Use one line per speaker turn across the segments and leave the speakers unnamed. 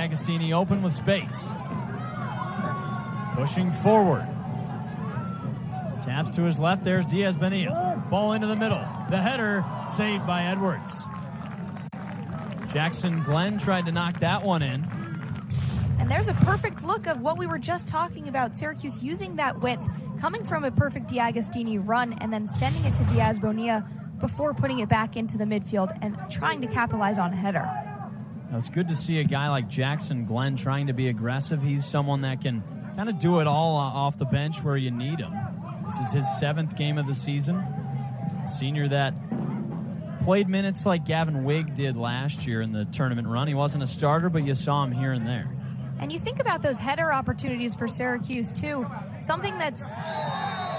DiAgostini open with space. Pushing forward. Taps to his left. There's Diaz-Bonilla. Ball into the middle. The header saved by Edwards. Jackson Glenn tried to knock that one in.
And there's a perfect look of what we were just talking about. Syracuse using that width, coming from a perfect DiAgostini run, and then sending it to Diaz-Bonilla before putting it back into the midfield and trying to capitalize on a header.
Now, it's good to see a guy like Jackson Glenn trying to be aggressive. He's someone that can kind of do it all off the bench where you need him. This is his 7th game of the season. A senior that played minutes like Gavin Wigg did last year in the tournament run. He wasn't a starter, but you saw him here and there.
And you think about those header opportunities for Syracuse, too. Something that's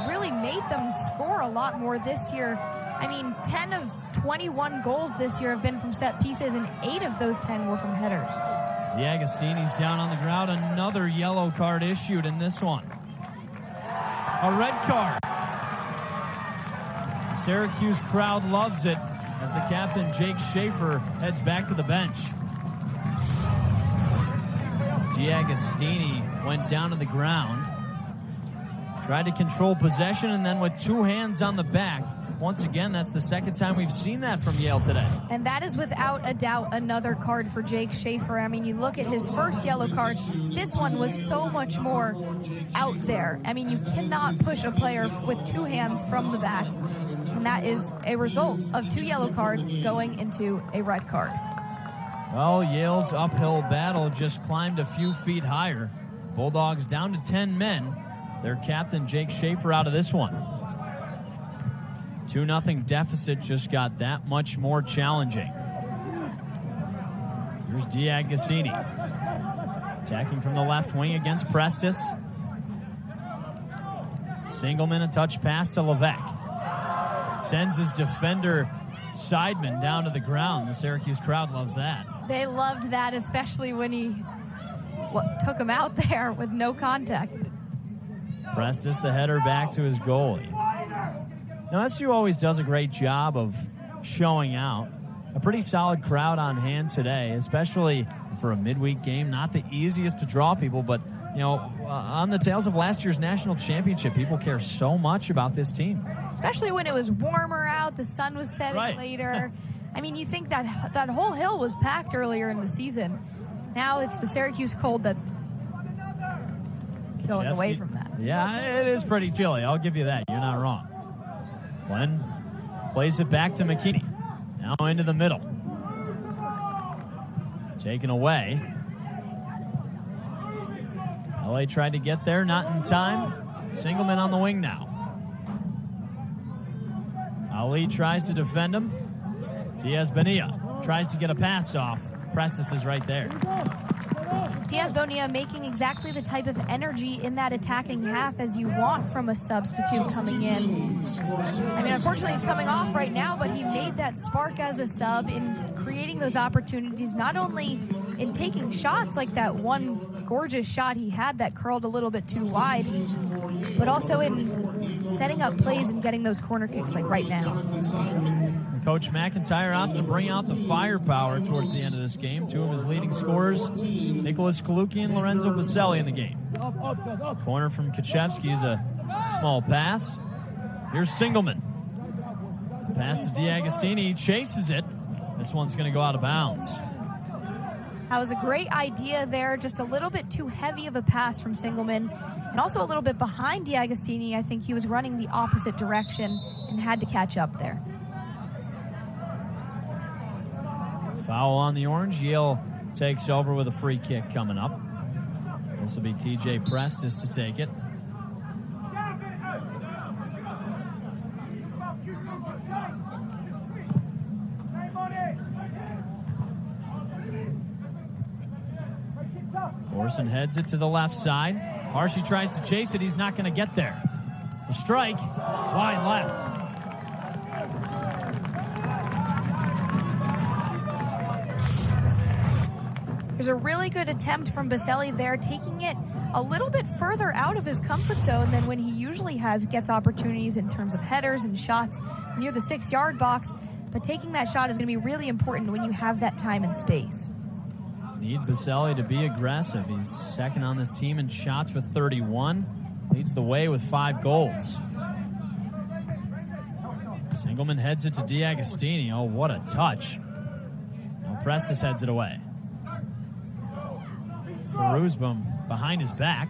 really made them score a lot more this year. I mean, 10 of 21 goals this year have been from set pieces, and 8 of those 10 were from headers.
DiAgostini's down on the ground. Another yellow card issued in this one. A red card. The Syracuse crowd loves it as the captain, Jake Schaefer, heads back to the bench. DiAgostini went down to the ground, tried to control possession, and then with 2 hands on the back. Once again, that's the 2nd time we've seen that from Yale today.
And that is without a doubt another card for Jake Schaefer. I mean, you look at his first yellow card, this one was so much more out there. I mean, you cannot push a player with 2 hands from the back. And that is a result of 2 yellow cards going into a red card.
Well, Yale's uphill battle just climbed a few feet higher. Bulldogs down to 10 men. Their captain, Jake Schaefer, out of this one. 2-0 deficit just got that much more challenging. Here's DiAgostini. Attacking from the left wing against Prestis. Singleman, a touch pass to Levesque. Sends his defender, Seidman, down to the ground. The Syracuse crowd loves that.
They loved that, especially when he took him out there with no contact.
Prestis, the header back to his goalie. Now, SU always does a great job of showing out. A pretty solid crowd on hand today, especially for a midweek game. Not the easiest to draw people, but, you know, on the tails of last year's national championship, people care so much about this team.
Especially when it was warmer out, the sun was setting later. I mean, you think that whole hill was packed earlier in the season. Now it's the Syracuse cold that's going away from that.
Yeah, it is pretty chilly. I'll give you that. You're not wrong. Glenn plays it back to McKinney. Now into the middle. Taken away. LA tried to get there, not in time. Singleman on the wing now. Ali tries to defend him. Diaz-Bonilla tries to get a pass off. Prestis is right there.
Diaz-Bonilla making exactly the type of energy in that attacking half as you want from a substitute coming in. I mean, unfortunately, he's coming off right now, but he made that spark as a sub in creating those opportunities, not only in taking shots like that one gorgeous shot he had that curled a little bit too wide, but also in setting up plays and getting those corner kicks like right now.
Coach McIntyre opts to bring out the firepower towards the end of this game. 2 of his leading scorers, Nicholas Kaluki and Lorenzo Baselli, in the game. Corner from Kaczewski is a small pass. Here's Singleman. Pass to DiAgostini. He chases it. This one's going to go out of bounds.
That was a great idea there. Just a little bit too heavy of a pass from Singleman. And also a little bit behind DiAgostini. I think he was running the opposite direction and had to catch up there.
Foul on the orange. Yale takes over with a free kick coming up. This will be TJ Prestis to take it. Orson heads it to the left side. Harshy tries to chase it. He's not going to get there. The strike, wide left.
There's a really good attempt from Baselli there, taking it a little bit further out of his comfort zone than when he usually gets opportunities in terms of headers and shots near the 6-yard box. But taking that shot is going to be really important when you have that time and space.
Need Baselli to be aggressive. He's second on this team in shots with 31. Leads the way with 5 goals. Singleman heads it to DiAgostini. Oh, what a touch. Now Prestis heads it away. Feruzbom behind his back.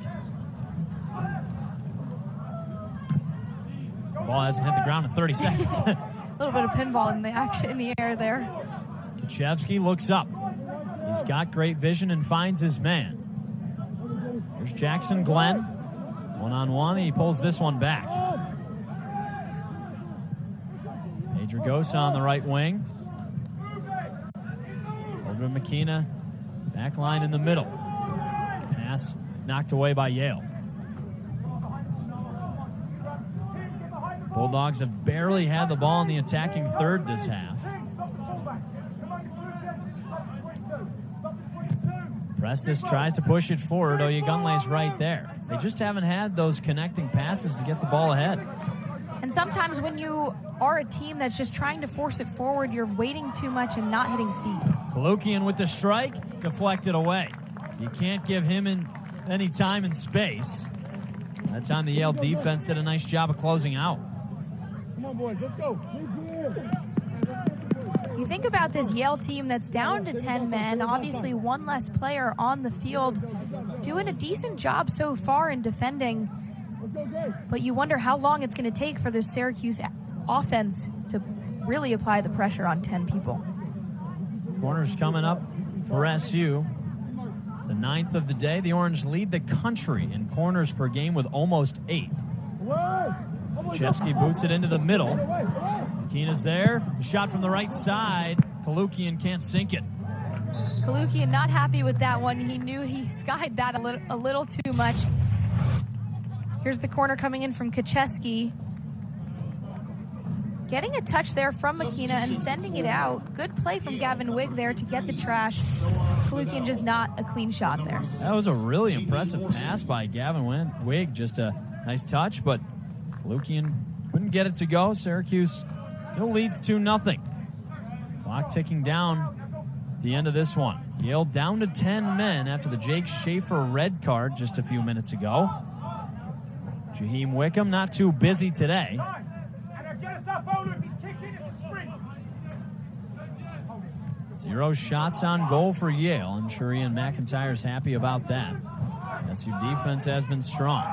The ball hasn't hit the ground in 30 seconds.
A little bit of pinball in the action in the air there.
Kuchevsky looks up. He's got great vision and finds his man. Here's Jackson Glenn. One-on-one, he pulls this one back. Pedrogosa on the right wing. Over to McKenna. Back line in the middle. Pass knocked away by Yale. Bulldogs have barely had the ball in the attacking third this half. Prestis tries to push it forward. Oyegunle's right there. They just haven't had those connecting passes to get the ball ahead.
And sometimes when you are a team that's just trying to force it forward, you're waiting too much and not hitting feet.
Kalukian with the strike, deflected away. You can't give him any time and space. That time the Yale defense did a nice job of closing out.
Come on, boys, let's go.
You think about this Yale team that's down to 10 men, obviously one less player on the field, doing a decent job so far in defending, but you wonder how long it's going to take for the Syracuse offense to really apply the pressure on 10 people.
Corners coming up for SU. The 9th of the day. The Orange lead the country in corners per game with almost 8. Kuchevsky boots it into the middle. McKenna's there. A shot from the right side. Kalukian can't sink it.
Kalukian not happy with that one. He knew he skied that a little too much. Here's the corner coming in from Kuchevsky. Getting a touch there from McKenna and sending it out. Good play from Gavin Wigg there to get the trash. Kalukian just not a clean shot there.
That was a really impressive pass by Gavin Wigg. Just a nice touch, but Kalukian couldn't get it to go. Syracuse still leads 2-0. Clock ticking down at the end of this one. Yale down to 10 men after the Jake Schaefer red card just a few minutes ago. Jaheim Wickham not too busy today. 0 shots on goal for Yale. I'm sure Ian McIntyre's happy about that. SU defense has been strong.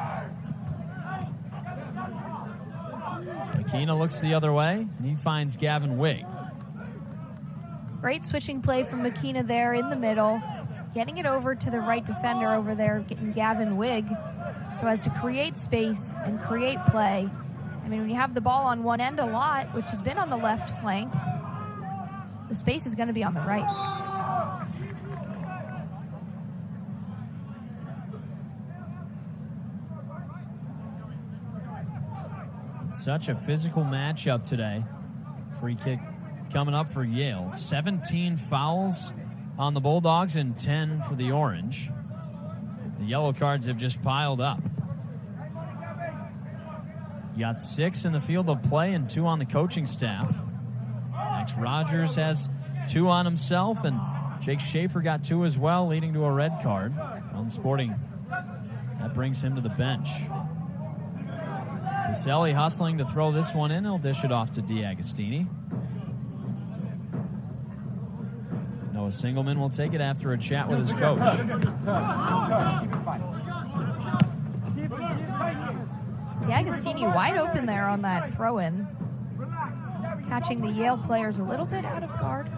McKenna looks the other way, and he finds Gavin Wigg.
Great switching play from McKenna there in the middle. Getting it over to the right defender over there, getting Gavin Wigg, so as to create space and create play. I mean, when you have the ball on one end a lot, which has been on the left flank, the space is going to be on the right.
Such a physical matchup today. Free kick coming up for Yale. 17 fouls on the Bulldogs and 10 for the Orange. The yellow cards have just piled up. You got 6 in the field of play and 2 on the coaching staff. Max Rogers has 2 on himself, and Jake Schaefer got 2 as well, leading to a red card. On Sporting, that brings him to the bench. Baselli hustling to throw this one in. He'll dish it off to DiAgostini. Noah Singleman will take it after a chat with his coach.
DiAgostini wide open there on that throw-in. Catching the Yale players a little bit out of guard.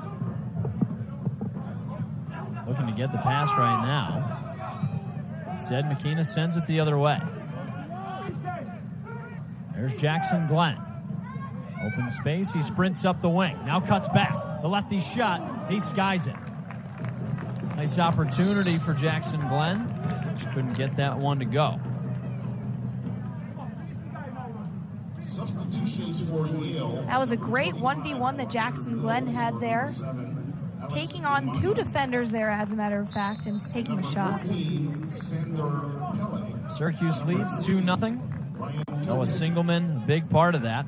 Looking to get the pass right now. Instead, McKenna sends it the other way. There's Jackson Glenn. Open space, he sprints up the wing. Now cuts back. The lefty shot, he skies it. Nice opportunity for Jackson Glenn. Just couldn't get that one to go.
Substitutions for Yale.
That was a great 1v1 that Jackson Glenn had there. Taking on 2 defenders there, as a matter of fact, and taking a shot.
Syracuse leads 2-0. Noah Singleman, a big part of that.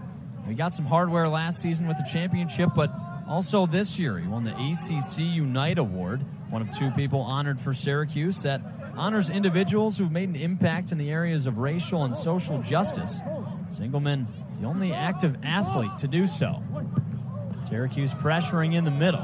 We got some hardware last season with the championship, but Also this year, he won the ACC Unite Award, one of 2 people honored for Syracuse that honors individuals who've made an impact in the areas of racial and social justice. Singleman, the only active athlete to do so. Syracuse pressuring in the middle.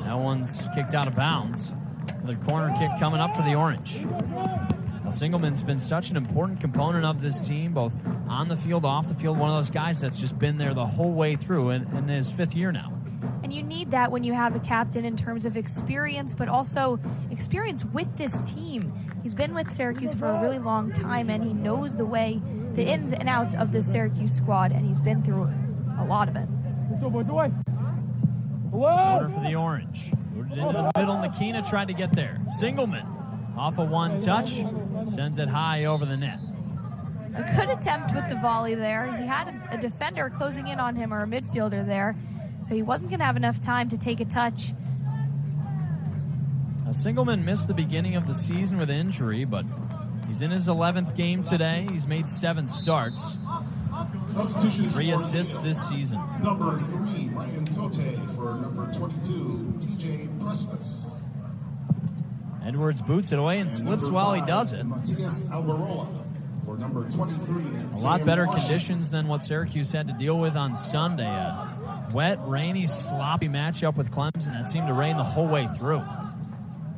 That one's kicked out of bounds. Another corner kick coming up for the Orange. Well, Singleman's been such an important component of this team, both on the field, off the field. One of those guys that's just been there the whole way through in his 5th year now.
And you need that when you have a captain in terms of experience, but also experience with this team. He's been with Syracuse for a really long time, and he knows the ins and outs of this Syracuse squad, and he's been through a lot of it.
Let's go, boys, away.
Corner for the Orange. Moved it into the middle. Nakina tried to get there. Singleman off a 1 touch. Sends it high over the net.
A good attempt with the volley there. He had a defender closing in on him, or a midfielder there, so he wasn't going to have enough time to take a touch.
Now, Singleman missed the beginning of the season with injury, but he's in his 11th game today. He's made 7 starts. 3 assists this season.
Number 3, Ryan Cote for number 22, TJ Prestas.
Edwards boots it away and slips while he does it.
Matias Alvarola for number 23.
A lot better conditions than what Syracuse had to deal with on Sunday. A wet, rainy, sloppy matchup with Clemson that seemed to rain the whole way through.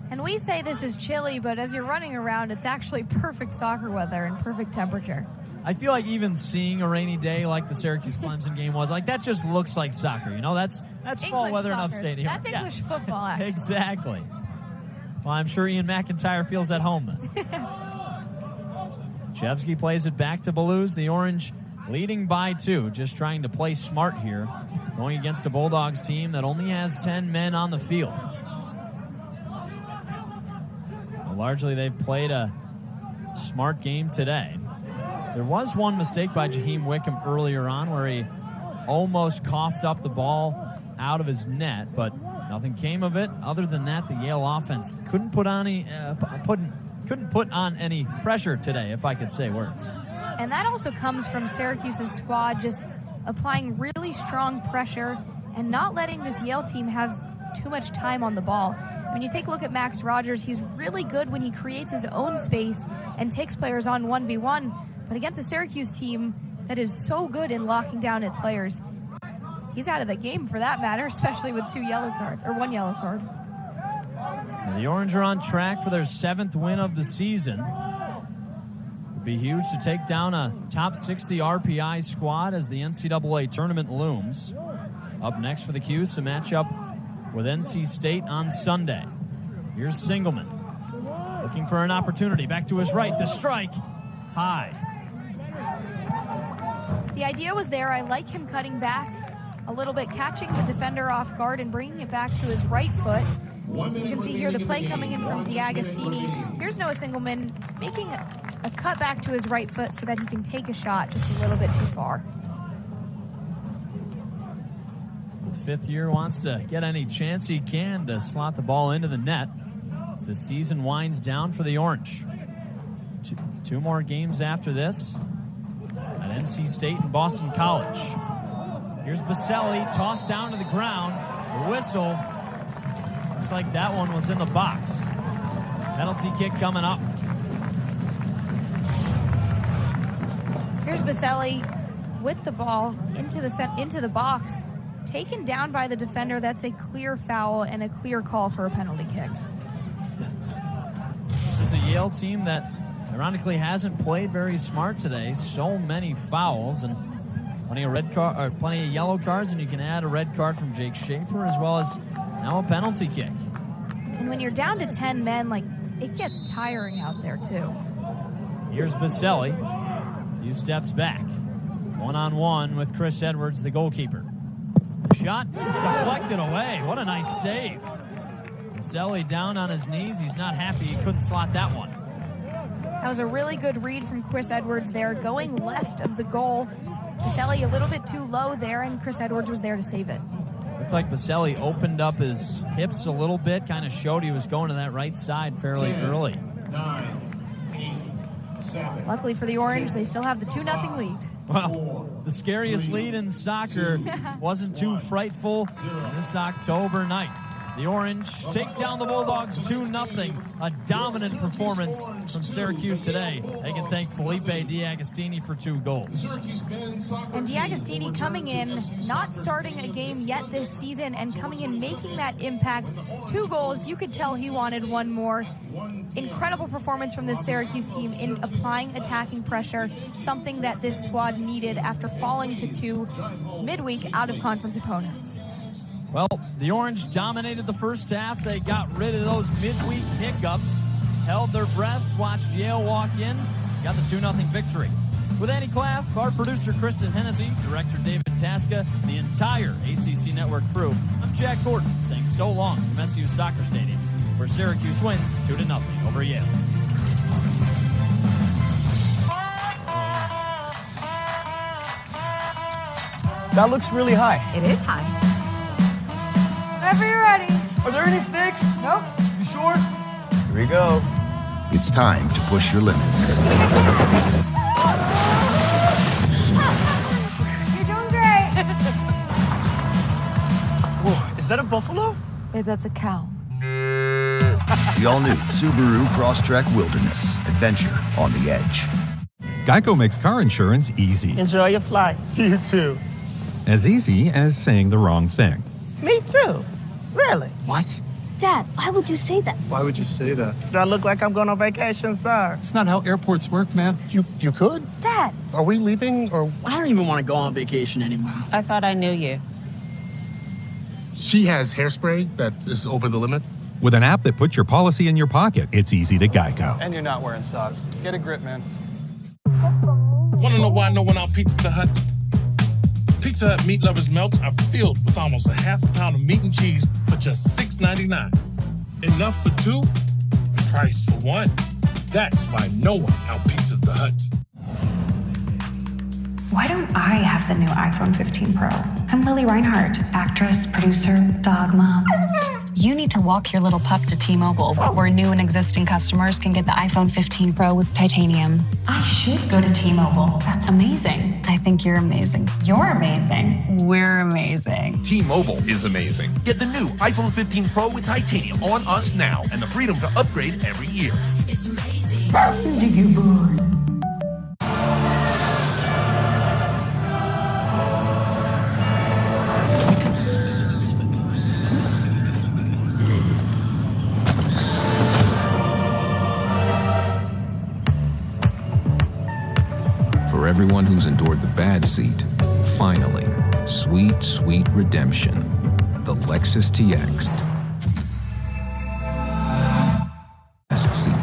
And we say this is chilly, but as you're running around, it's actually perfect soccer weather and perfect temperature.
I feel like even seeing a rainy day like the Syracuse-Clemson game was, like, that just looks like soccer. You know, that's fall
English
weather
soccer.
enough stadium.
That's English football, actually.
Exactly. Well, I'm sure Ian McIntyre feels at home then. Chevsky plays it back to Blues. The Orange leading by 2, just trying to play smart here, going against a Bulldogs team that only has 10 men on the field. Well, largely, they've played a smart game today. There was one mistake by Jaheim Wickham earlier on where he almost coughed up the ball out of his net, but nothing came of it. Other than that, the Yale offense couldn't put on any pressure today, if I could say words.
And that also comes from Syracuse's squad just applying really strong pressure and not letting this Yale team have too much time on the ball. When you take a look at Max Rogers, he's really good when he creates his own space and takes players on 1v1. But against a Syracuse team that is so good in locking down its players, he's out of the game for that matter, especially with 1 yellow card.
The Orange are on track for their 7th win of the season. It'd be huge to take down a top 60 RPI squad as the NCAA tournament looms. Up next for the Cuse, a matchup with NC State on Sunday. Here's Singleman, looking for an opportunity. Back to his right, the strike, high.
The idea was there. I like him cutting back a little bit, catching the defender off guard and bringing it back to his right foot. You can see here the play coming in from D'Agostini. Here's Noah Singleman making a cut back to his right foot so that he can take a shot just a little bit too far.
The 5th year wants to get any chance he can to slot the ball into the net as the season winds down for the Orange. 2 more games after this at NC State and Boston College. Here's Baselli, tossed down to the ground. The whistle. Looks like that one was in the box. Penalty kick coming up.
Here's Baselli with the ball into the box, taken down by the defender. That's a clear foul and a clear call for a penalty kick.
This is a Yale team that ironically hasn't played very smart today. So many fouls and plenty of yellow cards, and you can add a red card from Jake Schaefer as well as now a penalty kick.
And when you're down to 10 men, it gets tiring out there too.
Here's Baselli, a few steps back, 1-on-1 with Chris Edwards, the goalkeeper. The shot deflected away. What a nice save. Baselli down on his knees. He's not happy he couldn't slot that one.
That was a really good read from Chris Edwards there, going left of the goal. Baselli a little bit too low there, and Chris Edwards was there to save it.
Looks like Baselli opened up his hips a little bit, kind of showed he was going to that right side fairly
10,
early.
9, 8, 7.
Luckily for the Orange, they still have the 2-0 lead.
Well, The scariest lead in soccer wasn't too frightful this October night. The Orange take down the Bulldogs 2-0. A dominant performance from Syracuse today. They can thank Felipe D'Agostini for 2 goals.
And D'Agostini coming in, not starting a game yet this season, and coming in making that impact. 2 goals. You could tell he wanted one more. Incredible performance from this Syracuse team in applying attacking pressure, something that this squad needed after falling to 2 midweek out-of-conference opponents.
Well, the Orange dominated the first half. They got rid of those midweek hiccups, held their breath, watched Yale walk in, got the 2-0 victory. With Andy Claff, our producer Kristen Hennessy, director David Tasca, the entire ACC Network crew, I'm Jack Gordon saying so long from SU Soccer Stadium, where Syracuse wins 2-0 over Yale.
That looks really high.
It is high.
Whenever you're ready.
Are there any sticks?
Nope.
You sure? Here we go.
It's time to push your limits.
You're doing great.
Whoa, is that a buffalo?
Babe, that's a cow.
The all-new Subaru Crosstrek Wilderness. Adventure on the edge.
Geico makes car insurance easy.
Enjoy your flight. You too.
As easy as saying the wrong thing.
Me too. Really?
What?
Dad, why would you say that?
Why would you say that?
Do I look like I'm going on vacation, sir?
It's not how airports work, man.
You could?
Dad.
Are we leaving or?
I don't even want to go on vacation anymore.
I thought I knew you.
She has hairspray that is over the limit.
With an app that puts your policy in your pocket, it's easy to Geico.
And you're not wearing socks. Get a grip, man.
Want to know why no one out Pizza Hut? Pizza Hut meat lovers' melts are filled with almost a half a pound of meat and cheese for just $6.99. Enough for 2, price for 1. That's why no one out-pizzas the Hut.
Why don't I have the new iPhone 15 Pro? I'm Lily Reinhart, actress, producer, dog mom. You need to walk your little pup to T-Mobile, where new and existing customers can get the iPhone 15 Pro with titanium. I should go to T-Mobile. That's amazing. I think you're amazing. You're amazing. We're amazing.
T-Mobile is amazing. Get the new iPhone 15 Pro with titanium on us now and the freedom to upgrade every year.
It's amazing. Ziggy boy.
For everyone who's endured the bad seat, finally, sweet, sweet redemption. The Lexus TX. Best seat.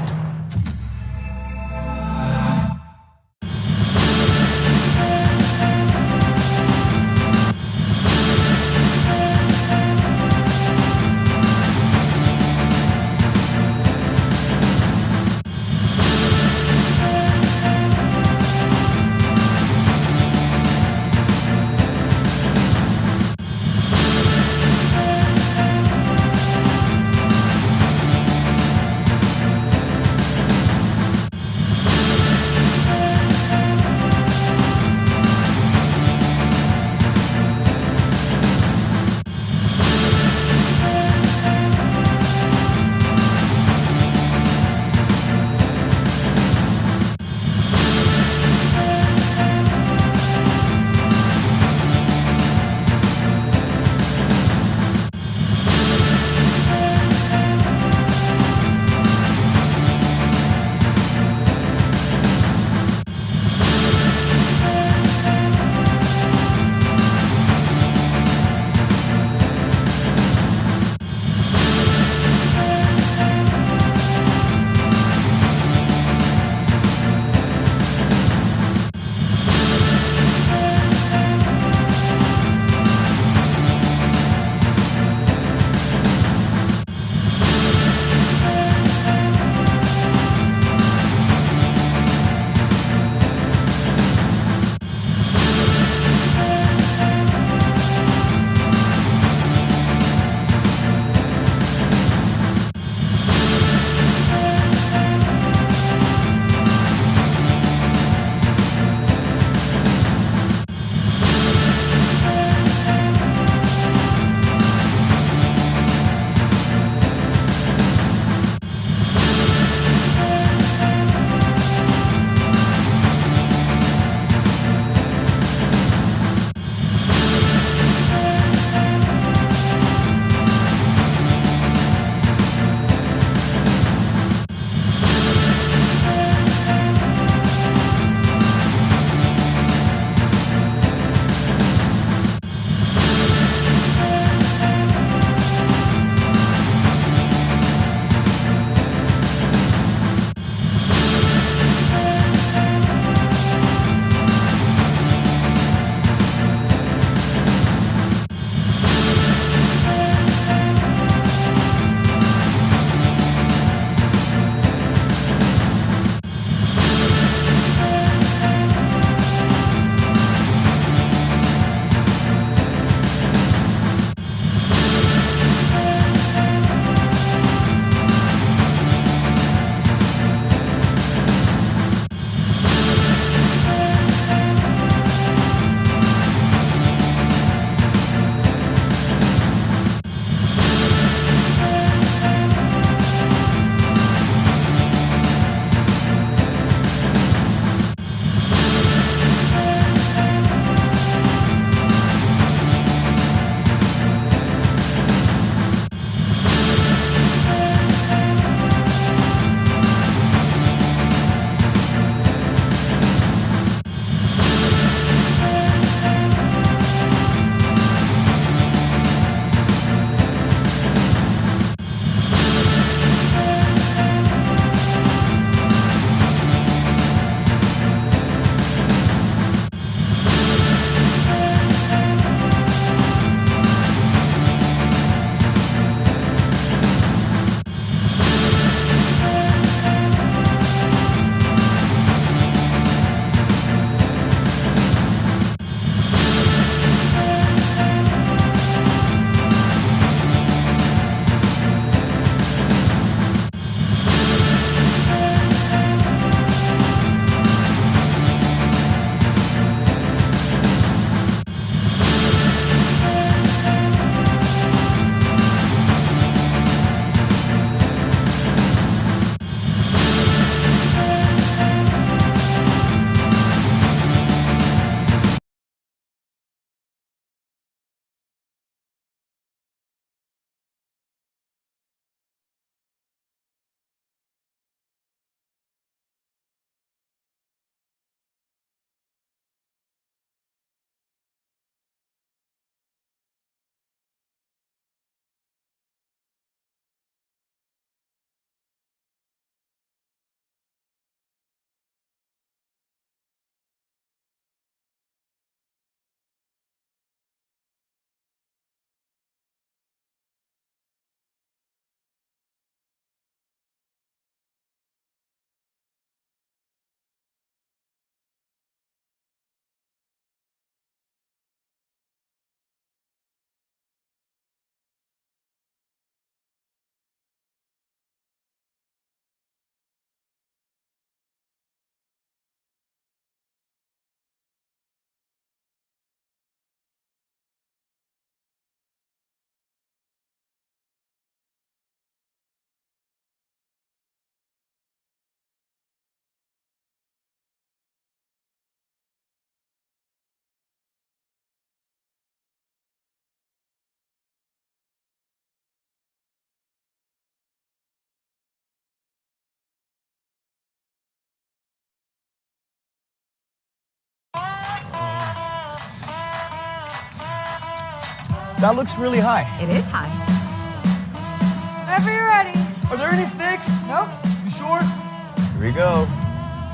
That looks really high.
It is high.
Whenever you're ready.
Are there any snakes?
Nope.
You sure? Here we go.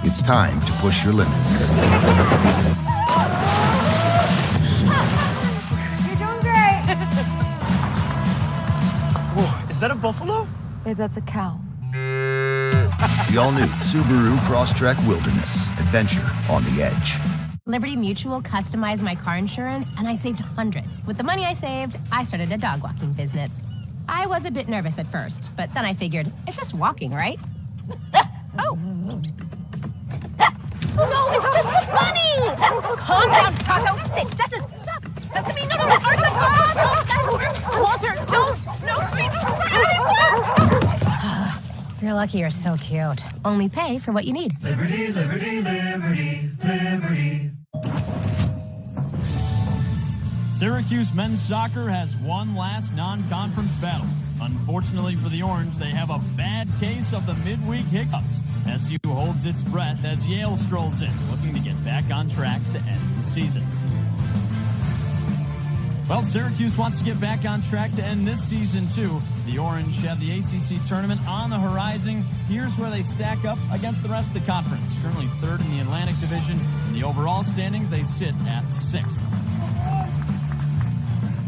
It's time to push your limits.
You're doing great.
Whoa, is that a buffalo?
Babe, that's a cow.
The all-new Subaru Crosstrek Wilderness. Adventure on the edge.
Liberty Mutual customized my car insurance, and I saved hundreds. With the money I saved, I started a dog walking business. I was a bit nervous at first, but then I figured, it's just walking, right? Oh. No, it's just a bunny! Calm down, Taco. Sit. That just... Stop. Sesame, no. Walter, don't. No, please. You're lucky you're so cute. Only pay for what you need.
Liberty, liberty, liberty, liberty.
Syracuse men's soccer has one last non-conference battle. Unfortunately for the Orange, they have a bad case of the midweek hiccups. SU holds its breath as Yale strolls in, looking to get back on track to end the season. Well, Syracuse wants to get back on track to end this season, too. The Orange have the ACC tournament on the horizon. Here's where they stack up against the rest of the conference. Currently third in the Atlantic Division. In the overall standings, they sit at 6th.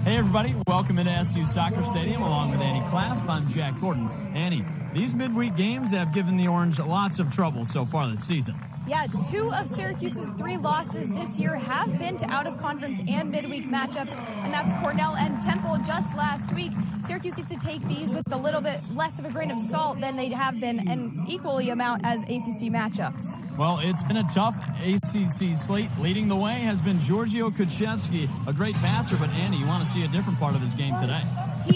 Hey, everybody. Welcome into SU Soccer Stadium along with Annie Claff. I'm Jack Gordon. Annie, these midweek games have given the Orange lots of trouble so far this season.
Yeah, 2 of Syracuse's 3 losses this year have been to out-of-conference and midweek matchups, and that's Cornell and Temple just last week. Syracuse needs to take these with a little bit less of a grain of salt than they have been, and equally amount as ACC matchups.
Well, it's been a tough ACC slate. Leading the way has been Giorgio Kuchevsky, a great passer, but Andy, you want to see a different part of his game today.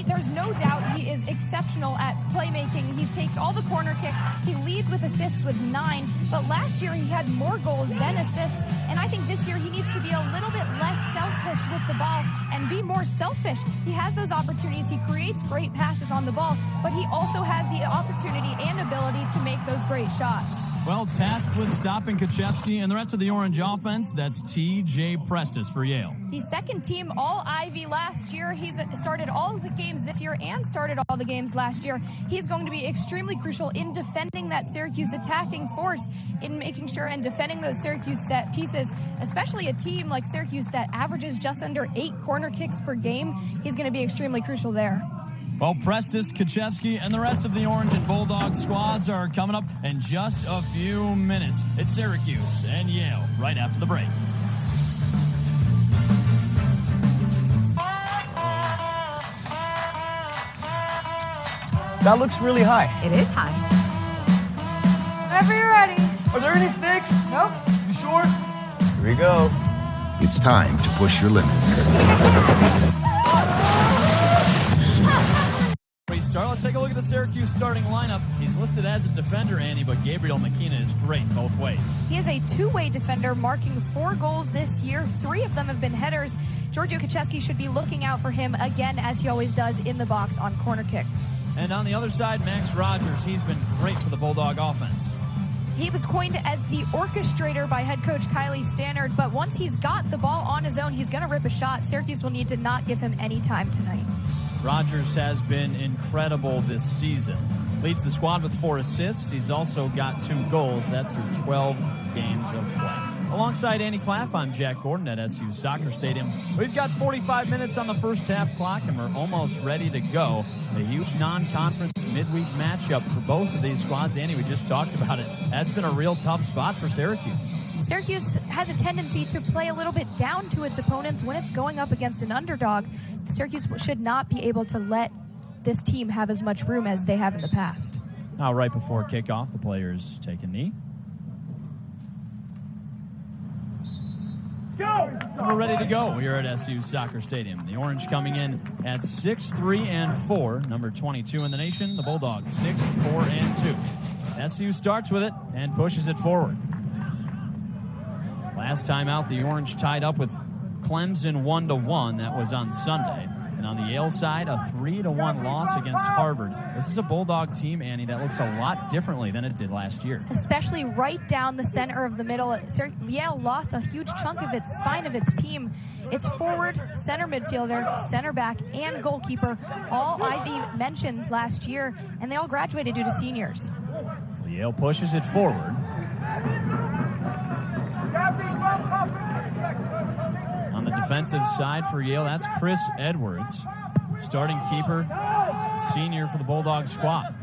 There's no doubt he is exceptional at playmaking. He takes all the corner kicks. He leads with assists with 9, but last year he had more goals than assists, and I think this year he needs to be a little bit less selfless with the ball and be more selfish. He has those opportunities. He creates great passes on the ball, but he also has the opportunity and ability to make those great shots.
Well, tasked with stopping Kuchevsky and the rest of the Orange offense, that's T.J. Prestis for Yale.
He's second team All-Ivy last year. He's started all of the games this year and started all the games last year. He's going to be extremely crucial in defending that Syracuse attacking force, in making sure and defending those Syracuse set pieces, especially a team like Syracuse that averages just under 8 corner kicks per game. He's going to be extremely crucial there.
Well, Prestis, Kuchevsky, and the rest of the Orange and Bulldog squads are coming up in just a few minutes. It's Syracuse and Yale right after the break.
That looks really high.
It is high.
Whenever you're ready.
Are there any snakes?
Nope.
You sure? Here we go.
It's time to push your limits.
Let's take a look at the Syracuse starting lineup. He's listed as a defender, Annie, but Gabriel McKenna is great both ways.
He is a 2-way defender, marking 4 goals this year. 3 of them have been headers. Giorgio Kuchevsky should be looking out for him again, as he always does in the box on corner kicks.
And on the other side, Max Rogers. He's been great for the Bulldog offense.
He was coined as the orchestrator by head coach Kylie Stannard, but once he's got the ball on his own, he's going to rip a shot. Syracuse will need to not give him any time tonight.
Rogers has been incredible this season. Leads the squad with 4 assists. He's also got 2 goals. That's through 12 games of play. Alongside Annie Claff, I'm Jack Gordon at SU Soccer Stadium. We've got 45 minutes on the first half clock, and we're almost ready to go. A huge non-conference midweek matchup for both of these squads. Annie, we just talked about it. That's been a real tough spot for Syracuse.
Syracuse has a tendency to play a little bit down to its opponents when it's going up against an underdog. Syracuse should not be able to let this team have as much room as they have in the past.
Now, right before kickoff, the players take a knee. We're ready to go here at SU Soccer Stadium. The Orange coming in at 6-3-4, number 22 in the nation. The Bulldogs 6-4-2. SU starts with it and pushes it forward. Last time out, the Orange tied up with Clemson 1-1. That was on Sunday. And on the Yale side, a 3-1 loss against Harvard. This is a Bulldog team, Annie, that looks a lot differently than it did last year.
Especially right down the center of the middle. Yale lost a huge chunk of its spine of its team. It's forward, center midfielder, center back, and goalkeeper. All Ivy mentions last year, and they all graduated due to seniors.
Yale pushes it forward. On the defensive side for Yale, that's Chris Edwards, starting keeper, senior for the Bulldog squad.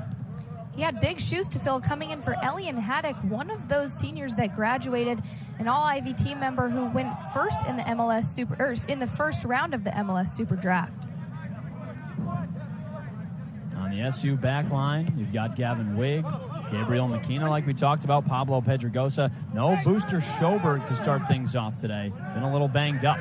He had big shoes to fill coming in for Elian Haddock, one of those seniors that graduated, an all-Ivy team member who went first in the MLS Super, or in the first round of the MLS Super Draft.
On the SU back line, you've got Gavin Wigg, Gabriel McKenna, like we talked about, Pablo Pedregosa. No Booster Schoberg to start things off today. Been a little banged up.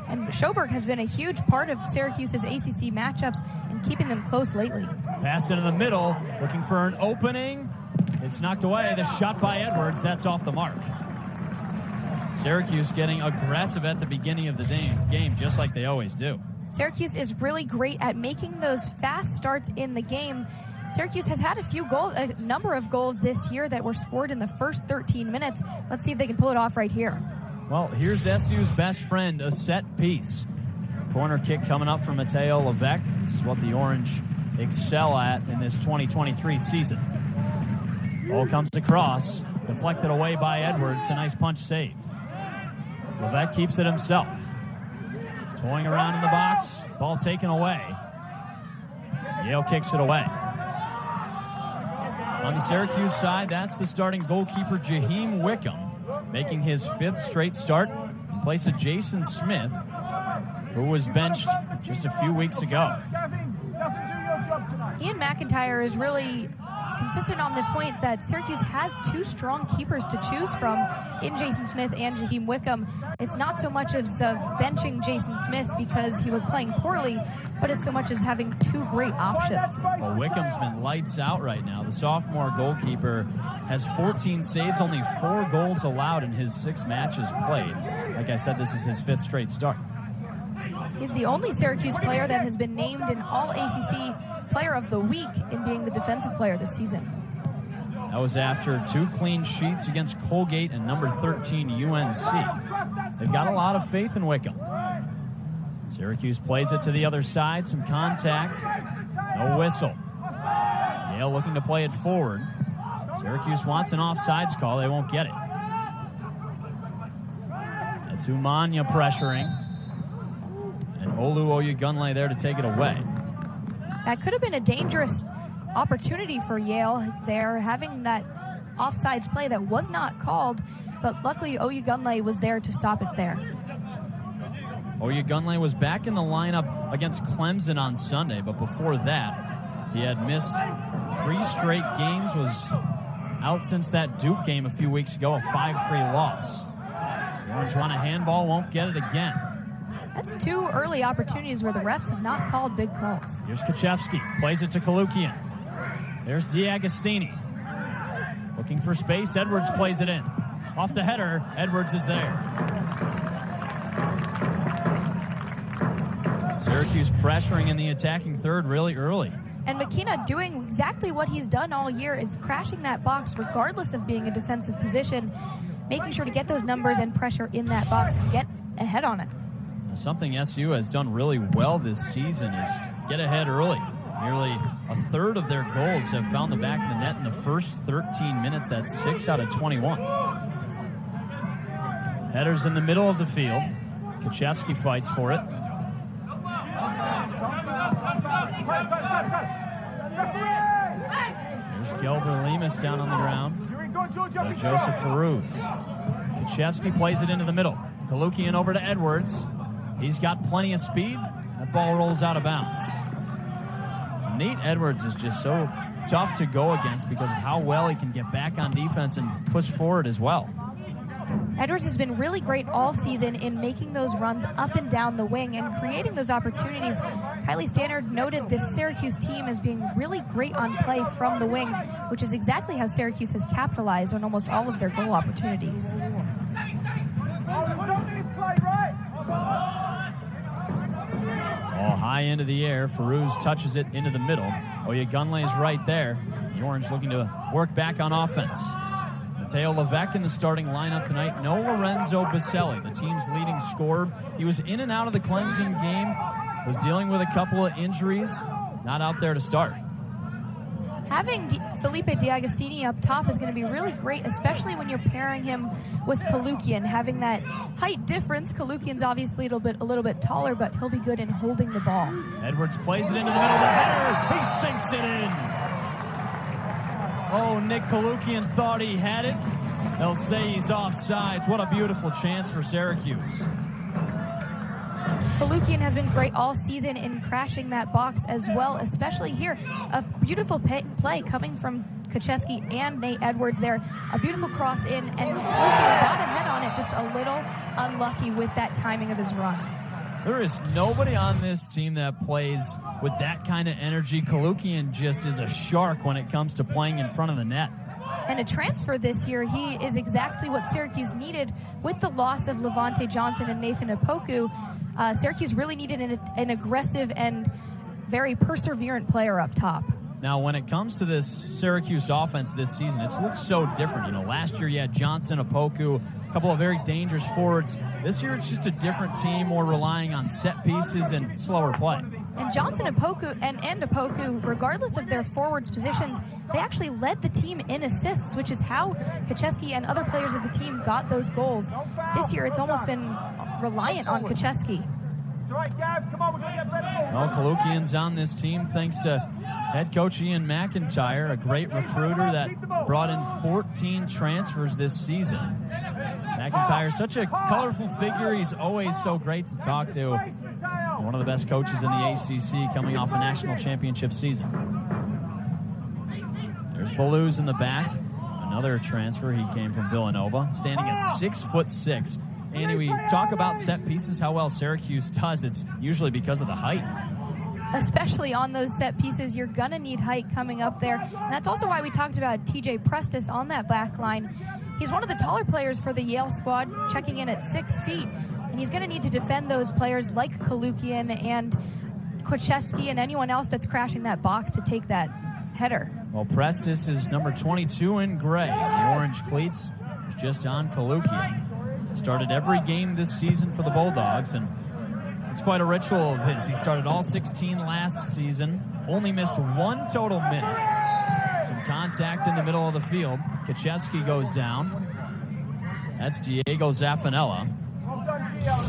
And Schoberg has been a huge part of Syracuse's ACC matchups and keeping them close lately.
Pass into the middle, looking for an opening. It's knocked away. The shot by Edwards, that's off the mark. Syracuse getting aggressive at the beginning of the game, just like they always do.
Syracuse is really great at making those fast starts in the game. Syracuse has had a number of goals this year that were scored in the first 13 minutes. Let's see if they can pull it off right here.
Well, here's SU's best friend, a set piece. Corner kick coming up from Mateo Levesque. This is what the Orange excel at in this 2023 season. Ball comes across, deflected away by Edwards. A nice punch save. Levesque keeps it himself. Toying around in the box, ball taken away. Yale kicks it away. On the Syracuse side, that's the starting goalkeeper, Jaheim Wickham, making his 5th straight start in place of Jason Smith, who was benched just a few weeks ago.
Ian McIntyre is really consistent on the point that Syracuse has 2 strong keepers to choose from in Jason Smith and Jaheim Wickham. It's not so much as of benching Jason Smith because he was playing poorly, but it's so much as having 2 great options.
Well, Wickham's been lights out right now. The sophomore goalkeeper has 14 saves, only 4 goals allowed in his 6 matches played. Like I said, this is his 5th straight start.
He's the only Syracuse player that has been named an All-ACC Player of the Week in being the defensive player this season.
That was after 2 clean sheets against Colgate and number 13 UNC. They've got a lot of faith in Wickham. Syracuse plays it to the other side. Some contact. No whistle. Yale looking to play it forward. Syracuse wants an offsides call. They won't get it. That's Umanya pressuring. And Olu Oyegunle there to take it away.
That could have been a dangerous opportunity for Yale there, having that offsides play that was not called, but luckily Oyegunle was there to stop it there.
Oyegunle was back in the lineup against Clemson on Sunday, but before that, he had missed 3 straight games, was out since that Duke game a few weeks ago, a 5-3 loss. The Orange want a handball, won't get it again.
That's 2 early opportunities where the refs have not called big calls.
Here's Kaczewski, plays it to Kalukian. There's D'Agostini. Looking for space, Edwards plays it in. Off the header, Edwards is there. Syracuse pressuring in the attacking third really early.
And McKenna doing exactly what he's done all year, is crashing that box regardless of being a defensive position, making sure to get those numbers and pressure in that box and get ahead on it.
Something SU has done really well this season is get ahead early. Nearly a third of their goals have found the back of the net in the first 13 minutes. That's 6 out of 21. Headers in the middle of the field. Kaczewski fights for it. There's Gelber Lemus down on the ground. By Joseph Farouz. Kaczewski plays it into the middle. Kalukian over to Edwards. He's got plenty of speed. That ball rolls out of bounds. Nate Edwards is just so tough to go against because of how well he can get back on defense and push forward as well.
Edwards has been really great all season in making those runs up and down the wing and creating those opportunities. Kylie Stannard noted this Syracuse team as being really great on play from the wing, which is exactly how Syracuse has capitalized on almost all of their goal opportunities.
Ball high into the air. Farouz touches it into the middle. Oyegunle's right there. The Orange looking to work back on offense. Mateo Levesque in the starting lineup tonight. No Lorenzo Baselli, the team's leading scorer. He was in and out of the Clemson game. Was dealing with a couple of injuries. Not out there to start.
Having Felipe D'Agostini up top is going to be really great, especially when you're pairing him with Kalukian. Having that height difference, Kalukian's obviously a little bit taller, but he'll be good in holding the ball.
Edwards plays it into the middle of the header. He sinks it in. Oh, Nick Kalukian thought he had it. They'll say he's offsides. What a beautiful chance for Syracuse.
Kalukian has been great all season in crashing that box as well, especially here. A beautiful play coming from Kacheski and Nate Edwards there. A beautiful cross in, and Kalukian got ahead on it, just a little unlucky with that timing of his run.
There is nobody on this team that plays with that kind of energy. Kalukian just is a shark when it comes to playing in front of the net.
And a transfer this year, he is exactly what Syracuse needed with the loss of Levante Johnson and Nathan Opoku. Syracuse really needed an aggressive and very perseverant player up top.
Now, when it comes to this Syracuse offense this season, it's looked so different. You know, last year you had Johnson, Opoku, a couple of very dangerous forwards. This year it's just a different team, more relying on set pieces and slower play.
And Johnson, Opoku, and Opoku, regardless of their forwards' positions, they actually led the team in assists, which is how Kacheski and other players of the team got those goals. This year it's almost been reliant on Kacheski.
Well, Kalukian's on this team thanks to head coach Ian McIntyre, a great recruiter that brought in 14 transfers this season. McIntyre, such a colorful figure. He's always so great to talk to. One of the best coaches in the ACC coming off a national championship season. There's Baluz in the back. Another transfer. He came from Villanova, standing at 6'6". Andy, we talk about set pieces, how well Syracuse does. It's usually because of the height.
Especially on those set pieces, you're going to need height coming up there. And that's also why we talked about TJ Prestis on that back line. He's one of the taller players for the Yale squad, checking in at 6 feet. And he's going to need to defend those players like Kalukian and Kochevsky and anyone else that's crashing that box to take that header.
Well, Prestis is number 22 in gray. The orange cleats is just on Kalukian. Started every game this season for the Bulldogs, and it's quite a ritual of his. He started all 16 last season, only missed one total minute. Some contact in the middle of the field. Kacheski goes down. That's Diego Zaffanella.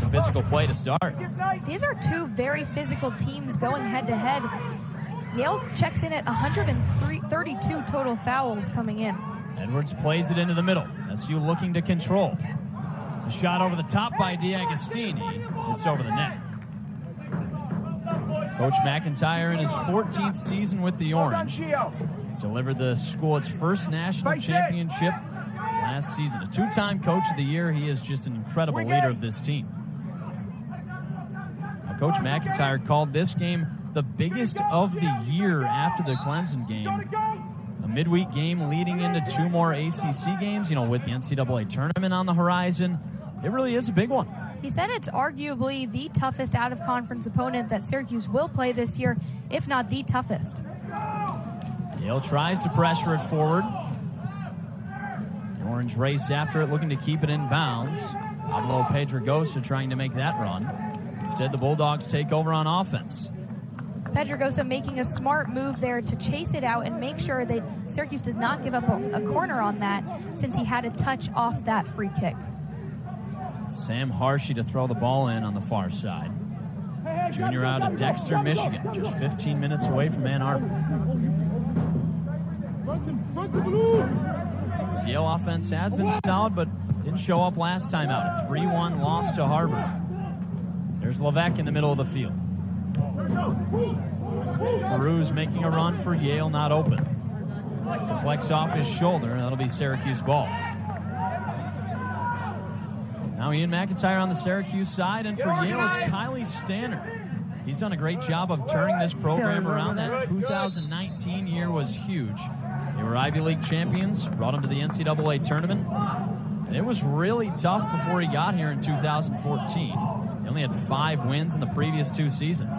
A physical play to start.
These are two very physical teams going head-to-head. Yale checks in at 132 total fouls coming in.
Edwards plays it into the middle. SU looking to control. A shot over the top by D'Agostini. It's over the net. Coach McIntyre in his 14th season with the Orange. Delivered the school its first national championship last season. A two-time coach of the year. He is just an incredible leader of this team. Now, Coach McIntyre called this game the biggest of the year after the Clemson game. A midweek game leading into two more ACC games, you know, with the NCAA tournament on the horizon. It really is a big one.
He said it's arguably the toughest out-of-conference opponent that Syracuse will play this year, if not the toughest.
Yale tries to pressure it forward. The Orange race after it, looking to keep it in bounds. Pablo Pedregosa trying to make that run. Instead, the Bulldogs take over on offense.
Pedregosa making a smart move there to chase it out and make sure that Syracuse does not give up a corner on that, since he had a touch off that free kick.
Sam Harshy to throw the ball in on the far side. Junior out of Dexter, Michigan, just 15 minutes away from Ann Arbor. This Yale offense has been solid, but didn't show up last time out. A 3-1 loss to Harvard. There's Levesque in the middle of the field. Farouz making a run for Yale, not open. Deflects off his shoulder, and that'll be Syracuse ball. Now Ian McIntyre on the Syracuse side, and for Yale it's Kylie Stanner. He's done a great job of turning this program around. That 2019 year was huge. They were Ivy League champions, brought him to the NCAA tournament, and it was really tough before he got here in 2014. He only had 5 wins in the previous 2 seasons.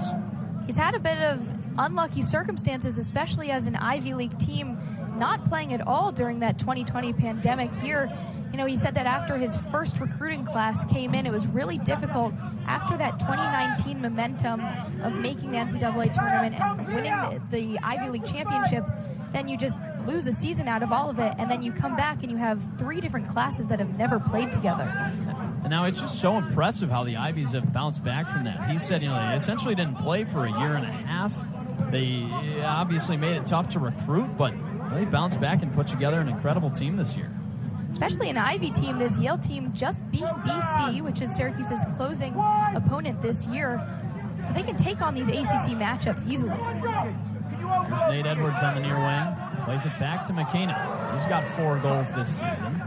He's had a bit of unlucky circumstances, especially as an Ivy League team, not playing at all during that 2020 pandemic year. You know, he said that after his first recruiting class came in, it was really difficult after that 2019 momentum of making the NCAA tournament and winning the Ivy League championship. Then you just lose a season out of all of it, and then you come back and you have 3 different classes that have never played together.
And now it's just so impressive how the Ivies have bounced back from that. He said, they essentially didn't play for a year and a half. They obviously made it tough to recruit, but they bounced back and put together an incredible team this year.
Especially an Ivy team. This Yale team just beat BC, which is Syracuse's closing opponent this year. So they can take on these ACC matchups easily.
Here's Nate Edwards on the near wing. Plays it back to McKenna. He's got 4 goals this season.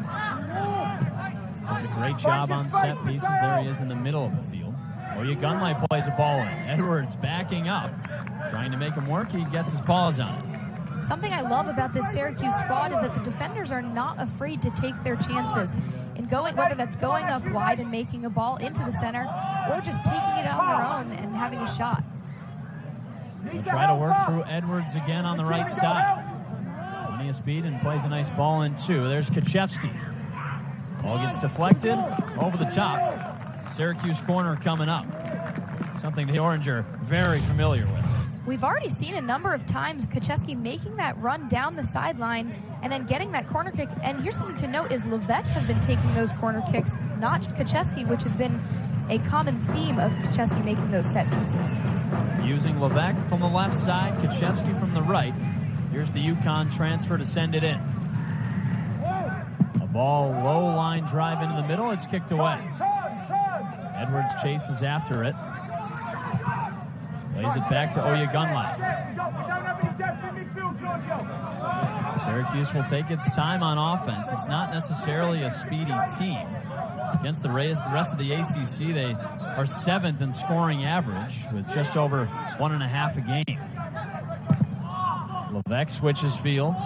Does a great job on set pieces. There he is in the middle of the field. Oya Gunlight plays the ball in. Edwards backing up. Trying to make him work. He gets his paws on it.
Something I love about this Syracuse squad is that the defenders are not afraid to take their chances in going, whether that's going up wide and making a ball into the center or just taking it on their own and having a shot.
He'll try to work through Edwards again on the right side. Plenty of speed and plays a nice ball in too. There's Kaczewski. Ball gets deflected over the top. Syracuse corner coming up. Something the Orange are very familiar with.
We've already seen a number of times Kaczewski making that run down the sideline and then getting that corner kick. And here's something to note is Levesque has been taking those corner kicks, not Kaczewski, which has been a common theme of Kaczewski making those set pieces.
Using Levesque from the left side, Kaczewski from the right. Here's the UConn transfer to send it in. A ball, low line drive into the middle. It's kicked away. Edwards chases after it. Plays it back to Oya Gunlight. Syracuse will take its time on offense. It's not necessarily a speedy team. Against the rest of the ACC, they are 7th in scoring average with just over 1.5 a game. Levesque switches fields.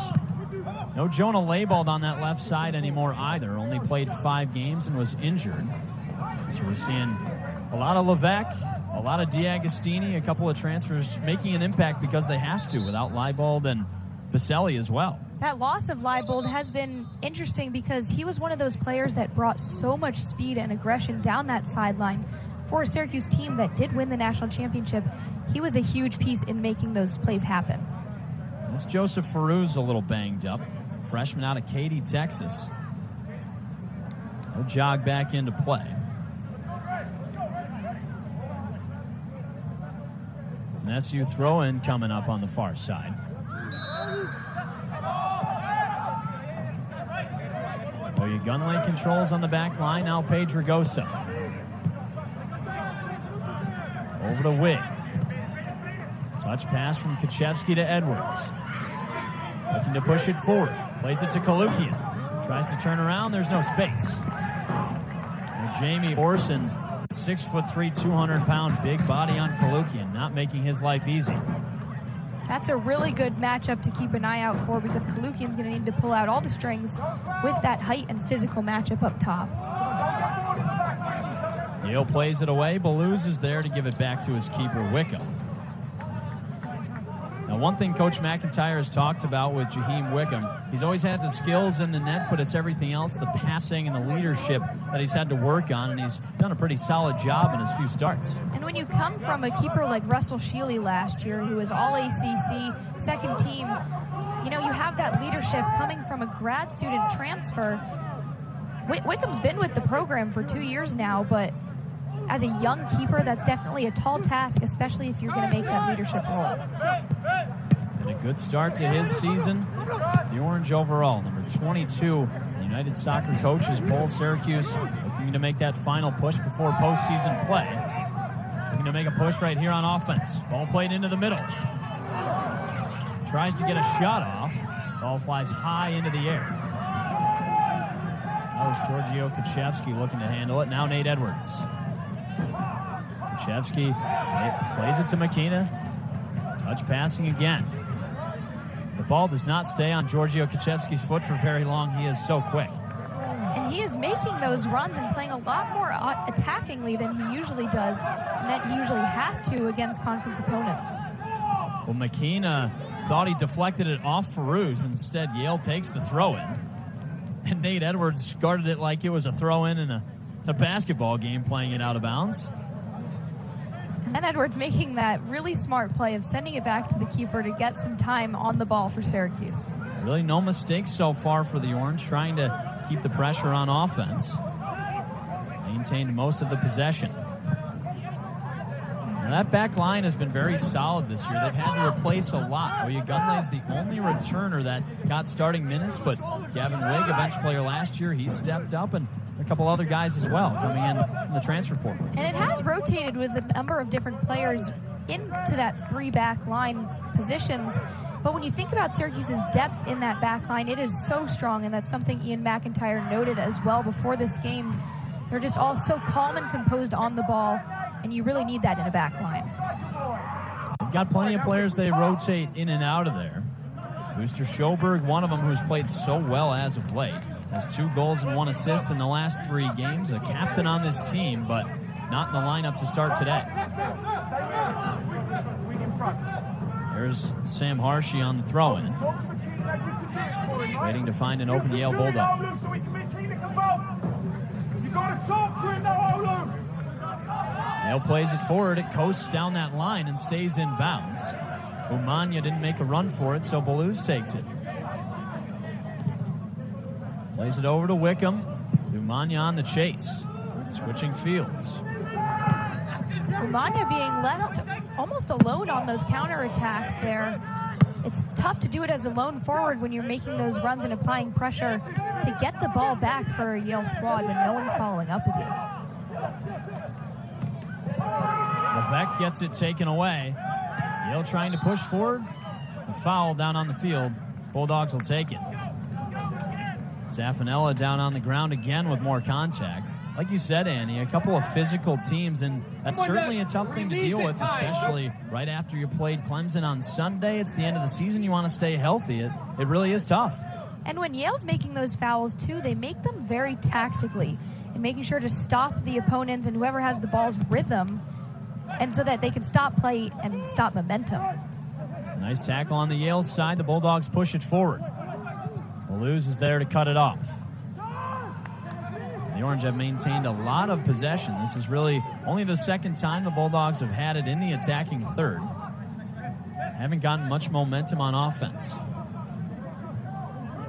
No Jonah Leibold on that left side anymore either. Only played 5 games and was injured. So we're seeing a lot of Levesque, a lot of D'Agostini, a couple of transfers making an impact because they have to without Leibold and Baselli as well.
That loss of Leibold has been interesting because he was one of those players that brought so much speed and aggression down that sideline for a Syracuse team that did win the national championship. He was a huge piece in making those plays happen.
This Joseph Farouz a little banged up. Freshman out of Katy, Texas. He'll jog back into play. It's an SU throw-in coming up on the far side. Oya Gunlight controls on the back line. Now Pedregosa. Over to Wig. Touch pass from Kaczewski to Edwards. Looking to push it forward. Plays it to Kalukian. Tries to turn around. There's no space. And Jamie Orson, 6'3", 200-pound big body on Kalukian, not making his life easy.
That's a really good matchup to keep an eye out for because Kalukian's going to need to pull out all the strings with that height and physical matchup up top.
Yale plays it away. Balouz is there to give it back to his keeper, Wickham. Now, one thing Coach McIntyre has talked about with Jaheim Wickham, he's always had the skills in the net, but it's everything else, the passing and the leadership that he's had to work on, and he's done a pretty solid job in his few starts.
And when you come from a keeper like Russell Shealy last year, who was all ACC, second team, you know, you have that leadership coming from a grad student transfer. Wickham's been with the program for 2 years now, but as a young keeper, that's definitely a tall task, especially if you're going to make that leadership role.
And a good start to his season. The Orange overall, number 22, the United Soccer Coaches poll. Syracuse looking to make that final push before postseason play. Looking to make a push right here on offense. Ball played into the middle. Tries to get a shot off. Ball flies high into the air. That was Giorgio Kaczewski looking to handle it. Now Nate Edwards. Kaczewski plays it to McKenna. Touch passing again. The ball does not stay on Giorgio Kaczewski's foot for very long. He is so quick.
And And he is making those runs and playing a lot more attackingly than he usually does, and that he usually has to against conference opponents.
Well, McKenna thought he deflected it off Farouz. Instead, Yale takes the throw-in. And Nate Edwards guarded it like it was a throw-in in a basketball game, playing it out of bounds.
And then Edwards making that really smart play of sending it back to the keeper to get some time on the ball for Syracuse.
Really no mistakes so far for the Orange, trying to keep the pressure on offense. Maintained most of the possession. Now that back line has been very solid this year. They've had to replace a lot. Oyegunle is the only returner that got starting minutes, but Gavin Wigg, a bench player last year, he stepped up, and a couple other guys as well coming in from the transfer portal.
And it has rotated with a number of different players into that three-back line positions. But when you think about Syracuse's depth in that back line, it is so strong, and that's something Ian McIntyre noted as well before this game. They're just all so calm and composed on the ball, and you really need that in a back line.
They've got plenty of players they rotate in and out of there. Booster Schoberg, one of them who's played so well as of late, has 2 goals and 1 assist in the last 3 games. A captain on this team, but not in the lineup to start today. There's Sam Hershey on the throw-in, waiting to find an open Yale Bulldog. Yale plays it forward. It coasts down that line and stays in bounds. Umanya didn't make a run for it, so Belouz takes it. Plays it over to Wickham. Umanya on the chase. Switching fields.
Umanya being left almost alone on those counterattacks there. It's tough to do it as a lone forward when you're making those runs and applying pressure to get the ball back for a Yale squad when no one's following up with you.
Levesque gets it taken away. Yale trying to push forward. A foul down on the field. Bulldogs will take it. Zaffanella down on the ground again with more contact. Like you said, Annie, a couple of physical teams, and that's certainly a tough thing to deal with, especially right after you played Clemson on Sunday. It's the end of the season. You want to stay healthy. It really is tough.
And when Yale's making those fouls, too, they make them very tactically and making sure to stop the opponent and whoever has the ball's rhythm, and so that they can stop play and stop momentum.
Nice tackle on the Yale side. The Bulldogs push it forward. Belouz is there to cut it off. The Orange have maintained a lot of possession. This is really only the second time the Bulldogs have had it in the attacking third. Haven't gotten much momentum on offense.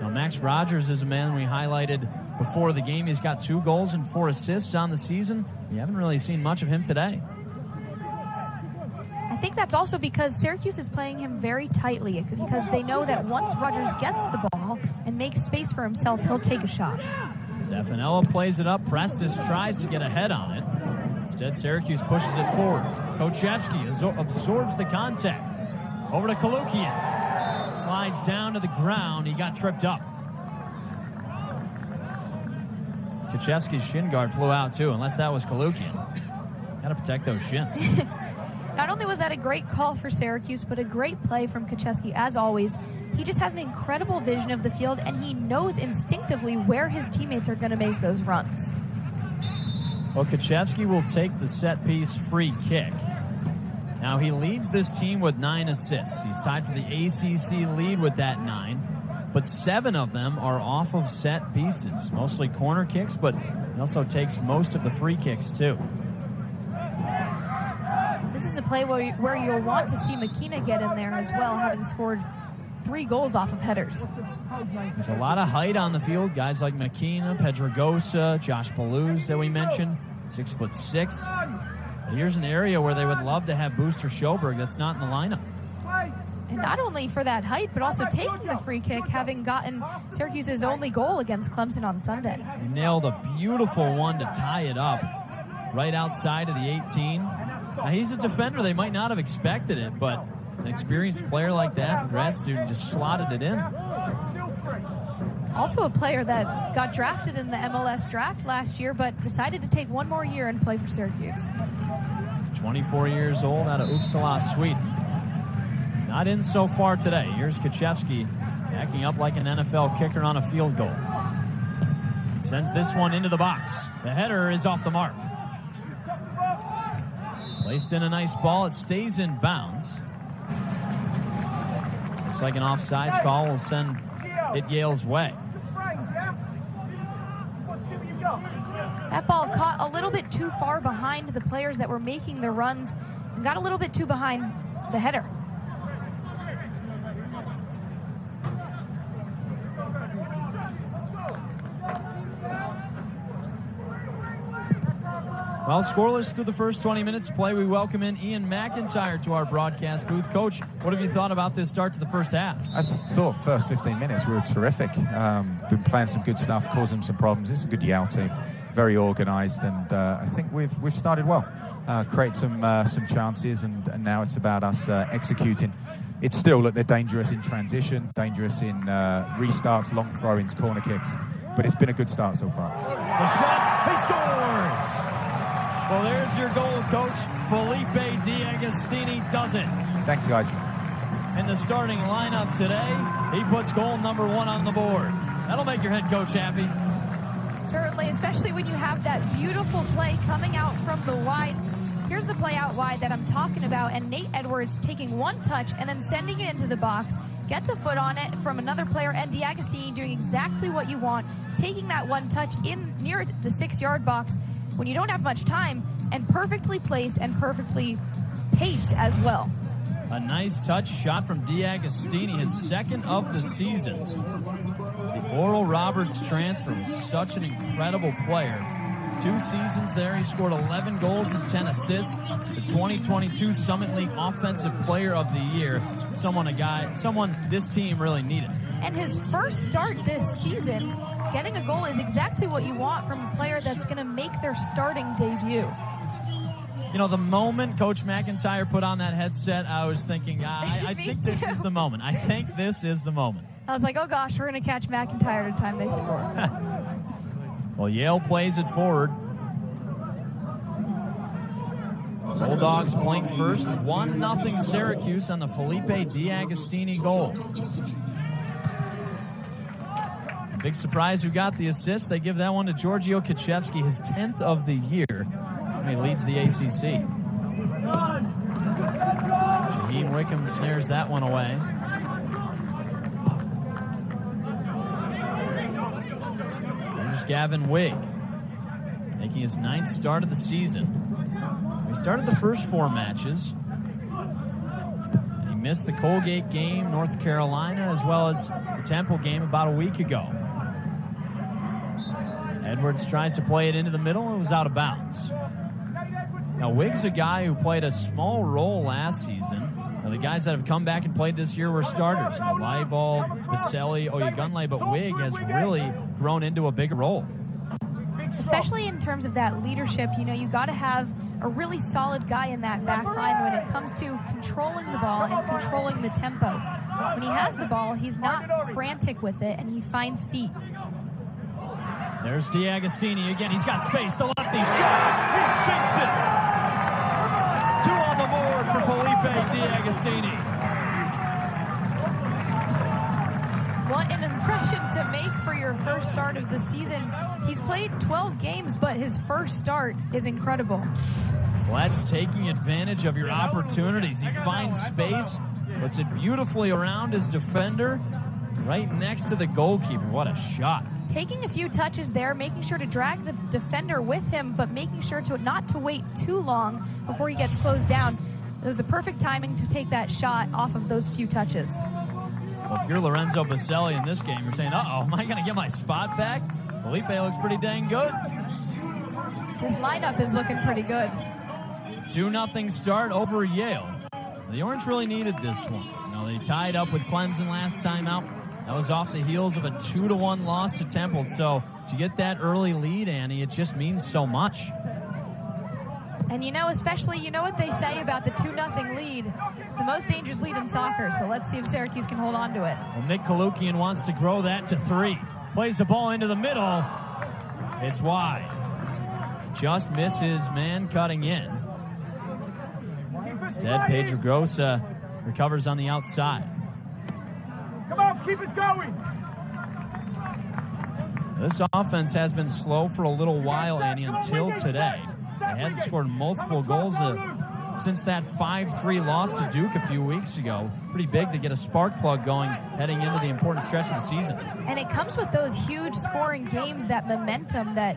Now, Max Rogers is a man we highlighted before the game. He's got 2 goals and 4 assists on the season. We haven't really seen much of him today.
I think that's also because Syracuse is playing him very tightly, because they know that once Rogers gets the ball and makes space for himself, he'll take a shot.
Zaffanella plays it up. Prestis tries to get ahead on it. Instead, Syracuse pushes it forward. Kochevsky absorbs the contact. Over to Kalukian. Slides down to the ground. He got tripped up. Kochevsky's shin guard flew out, too, unless that was Kalukian. Got to protect those shins.
Not only was that a great call for Syracuse, but a great play from Kochevsky, as always. He just has an incredible vision of the field, and he knows instinctively where his teammates are going to make those runs.
Well, Kochevsky will take the set-piece free kick. Now, he leads this team with 9 assists. He's tied for the ACC lead with that 9, but 7 of them are off of set pieces, mostly corner kicks, but he also takes most of the free kicks, too.
This is a play where you'll want to see McKenna get in there as well, having scored 3 goals off of headers.
There's a lot of height on the field. Guys like McKenna, Pedregosa, Josh Belouz that we mentioned, 6'6". Here's an area where they would love to have Booster Schoberg that's not in the lineup.
And not only for that height, but also taking the free kick, having gotten Syracuse's only goal against Clemson on Sunday.
He nailed a beautiful one to tie it up right outside of the 18. Now, he's a defender. They might not have expected it, but an experienced player like that, grad student, just slotted it in.
Also a player that got drafted in the MLS draft last year, but decided to take 1 more year and play for Syracuse.
He's 24 years old, out of Uppsala, Sweden. Not in so far today. Here's Kochevsky backing up like an NFL kicker on a field goal. Sends this one into the box. The header is off the mark. Placed in a nice ball. It stays in bounds. Looks like an offsides call will send it Yale's way.
That ball caught a little bit too far behind the players that were making the runs and got a little bit too behind the header.
Well, scoreless through the first 20 minutes of play. We welcome in Ian McIntyre to our broadcast booth. Coach, what have you thought about this start to the first half?
I thought first 15 minutes we were terrific. Been playing some good stuff, causing them some problems. It's a good Yale team, very organised, and I think we've started well. Create some chances, and now it's about us executing. It's still that they're dangerous in transition, dangerous in restarts, long throw-ins, corner kicks, but it's been a good start so far.
The shot, he scores! Well, there's your goal, Coach. Felipe D'Agostini does it.
Thanks, guys.
In the starting lineup today, he puts goal number 1 on the board. That'll make your head coach happy.
Certainly, especially when you have that beautiful play coming out from the wide. Here's the play out wide that I'm talking about, and Nate Edwards taking one touch and then sending it into the box, gets a foot on it from another player, and D'Agostini doing exactly what you want, taking that one touch in near the 6-yard box when you don't have much time, and perfectly placed and perfectly paced as well.
A nice touch shot from D'Agostini, his second of the season. The Oral Roberts transfer was such an incredible player. 2 seasons there, he scored 11 goals and 10 assists. The 2022 Summit League Offensive Player of the Year. Someone this team really needed.
And his first start this season, getting a goal is exactly what you want from a player that's going to make their starting debut.
You know, the moment Coach McIntyre put on that headset, I was thinking, I think this is the moment. I think this is the moment.
I was like, oh gosh, we're going to catch McIntyre at the time they score.
Well, Yale plays it forward. Bulldogs playing first. 1-0 Syracuse on the Felipe D'Agostini goal. Big surprise who got the assist. They give that one to Giorgio Kaczewski, his 10th of the year. And he leads the ACC. Jaheim Wickham snares that one away. There's Gavin Wigg, making his 9th start of the season. He started the first 4 matches. He missed the Colgate game, North Carolina, as well as the Temple game about a week ago. Edwards tries to play it into the middle and it was out of bounds. Now, Wigg's a guy who played a small role last season. Now, the guys that have come back and played this year were starters. Leibald, Baselli, Oyegunle, but Wigg has really grown into a big role.
Especially in terms of that leadership, you know, you got to have a really solid guy in that back line when it comes to controlling the ball and controlling the tempo. When he has the ball, he's not frantic with it, and he finds feet.
There's D'Agostini again. He's got space. The lefty shot. He sinks it. 2 on the board for Felipe D'Agostini.
What an impression to make for your first start of the season. He's played 12 games, but his first start is incredible.
Well, that's taking advantage of your opportunities. He finds space, puts it beautifully around his defender, right next to the goalkeeper. What a shot.
Taking a few touches there, making sure to drag the defender with him, but making sure to not to wait too long before he gets closed down. It was the perfect timing to take that shot off of those few touches.
Well, if you're Lorenzo Baselli in this game, you're saying, uh-oh, am I going to get my spot back? Felipe looks pretty dang good.
His lineup is looking pretty good.
2-0 start over Yale. The Orange really needed this one. You know, they tied up with Clemson last time out. That was off the heels of a 2-1 loss to Temple. So to get that early lead, Annie, it just means so much.
And you know, especially, you know what they say about the 2-0 lead. It's the most dangerous lead in soccer. So let's see if Syracuse can hold on to it.
Well, Nick Kalukian wants to grow that to 3. Plays the ball into the middle. It's wide. Just misses man cutting in. Instead, Pedro Grossa recovers on the outside.
Come on, keep us going.
This offense has been slow for a little while, Andy, until today. They hadn't scored multiple goals since that 5-3 loss to Duke a few weeks ago. Pretty big to get a spark plug going heading into the important stretch of the season.
And it comes with those huge scoring games, that momentum that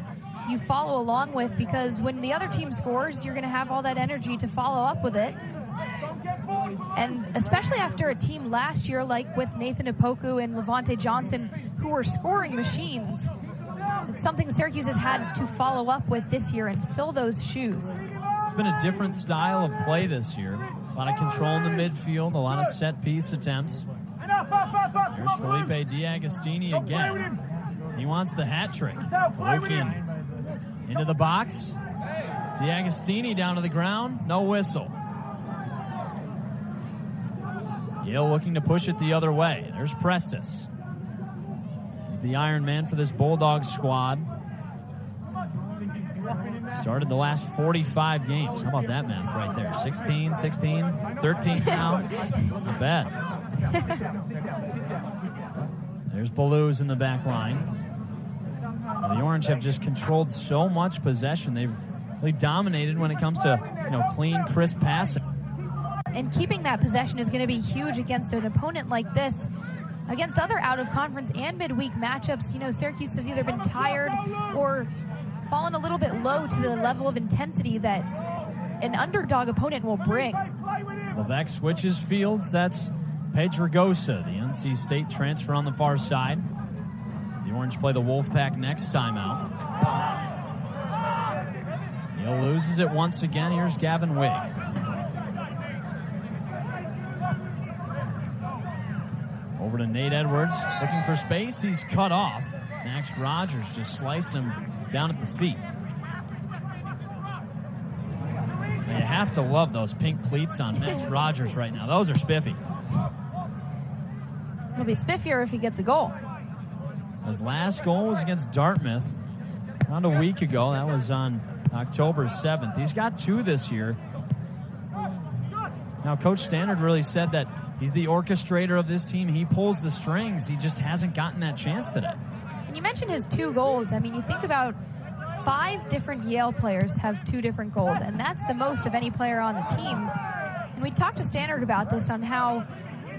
you follow along with, because when the other team scores, you're going to have all that energy to follow up with it. And especially after a team last year, like with Nathan Opoku and Levante Johnson, who were scoring machines, it's something Syracuse has had to follow up with this year and fill those shoes.
It's been a different style of play this year. A lot of control in the midfield, a lot of set-piece attempts. There's Felipe D'Agostini again. He wants the hat trick. Kalukian into the box. D'Agostini down to the ground. No whistle. Yale looking to push it the other way. There's Prestis. He's the Iron Man for this Bulldogs squad. Started the last 45 games. How about that math right there? 16, 13 now. Not bad. There's Balluz in the back line. The Orange have just controlled so much possession. They've really dominated when it comes to, clean, crisp passing.
And keeping that possession is going to be huge against an opponent like this. Against other out-of-conference and midweek matchups, Syracuse has either been tired or fallen a little bit low to the level of intensity that an underdog opponent will bring.
Levesque switches fields. That's Pedregosa, the NC State transfer on the far side. The Orange play the Wolfpack next time out. Yale loses it once again. Here's Gavin Wigg. Over to Nate Edwards, looking for space. He's cut off. Max Rogers just sliced him down at the feet. You have to love those pink cleats on Max Rogers right now. Those are spiffy.
He'll be spiffier if he gets a goal.
His last goal was against Dartmouth around a week ago. That was on October 7th. He's got 2 this year. Now, Coach Stannard really said that he's the orchestrator of this team. He pulls the strings. He just hasn't gotten that chance today.
And you mentioned his 2 goals. I mean, you think about 5 different Yale players have 2 different goals, and that's the most of any player on the team. And we talked to Stannard about this, on how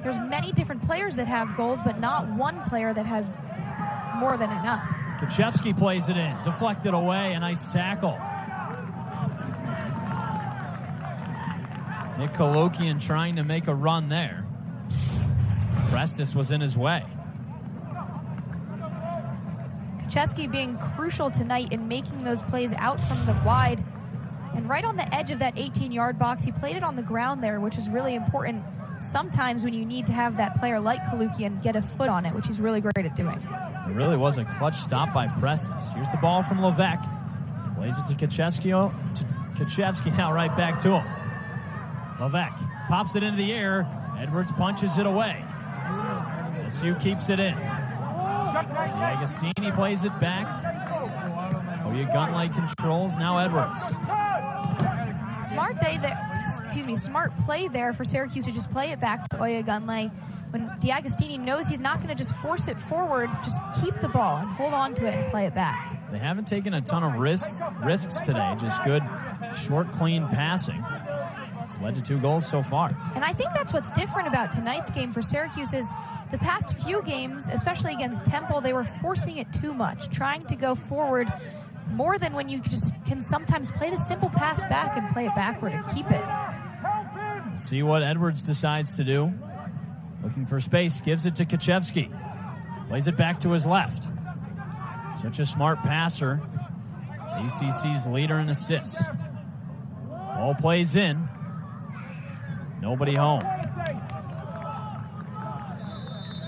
there's many different players that have goals, but not one player that has more than enough.
Kuchevsky plays it in, deflected away, a nice tackle. Nick Kalukian trying to make a run there. Prestis was in his way.
Kuchevsky being crucial tonight in making those plays out from the wide. And right on the edge of that 18-yard box, he played it on the ground there, which is really important sometimes when you need to have that player like Kalukian get a foot on it, which he's really great at doing.
It really was a clutch stop by Prestis. Here's the ball from Levesque. Plays it to Kuchevsky now right back to him. Levesque pops it into the air. Edwards punches it away. SU keeps it in. D'Agostini plays it back. Oyegunle controls. Now Edwards.
Smart play there for Syracuse to just play it back to Oyegunle. When D'Agostini knows he's not going to just force it forward, just keep the ball and hold on to it and play it back.
They haven't taken a ton of risks today. Just good, short, clean passing. It's led to 2 goals so far.
And I think that's what's different about tonight's game for Syracuse is the past few games, especially against Temple, they were forcing it too much, trying to go forward more than when you just can sometimes play the simple pass back and play it backward and keep it.
See what Edwards decides to do. Looking for space, gives it to Kuchevsky. Plays it back to his left. Such a smart passer. ACC's leader in assists. Ball plays in. Nobody home.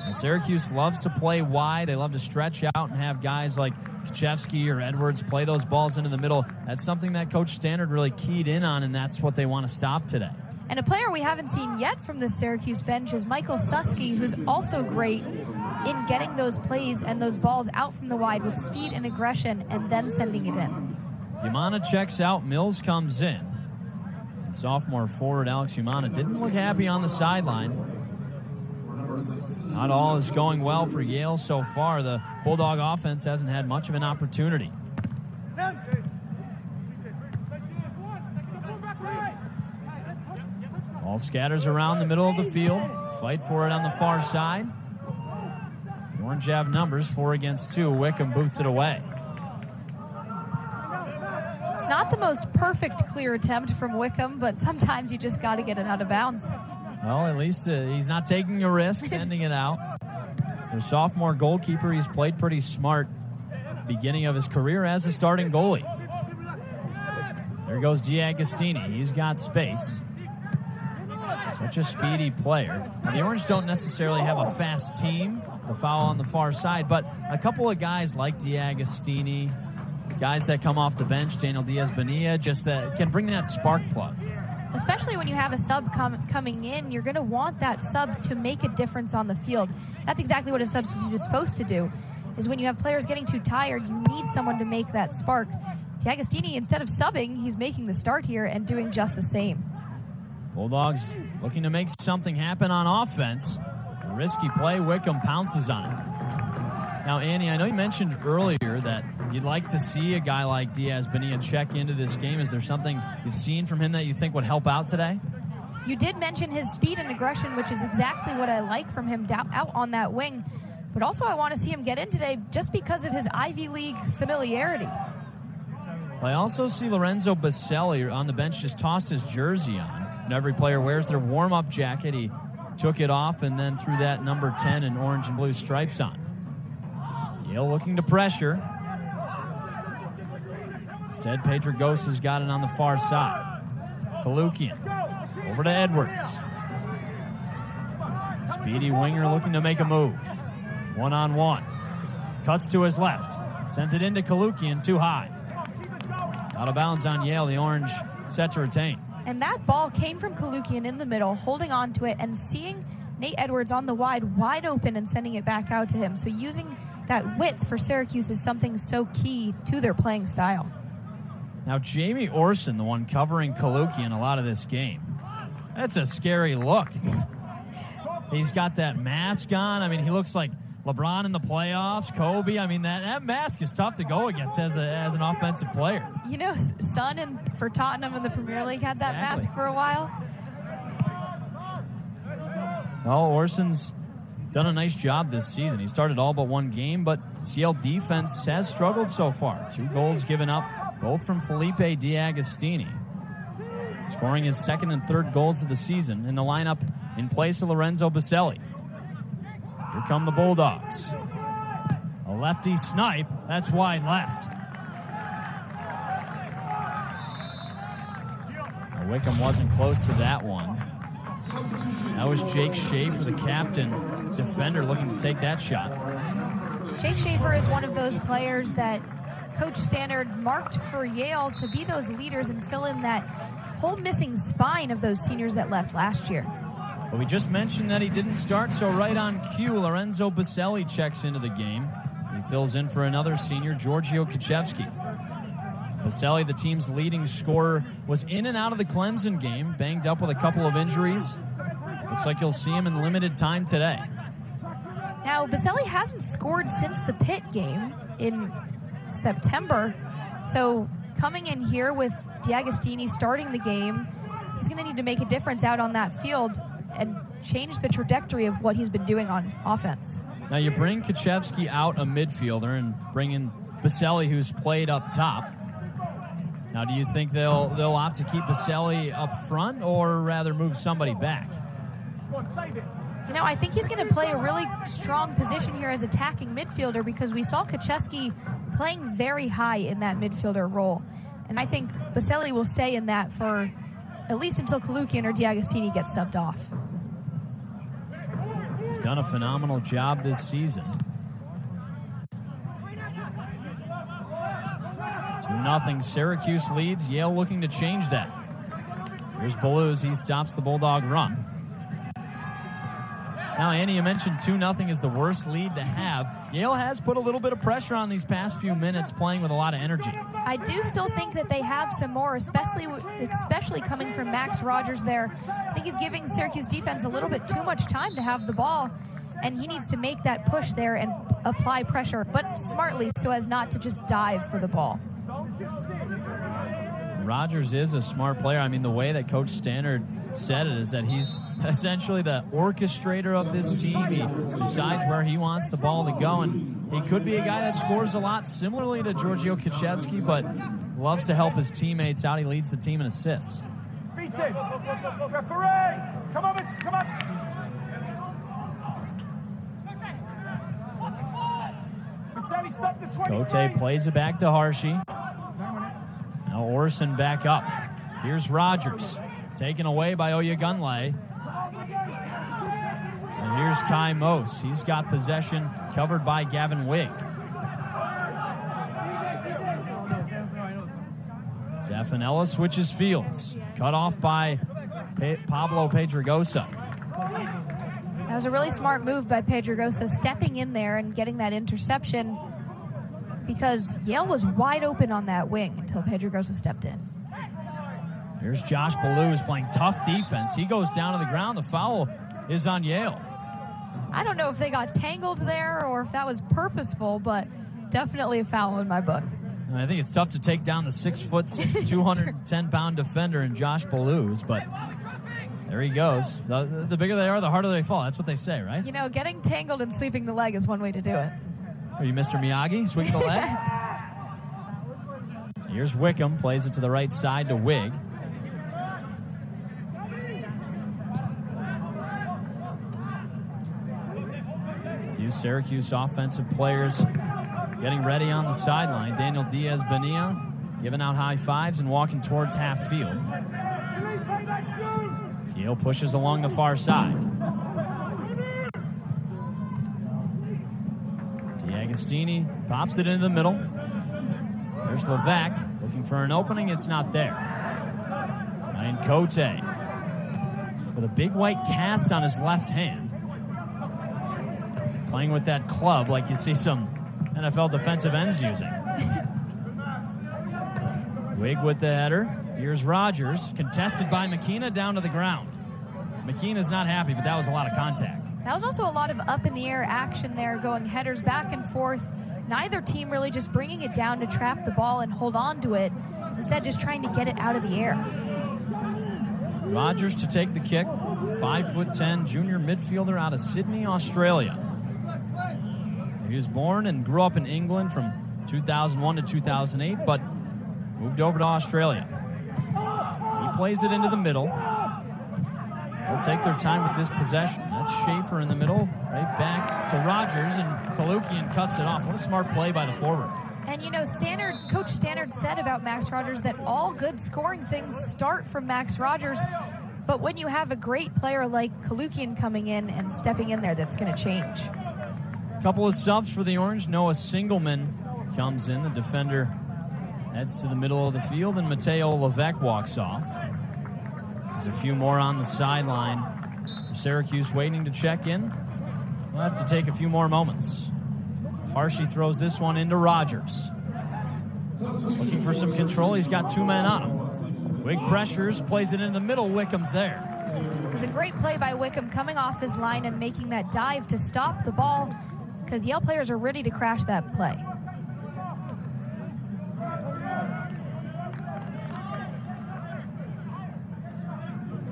And Syracuse loves to play wide. They love to stretch out and have guys like Kuchevsky or Edwards play those balls into the middle. That's something that Coach Stannard really keyed in on, and that's what they want to stop today.
And a player we haven't seen yet from the Syracuse bench is Michael Susky, who's also great in getting those plays and those balls out from the wide with speed and aggression and then sending it in.
Umana checks out. Mills comes in. Sophomore forward Alex Umana didn't look happy on the sideline. Not all is going well for Yale so far. The Bulldog offense hasn't had much of an opportunity. Ball scatters around the middle of the field. Fight for it on the far side. The Orange have numbers, 4 against 2. Wickham boots it away.
It's not the most perfect clear attempt from Wickham, but sometimes you just got to get it out of bounds.
Well, at least he's not taking a risk, sending it out. The sophomore goalkeeper, he's played pretty smart beginning of his career as a starting goalie. There goes D'Agostini. He's got space. Such a speedy player. Now, the Orange don't necessarily have a fast team. The foul on the far side, but a couple of guys like D'Agostini, guys that come off the bench, Daniel Diaz-Bonilla, just that can bring that spark plug.
Especially when you have a sub coming in, you're going to want that sub to make a difference on the field. That's exactly what a substitute is supposed to do, is when you have players getting too tired, you need someone to make that spark. D'Agostini, instead of subbing, he's making the start here and doing just the same.
Bulldogs looking to make something happen on offense. A risky play, Wickham pounces on it. Now, Annie, I know you mentioned earlier that you'd like to see a guy like Diaz-Bonilla check into this game. Is there something you've seen from him that you think would help out today?
You did mention his speed and aggression, which is exactly what I like from him out on that wing. But also I want to see him get in today just because of his Ivy League familiarity.
I also see Lorenzo Baselli on the bench just tossed his jersey on. And every player wears their warm-up jacket. He took it off and then threw that number 10 and orange and blue stripes on. Yale looking to pressure. Instead, Pedregosa's got it on the far side. Kalukian over to Edwards. Speedy winger looking to make a move. One-on-one. Cuts to his left. Sends it into Kalukian, too high. Out of bounds on Yale. The Orange set to retain.
And that ball came from Kalukian in the middle, holding on to it and seeing Nate Edwards on the wide open and sending it back out to him. So using that width for Syracuse is something so key to their playing style.
Now, Jamie Orson, the one covering Kalukian a lot of this game. That's a scary look. He's got that mask on. I mean, he looks like LeBron in the playoffs, Kobe. I mean, that mask is tough to go against as an offensive player.
You know, Son for Tottenham in the Premier League had that mask for a while.
Well, Orson's done a nice job this season. He started all but one game, but Yale defense has struggled so far. 2 goals given up, both from Felipe D'Agostini. Scoring his second and third goals of the season in the lineup in place of Lorenzo Baselli. Here come the Bulldogs. A lefty snipe. That's wide left. Now, Wickham wasn't close to that one. That was Jake Schaefer, the captain defender, looking to take that shot.
Jake Schaefer is one of those players that Coach Stannard marked for Yale to be those leaders and fill in that whole missing spine of those seniors that left last year.
But we just mentioned that he didn't start, so right on cue, Lorenzo Baselli checks into the game. He fills in for another senior, Giorgio Kuchevsky. Baselli, the team's leading scorer, was in and out of the Clemson game, banged up with a couple of injuries. Looks like you'll see him in limited time today.
Now, Baselli hasn't scored since the Pitt game in September, so coming in here with D'Agostini starting the game, he's going to need to make a difference out on that field and change the trajectory of what he's been doing on offense.
Now you bring Kuchevsky out a midfielder and bring in Baselli, who's played up top. Now, do you think they'll opt to keep Baselli up front or rather move somebody back?
You know, I think he's going to play a really strong position here as attacking midfielder because we saw Kuchevsky playing very high in that midfielder role. And I think Baselli will stay in that for at least until Kalukian or D'Agostini gets subbed off.
He's done a phenomenal job this season. 2-0 Syracuse leads. Yale looking to change that. Here's Balluz. He stops the Bulldog run. Now, Annie, you mentioned 2-0 is the worst lead to have. Yale has put a little bit of pressure on these past few minutes, playing with a lot of energy.
I do still think that they have some more, especially coming from Max Rogers there. I think he's giving Syracuse defense a little bit too much time to have the ball, and he needs to make that push there and apply pressure, but smartly so as not to just dive for the ball.
Rogers is a smart player. I mean, the way that Coach Stannard said it is that he's essentially the orchestrator of this team. He decides where he wants the ball to go, and he could be a guy that scores a lot similarly to Giorgio Krzyzewski, but loves to help his teammates out. He leads the team in assists.
Referee! Come on, Mitch, come on!
Cote plays it back to Harshey. Now Orson back up. Here's Rogers. Taken away by Oyegunle. And here's Kai Mose. He's got possession covered by Gavin Wigg. Zaffanella switches fields. Cut off by Pablo Pedregosa.
That was a really smart move by Pedregosa, stepping in there and getting that interception, because Yale was wide open on that wing until Pedregosa stepped in.
Here's Josh Ballou, who's playing tough defense. He goes down to the ground. The foul is on Yale.
I don't know if they got tangled there or if that was purposeful, but definitely a foul in my book.
I think it's tough to take down the 6'6", 210-pound defender in Josh Ballou, but there he goes. The bigger they are, the harder they fall. That's what they say, right?
You know, getting tangled and sweeping the leg is one way to do it.
Are you Mr. Miyagi? Sweep the leg? Here's Wickham. Plays it to the right side to Wigg. A few Syracuse offensive players getting ready on the sideline. Daniel Diaz-Bonilla giving out high fives and walking towards half field. Yale pushes along the far side. D'Agostini pops it into the middle. There's Levac looking for an opening. It's not there. Ryan Cote with a big white cast on his left hand. Playing with that club like you see some NFL defensive ends using. Wigg with the header. Here's Rogers, contested by McKenna down to the ground. McKenna's not happy, but that was a lot of contact.
That was also a lot of up-in-the-air action there, going headers back and forth. Neither team really just bringing it down to trap the ball and hold on to it. Instead, just trying to get it out of the air.
Rogers to take the kick. 5'10" junior midfielder out of Sydney, Australia. He was born and grew up in England from 2001 to 2008, but moved over to Australia. He plays it into the middle. They'll take their time with this possession. That's Schaefer in the middle, right back to Rogers, and Kalukian cuts it off. What a smart play by the forward.
And you know, Coach Stannard said about Max Rogers that all good scoring things start from Max Rogers, but when you have a great player like Kalukian coming in and stepping in there, that's going to change.
A couple of subs for the Orange. Noah Singleman comes in. The defender heads to the middle of the field, and Mateo Levac walks off. There's a few more on the sideline. Syracuse waiting to check in. We'll have to take a few more moments. Harshey throws this one into Rogers. Looking for some control. He's got two men on him. Wigg pressures, plays it in the middle. Wickham's there.
It was a great play by Wickham coming off his line and making that dive to stop the ball, because Yale players are ready to crash that play.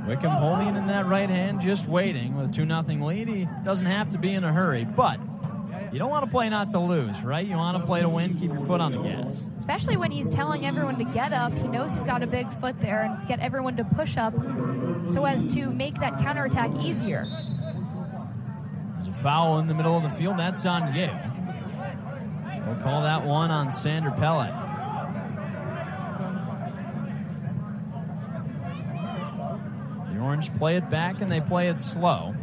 Wickham holding in that right hand, just waiting with a 2-0 lead. He doesn't have to be in a hurry, but you don't want to play not to lose, right? You want to play to win, keep your foot on the gas.
Especially when he's telling everyone to get up. He knows he's got a big foot there, and get everyone to push up so as to make that counterattack easier.
There's a foul in the middle of the field. That's on Yale. We'll call that one on Sander Pellet. The Orange play it back, and they play it slow.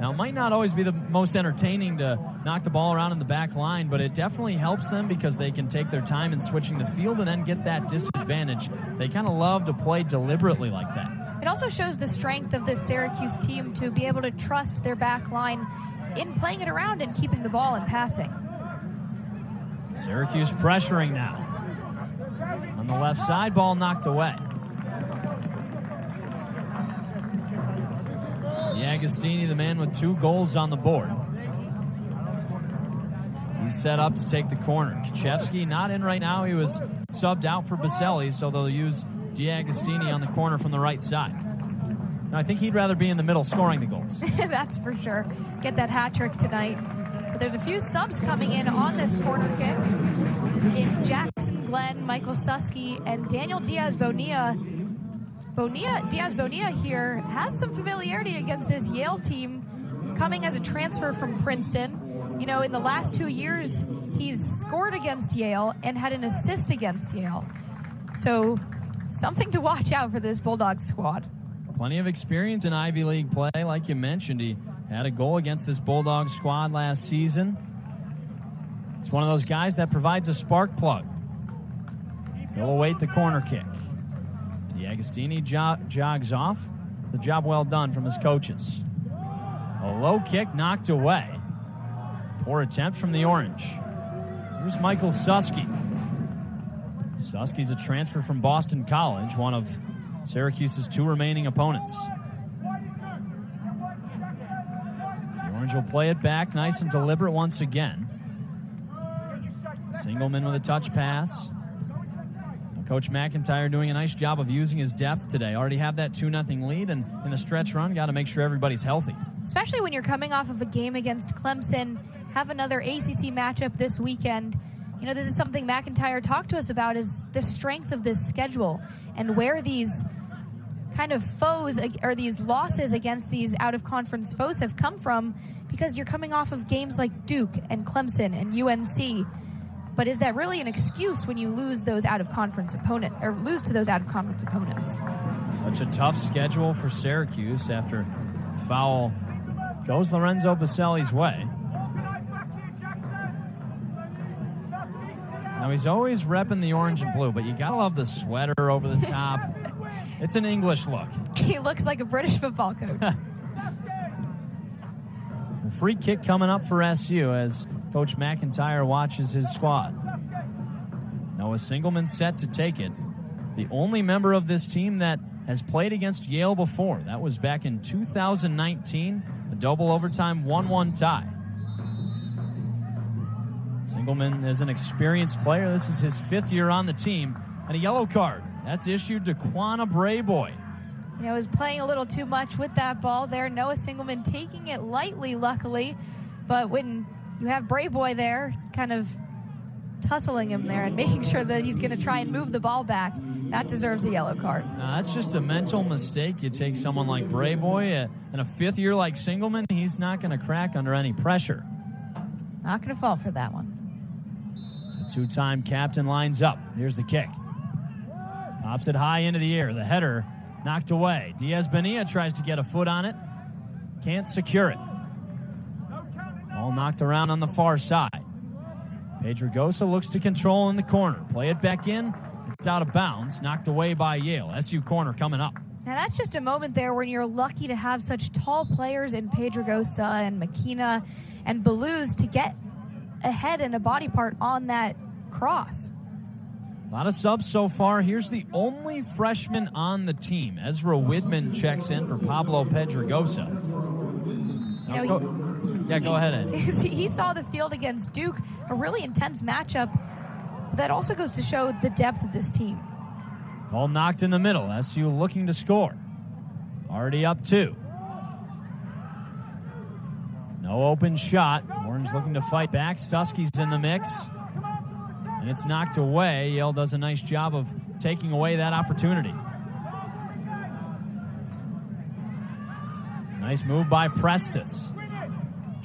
Now, it might not always be the most entertaining to knock the ball around in the back line, but it definitely helps them because they can take their time in switching the field and then get that disadvantage. They kind of love to play deliberately like that.
It also shows the strength of this Syracuse team to be able to trust their back line in playing it around and keeping the ball and passing.
Syracuse pressuring now. On the left side, ball knocked away. Agostini, the man with 2 goals on the board. He's set up to take the corner. Kachevsky not in right now. He was subbed out for Baselli, so they'll use D'Agostini on the corner from the right side. Now, I think he'd rather be in the middle scoring the goals.
That's for sure. Get that hat trick tonight. But there's a few subs coming in on this corner kick. In Jackson Glenn, Michael Susky, and Daniel Diaz-Bonilla. Diaz-Bonilla here has some familiarity against this Yale team, coming as a transfer from Princeton. You know, in the last 2 years, he's scored against Yale and had an assist against Yale. So, something to watch out for this Bulldogs squad.
Plenty of experience in Ivy League play, like you mentioned. He had a goal against this Bulldogs squad last season. It's one of those guys that provides a spark plug. He'll await the corner kick. D'Agostini jogs off. The job well done from his coaches. A low kick knocked away. Poor attempt from the Orange. Here's Michael Susky. Susky's a transfer from Boston College, one of Syracuse's 2 remaining opponents. The Orange will play it back, nice and deliberate once again. Singleman with a touch pass. Coach McIntyre doing a nice job of using his depth today. Already have that 2-0 lead, and in the stretch run, got to make sure everybody's healthy.
Especially when you're coming off of a game against Clemson, have another ACC matchup this weekend. You know, this is something McIntyre talked to us about, is the strength of this schedule and where these kind of foes or these losses against these out-of-conference foes have come from, because you're coming off of games like Duke and Clemson and UNC. But is that really an excuse when you lose those out-of-conference opponents?
Such a tough schedule for Syracuse after foul goes Lorenzo Baselli's way. Now, he's always repping the orange and blue, but you gotta love the sweater over the top. It's an English look.
He looks like a British football coach.
A free kick coming up for SU as Coach McIntyre watches his squad. Noah Singleman set to take it. The only member of this team that has played against Yale before. That was back in 2019, a double overtime 1-1 tie. Singleman is an experienced player. This is his 5th year on the team. And a yellow card. That's issued to Quanah Brayboy.
You know, was playing a little too much with that ball there. Noah Singleman taking it lightly, luckily. But when you have Brayboy there, kind of tussling him there and making sure that he's going to try and move the ball back, that deserves a yellow card.
That's just a mental mistake. You take someone like Brayboy and a 5th year like Singleman, he's not going to crack under any pressure.
Not going to fall for that one.
The 2-time captain lines up. Here's the kick. Pops it high into the air. The header knocked away. Diaz-Bonilla tries to get a foot on it. Can't secure it. Ball knocked around on the far side. Pedregosa looks to control in the corner. Play it back in. It's out of bounds. Knocked away by Yale. SU corner coming up.
Now that's just a moment there when you're lucky to have such tall players in Pedregosa and McKenna and Balluz to get ahead and a body part on that cross.
A lot of subs so far. Here's the only freshman on the team. Ezra Widman checks in for Pablo Pedregosa. Go ahead, Ed.
He saw the field against Duke, a really intense matchup. That also goes to show the depth of this team.
Ball knocked in the middle. SU looking to score. Already up 2. No open shot. Orange looking to fight back. Susky's in the mix. And it's knocked away. Yale does a nice job of taking away that opportunity. Nice move by Prestis.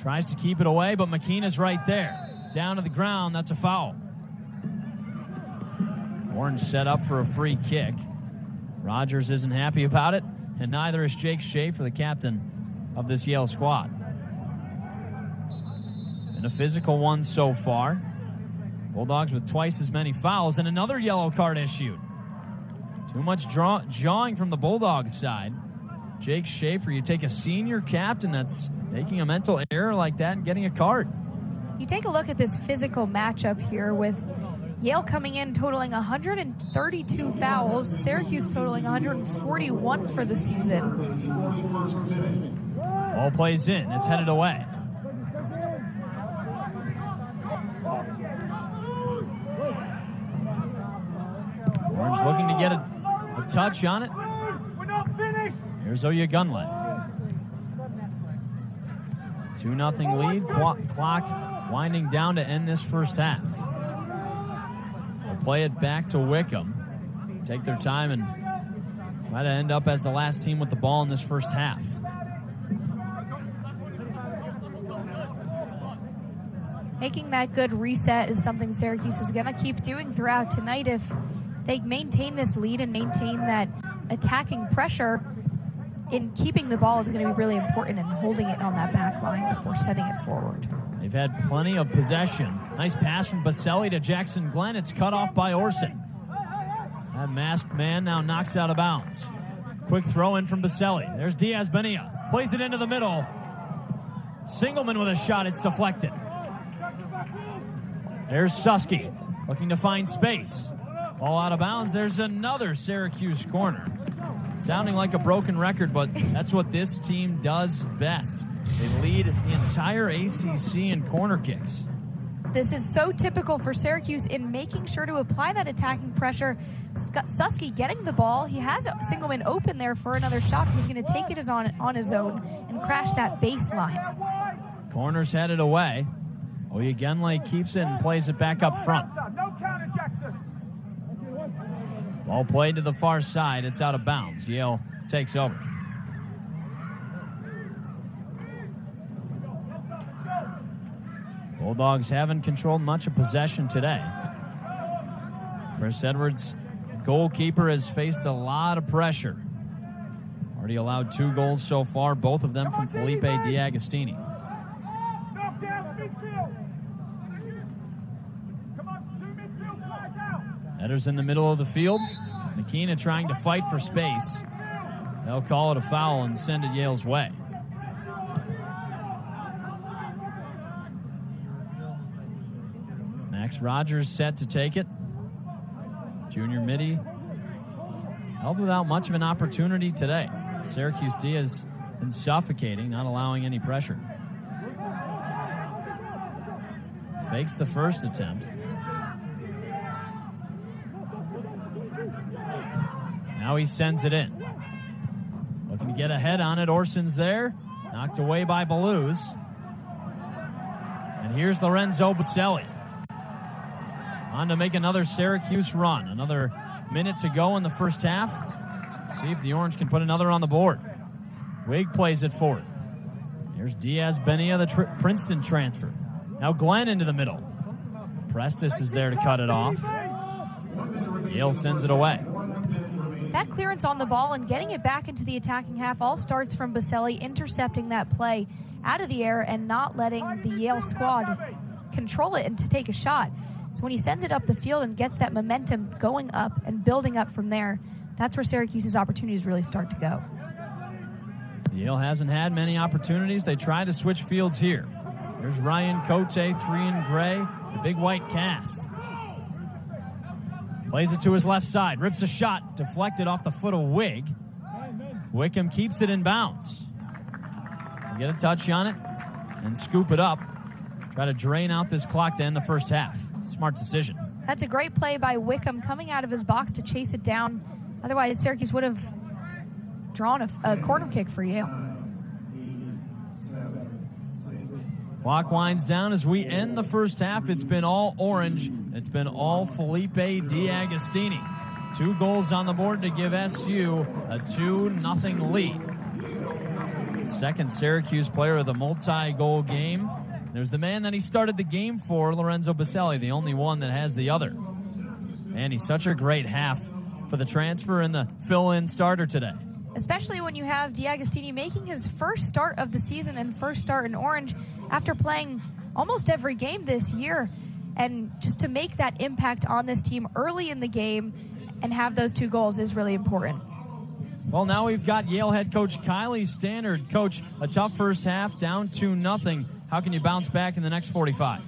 Tries to keep it away, but McKenna's right there. Down to the ground, that's a foul. Orange set up for a free kick. Rogers isn't happy about it, and neither is Jake Schaefer, the captain of this Yale squad. Been a physical one so far. Bulldogs with twice as many fouls, and another yellow card issued. Too much jawing from the Bulldogs side. Jake Schaefer, you take a senior captain that's making a mental error like that and getting a card.
You take a look at this physical matchup here with Yale coming in totaling 132 fouls, Syracuse totaling 141 for the season.
Ball plays in. It's headed away. Orange looking to get a touch on it. Here's Oyagunle. 2-0 lead. Clock winding down to end this first half. They'll play it back to Wickham. Take their time and try to end up as the last team with the ball in this first half.
Making that good reset is something Syracuse is going to keep doing throughout tonight. If they maintain this lead and maintain that attacking pressure, in keeping the ball is going to be really important and holding it on that back line before setting it forward.
They've had plenty of possession. Nice pass from Baselli to Jackson Glenn. It's cut off by Orson. That masked man now knocks out of bounds. Quick throw in from Baselli. There's Diaz Benia. Plays it into the middle. Singleman with a shot. It's deflected. There's Susky looking to find space. Ball out of bounds. There's another Syracuse corner. Sounding like a broken record, but that's what this team does best. They lead the entire ACC in corner kicks.
This is so typical for Syracuse in making sure to apply that attacking pressure. Susky getting the ball. He has Singleman open there for another shot. He's going to take it on his own and crash that baseline.
Corner's headed away. Oyagunle keeps it and plays it back up front. Ball played to the far side. It's out of bounds. Yale takes over. Bulldogs haven't controlled much of possession today. Chris Edwards, goalkeeper, has faced a lot of pressure. Already allowed 2 goals so far, both of them from Felipe D'Agostini. Headers in the middle of the field. McKenna trying to fight for space. They'll call it a foul and send it Yale's way. Max Rogers set to take it. Junior Midi held without much of an opportunity today. Syracuse D has been suffocating, not allowing any pressure. Fakes the first attempt. Now he sends it in. Looking to get ahead on it. Orson's there. Knocked away by Belouz. And here's Lorenzo Baselli. On to make another Syracuse run. Another minute to go in the first half. See if the Orange can put another on the board. Wig plays it forward. Here's Diaz Benia, the Princeton transfer. Now Glenn into the middle. Prestis is there to cut it off. Yale sends it away.
That clearance on the ball and getting it back into the attacking half all starts from Baselli intercepting that play out of the air and not letting the Yale squad control it and to take a shot. So when he sends it up the field and gets that momentum going up and building up from there, that's where Syracuse's opportunities really start to go.
Yale hasn't had many opportunities. They try to switch fields here. There's Ryan Cote, 3 in gray, the big white cast. Plays it to his left side, rips a shot, deflected off the foot of Wig. Wickham keeps it in bounds. Get a touch on it and scoop it up. Try to drain out this clock to end the first half. Smart decision.
That's a great play by Wickham coming out of his box to chase it down. Otherwise, Syracuse would have drawn a corner kick for Yale.
Clock winds down as we end the first half. It's been all Orange. It's been all Felipe D'Agostini. 2 goals on the board to give SU a 2-0 lead. Second Syracuse player of the multi-goal game. There's the man that he started the game for, Lorenzo Baselli, the only one that has the other. And he's such a great half for the transfer and the fill-in starter today.
Especially when you have D'Agostini making his first start of the season and first start in Orange after playing almost every game this year. And just to make that impact on this team early in the game and have those 2 goals is really important.
Well, now we've got Yale head coach Kylie Standard. Coach, a tough first half, down 2-0. How can you bounce back in the next 45?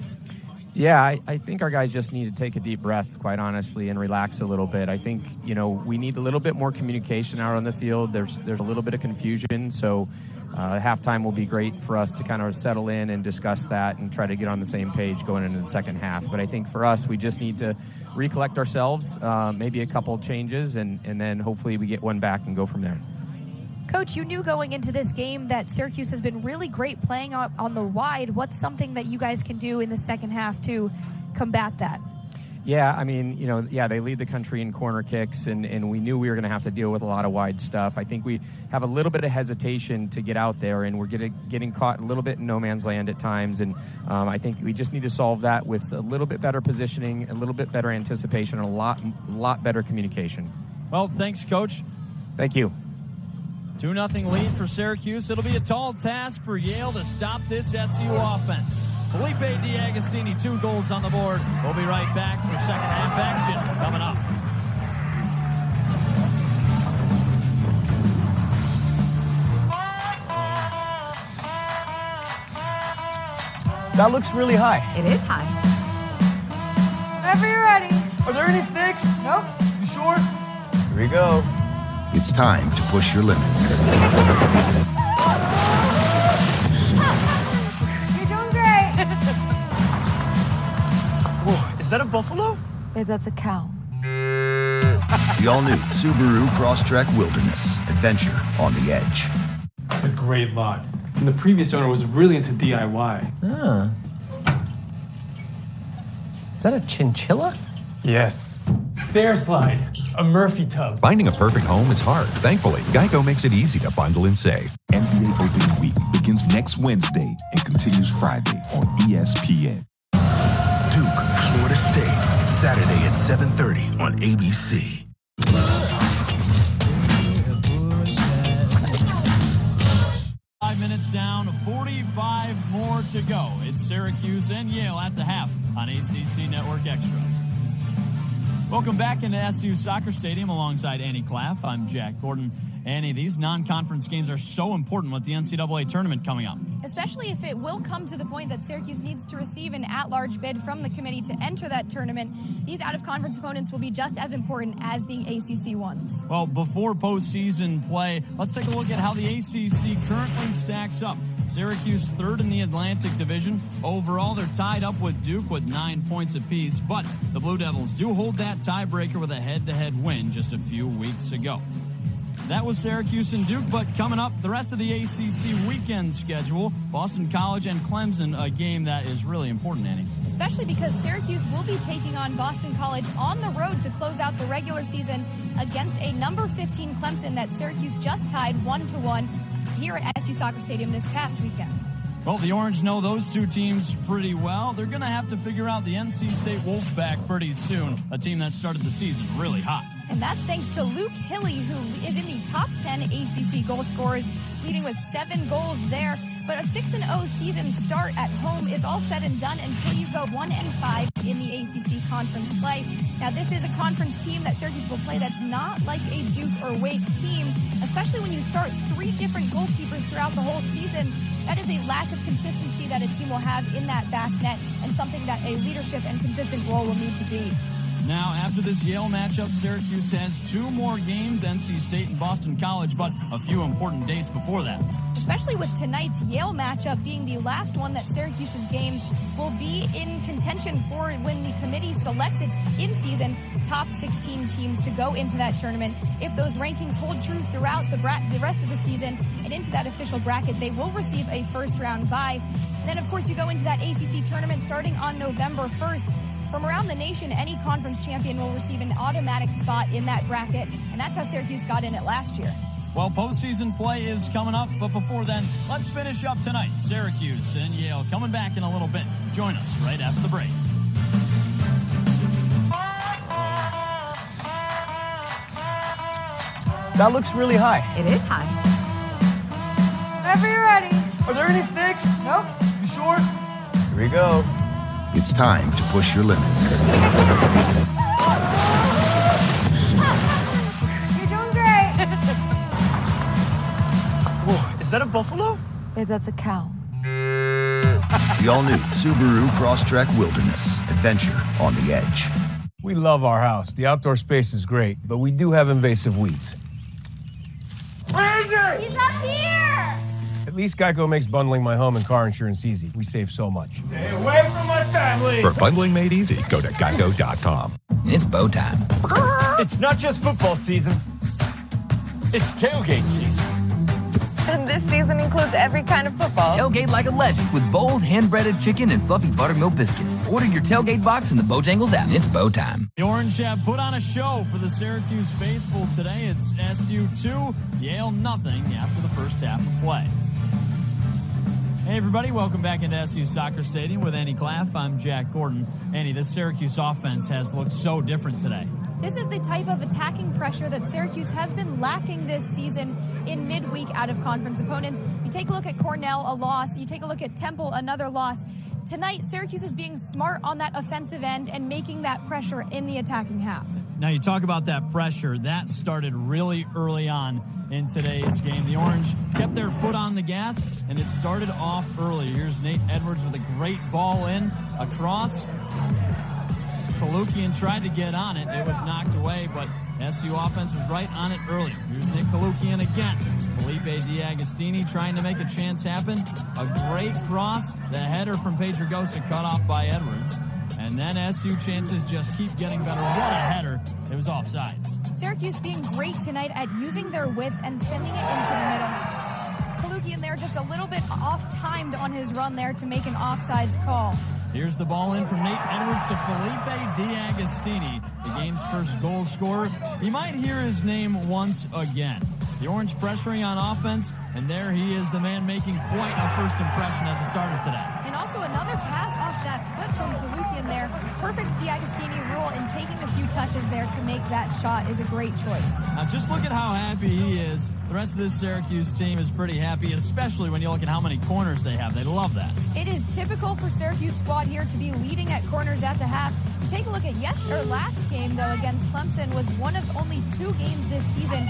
Yeah, I think our guys just need to take a deep breath, quite honestly, and relax a little bit. I think, we need a little bit more communication out on the field. There's a little bit of confusion, so halftime will be great for us to kind of settle in and discuss that and try to get on the same page going into the second half. But I think for us, we just need to recollect ourselves, maybe a couple changes, and then hopefully we get one back and go from there.
Coach, you knew going into this game that Syracuse has been really great playing on the wide. What's something that you guys can do in the second half to combat that?
Yeah, I mean, they lead the country in corner kicks, and we knew we were going to have to deal with a lot of wide stuff. I think we have a little bit of hesitation to get out there, and we're getting caught a little bit in no man's land at times, and I think we just need to solve that with a little bit better positioning, a little bit better anticipation, and a lot better communication.
Well, thanks, Coach.
Thank you.
2-0 lead for Syracuse. It'll be a tall task for Yale to stop this SU offense. Felipe D'Agostini, 2 goals on the board. We'll be right back for second half action coming up.
That looks really high.
It is high.
Whenever you're ready.
Are there any sticks?
Nope.
You sure?
Here we go. It's time to push your limits.
You're doing great.
Whoa, is that a buffalo?
Babe, that's a cow.
The all-new Subaru Crosstrek Wilderness. Adventure on the edge.
It's a great lot. And the previous owner was really into DIY.
Ah. Is that a chinchilla?
Yes. Stair slide. A Murphy tub.
Finding a perfect home is hard. Thankfully, Geico makes it easy to bundle and save.
NBA Opening Week begins next Wednesday and continues Friday on ESPN.
Duke, Florida State. Saturday at 7:30 on ABC.
5 minutes down, 45 more to go. It's Syracuse and Yale at the half on ACC Network Extra. Welcome back into SU Soccer Stadium alongside Annie Claff. I'm Jack Gordon. Annie, these non-conference games are so important with the NCAA tournament coming up.
Especially if it will come to the point that Syracuse needs to receive an at-large bid from the committee to enter that tournament. These out-of-conference opponents will be just as important as the ACC ones.
Well, before postseason play, let's take a look at how the ACC currently stacks up. Syracuse third in the Atlantic Division. Overall, they're tied up with Duke with 9 points apiece, but the Blue Devils do hold that tiebreaker with a head-to-head win just a few weeks ago. That was Syracuse and Duke, but coming up, the rest of the ACC weekend schedule, Boston College and Clemson, a game that is really important, Annie.
Especially because Syracuse will be taking on Boston College on the road to close out the regular season against a number 15 Clemson that Syracuse just tied 1-1 here at SU Soccer Stadium this past weekend.
Well, the Orange know those two teams pretty well. They're going to have to figure out the NC State Wolfpack pretty soon, a team that started the season really hot.
And that's thanks to Luke Hilley, who is in the top 10 ACC goal scorers, leading with 7 goals there. But a 6-0 season start at home is all said and done until you go 1-5 in the ACC conference play. Now, this is a conference team that Syracuse will play that's not like a Duke or Wake team, especially when you start 3 different goalkeepers throughout the whole season. That is a lack of consistency that a team will have in that back net, and something that a leadership and consistent role will need to be.
Now, after this Yale matchup, Syracuse has 2 more games, NC State and Boston College, but a few important dates before that.
Especially with tonight's Yale matchup being the last one that Syracuse's games will be in contention for when the committee selects its in-season top 16 teams to go into that tournament. If those rankings hold true throughout the rest of the season and into that official bracket, they will receive a first-round bye. And then, of course, you go into that ACC tournament starting on November 1st. From around the nation, any conference champion will receive an automatic spot in that bracket, and that's how Syracuse got in it last year.
Well, postseason play is coming up, but before then, let's finish up tonight. Syracuse and Yale coming back in a little bit. Join us right after the break.
That looks really high.
It is high.
Whenever you're ready.
Are there any sticks?
Nope.
You sure?
Here we go. It's time to push your limits.
buffalo?
Babe, that's a cow.
The all-new Subaru Crosstrek Wilderness. Adventure on the edge.
We love our house. The outdoor space is great, but we do have invasive weeds.
Ranger! He's up here!
At least Geico makes bundling my home and car insurance easy. We save so much.
Stay away from my family!
For bundling made easy, go to geico.com.
It's bow time. It's not just football season. It's tailgate season.
And this season includes every kind of football.
Tailgate like a legend with bold, hand-breaded chicken and fluffy buttermilk biscuits. Order your tailgate box in the Bojangles app. It's bow time.
The Orange have put on a show for the Syracuse faithful today. It's SU 2, Yale nothing after the first half of play. Hey everybody, welcome back into SU Soccer Stadium with Andy Claff. I'm Jack Gordon. Andy, this Syracuse offense has looked so different today.
This is the type of attacking pressure that Syracuse has been lacking this season in midweek out-of-conference opponents. You take a look at Cornell, a loss. You take a look at Temple, another loss. Tonight, Syracuse is being smart on that offensive end and making that pressure in the attacking half.
Now, you talk about that pressure. That started really early on in today's game. The Orange kept their foot on the gas, and it started off early. Here's Nate Edwards with a great ball in, across. Kalukian tried to get on it. It was knocked away, but SU offense was right on it early. Here's Nick Kalukian again. Felipe D'Agostini trying to make a chance happen. A great cross. The header from Pedrogosa cut off by Edwards. And then SU chances just keep getting better. What a header. It was offsides.
Syracuse being great tonight at using their width and sending it into the middle. Kalukian there just a little bit off-timed on his run there to make an offsides call.
Here's the ball in from Nate Edwards to Felipe D'Agostini, the game's first goal scorer. You might hear his name once again. The Orange pressuring on offense, and there he is, the man making quite a first impression as a starter today.
And also another pass off that foot from Kalukian there. Perfect D'Agostini rule in taking a few touches there to make that shot is a great choice.
Now just look at how happy he is. The rest of this Syracuse team is pretty happy, especially when you look at how many corners they have. They love that.
It is typical for Syracuse squad here to be leading at corners at the half. You take a look at last game, though, against Clemson was one of only 2 games this season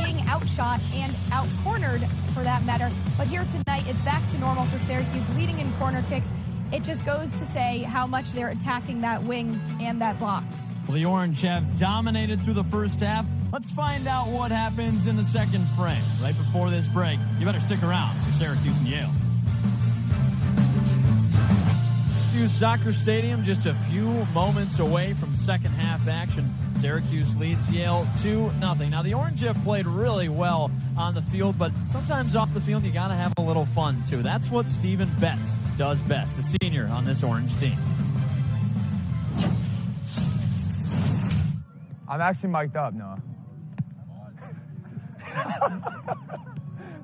being outshot and out-cornered, for that matter. But here tonight, it's back to normal for Syracuse, leading in corner kicks. It just goes to say how much they're attacking that wing and that box.
Well, the Orange have dominated through the first half. Let's find out what happens in the second frame. Right before this break, you better stick around for Syracuse and Yale. Soccer Stadium, just a few moments away from second half action. Syracuse leads Yale 2-0. Now, the Orange have played really well on the field, but sometimes off the field, you got to have a little fun, too. That's what Stephen Betts does best, a senior on this Orange team.
I'm actually mic'd up, Noah.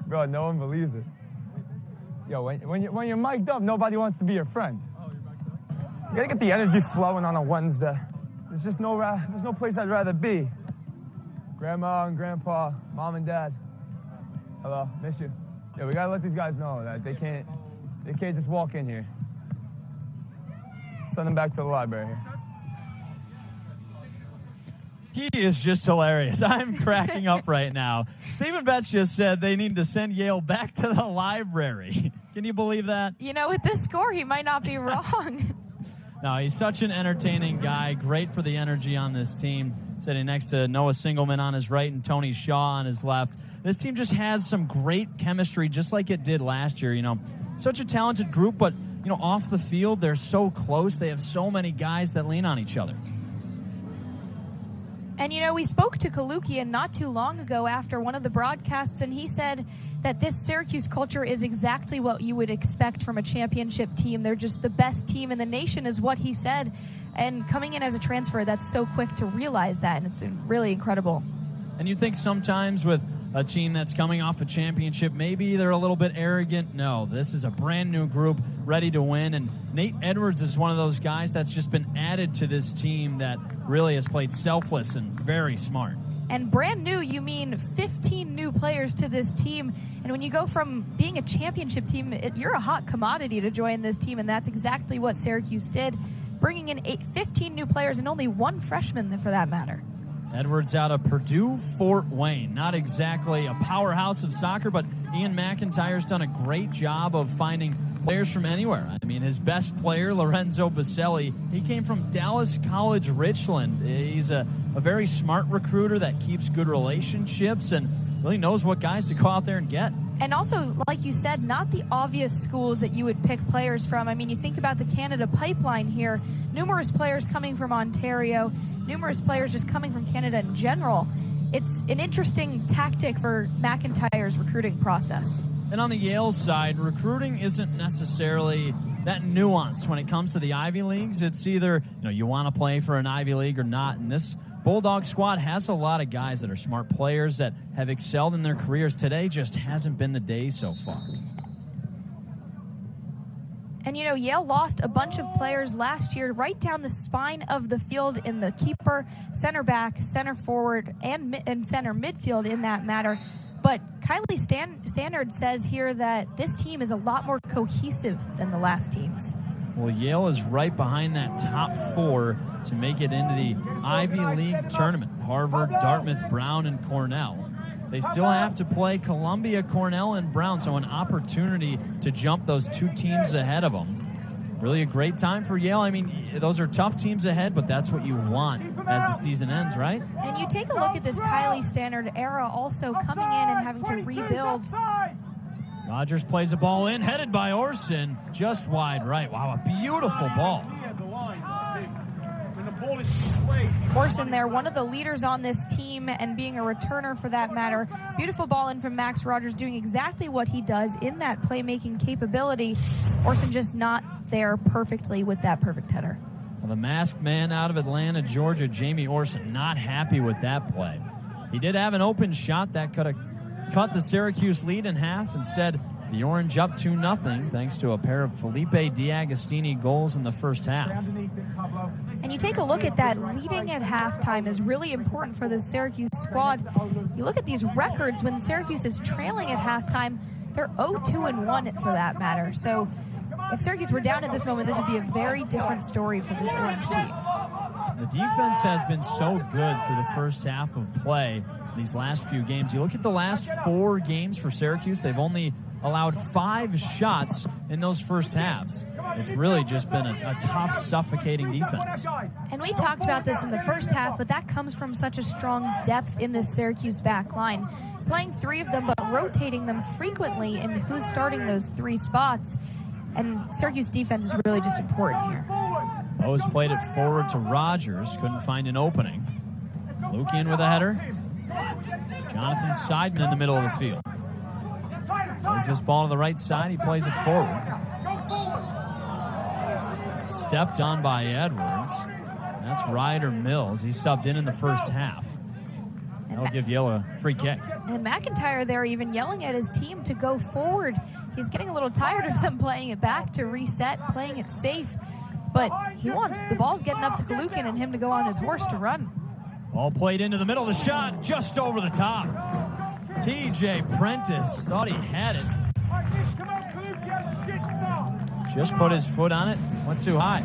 Bro, no one believes it. Yo, when you're mic'd up, nobody wants to be your friend. You gotta get the energy flowing on a Wednesday. There's just there's no place I'd rather be. Grandma and Grandpa, Mom and Dad. Hello, miss you. Yeah, we gotta let these guys know that they can't just walk in here. Send them back to the library.
He is just hilarious. I'm cracking up right now. Stephen Betts just said they need to send Yale back to the library. Can you believe that?
You know, with this score, he might not be wrong.
No, he's such an entertaining guy. Great for the energy on this team. Sitting next to Noah Singleman on his right and Tony Shaw on his left. This team just has some great chemistry, just like it did last year. You know, such a talented group, but, you know, off the field, they're so close. They have so many guys that lean on each other.
And, you know, we spoke to Kalukian not too long ago after one of the broadcasts, and he said that this Syracuse culture is exactly what you would expect from a championship team. They're just the best team in the nation is what he said. And coming in as a transfer, that's so quick to realize that, and it's really incredible.
And you think sometimes with a team that's coming off a championship, maybe they're a little bit arrogant. No, this is a brand new group ready to win. And Nate Edwards is one of those guys that's just been added to this team that really has played selfless and very smart.
And brand new, you mean 15 new players to this team. And when you go from being a championship team, you're a hot commodity to join this team. And that's exactly what Syracuse did, bringing in 15 new players and only 1 freshman for that matter.
Edwards out of Purdue Fort Wayne. Not exactly a powerhouse of soccer, but Ian McIntyre's done a great job of finding players from anywhere. I mean, his best player, Lorenzo Baselli, he came from Dallas College Richland. He's a very smart recruiter that keeps good relationships and really knows what guys to go out there and get.
And also, like you said, not the obvious schools that you would pick players from. I mean, you think about the Canada pipeline here, numerous players coming from Ontario, numerous players just coming from Canada in general. It's an interesting tactic for McIntyre's recruiting process.
And on the Yale side, recruiting isn't necessarily that nuanced when it comes to the Ivy Leagues. It's either you want to play for an Ivy League or not. And this Bulldog squad has a lot of guys that are smart players that have excelled in their careers. Today just hasn't been the day so far.
And, Yale lost a bunch of players last year right down the spine of the field in the keeper, center back, center forward, and center midfield in that matter. But Kylie Standard says here that this team is a lot more cohesive than the last teams.
Well, Yale is right behind that top 4 to make it into the Ivy League tournament. Harvard, Dartmouth, Brown, and Cornell. They still have to play Columbia, Cornell, and Brown, so an opportunity to jump those 2 teams ahead of them. Really a great time for Yale. I mean, those are tough teams ahead, but that's what you want as the season ends, right?
And you take a look at this Kylie Standard era also coming in and having to rebuild.
Rogers plays a ball in, headed by Orson, just wide right. Wow, a beautiful ball.
Orson there, one of the leaders on this team and being a returner for that matter. Beautiful ball in from Max Rogers, doing exactly what he does in that playmaking capability. Orson just not there perfectly with that perfect header.
Well, the masked man out of Atlanta, Georgia, Jamie Orson, not happy with that play. He did have an open shot that could have cut the Syracuse lead in half. Instead, the Orange up 2-0 thanks to a pair of Felipe D'Agostini goals in the first half.
And you take a look at that, leading at halftime is really important for the Syracuse squad. You look at these records when Syracuse is trailing at halftime, they're 0-2-1 for that matter. So if Syracuse were down at this moment, this would be a very different story for this Orange team.
The defense has been so good through the first half of play these last few games. You look at the last 4 games for Syracuse, they've only allowed 5 shots in those first halves. It's really just been a tough, suffocating defense.
And we talked about this in the first half, but that comes from such a strong depth in this Syracuse back line. Playing 3 of them, but rotating them frequently in who's starting those 3 spots. And Syracuse defense is really just important here.
Bose played it forward to Rogers, couldn't find an opening. Lukian with a header. Jonathan Seidman in the middle of the field. Plays this ball to the right side, he plays it forward. Stepped on by Edwards. That's Ryder Mills. He subbed in the first half. That'll give Yale a free kick.
And McIntyre there even yelling at his team to go forward. He's getting a little tired of them playing it back to reset, playing it safe. But he wants the ball's getting up to Kalukin and him to go on his horse to run.
Ball played into the middle of the shot, just over the top. TJ Prentice thought he had it. Just put his foot on it, went too high.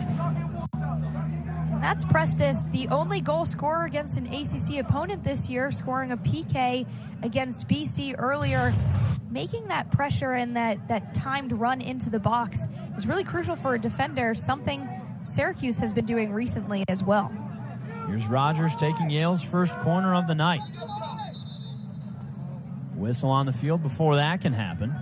And that's Prestis, the only goal scorer against an ACC opponent this year, scoring a PK against BC earlier. Making that pressure and that timed run into the box is really crucial for a defender, something Syracuse has been doing recently as well.
Here's Rogers taking Yale's first corner of the night. Whistle on the field before that can happen.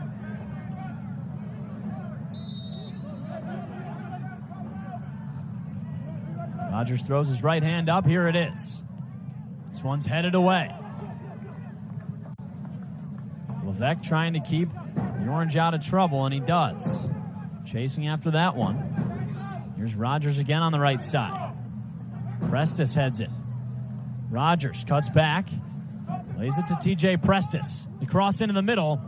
Rogers throws his right hand up. Here it is. This one's headed away. Levesque trying to keep the Orange out of trouble, and he does. Chasing after that one. Here's Rogers again on the right side. Prestis heads it. Rogers cuts back. Lays it to TJ Prestis. The cross into the middle.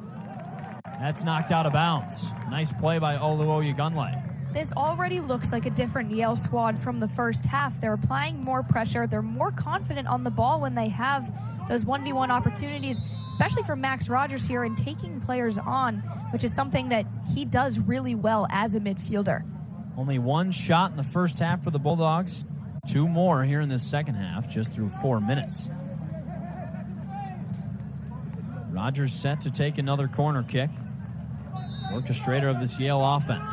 That's knocked out of bounds. Nice play by Oluoye Gunlay.
This already looks like a different Yale squad from the first half. They're applying more pressure. They're more confident on the ball when they have those 1v1 opportunities, especially for Max Rogers here, and taking players on, which is something that he does really well as a midfielder.
Only 1 shot in the first half for the Bulldogs. 2 more here in this second half, just through 4 minutes. Rogers set to take another corner kick. Orchestrator of this Yale offense.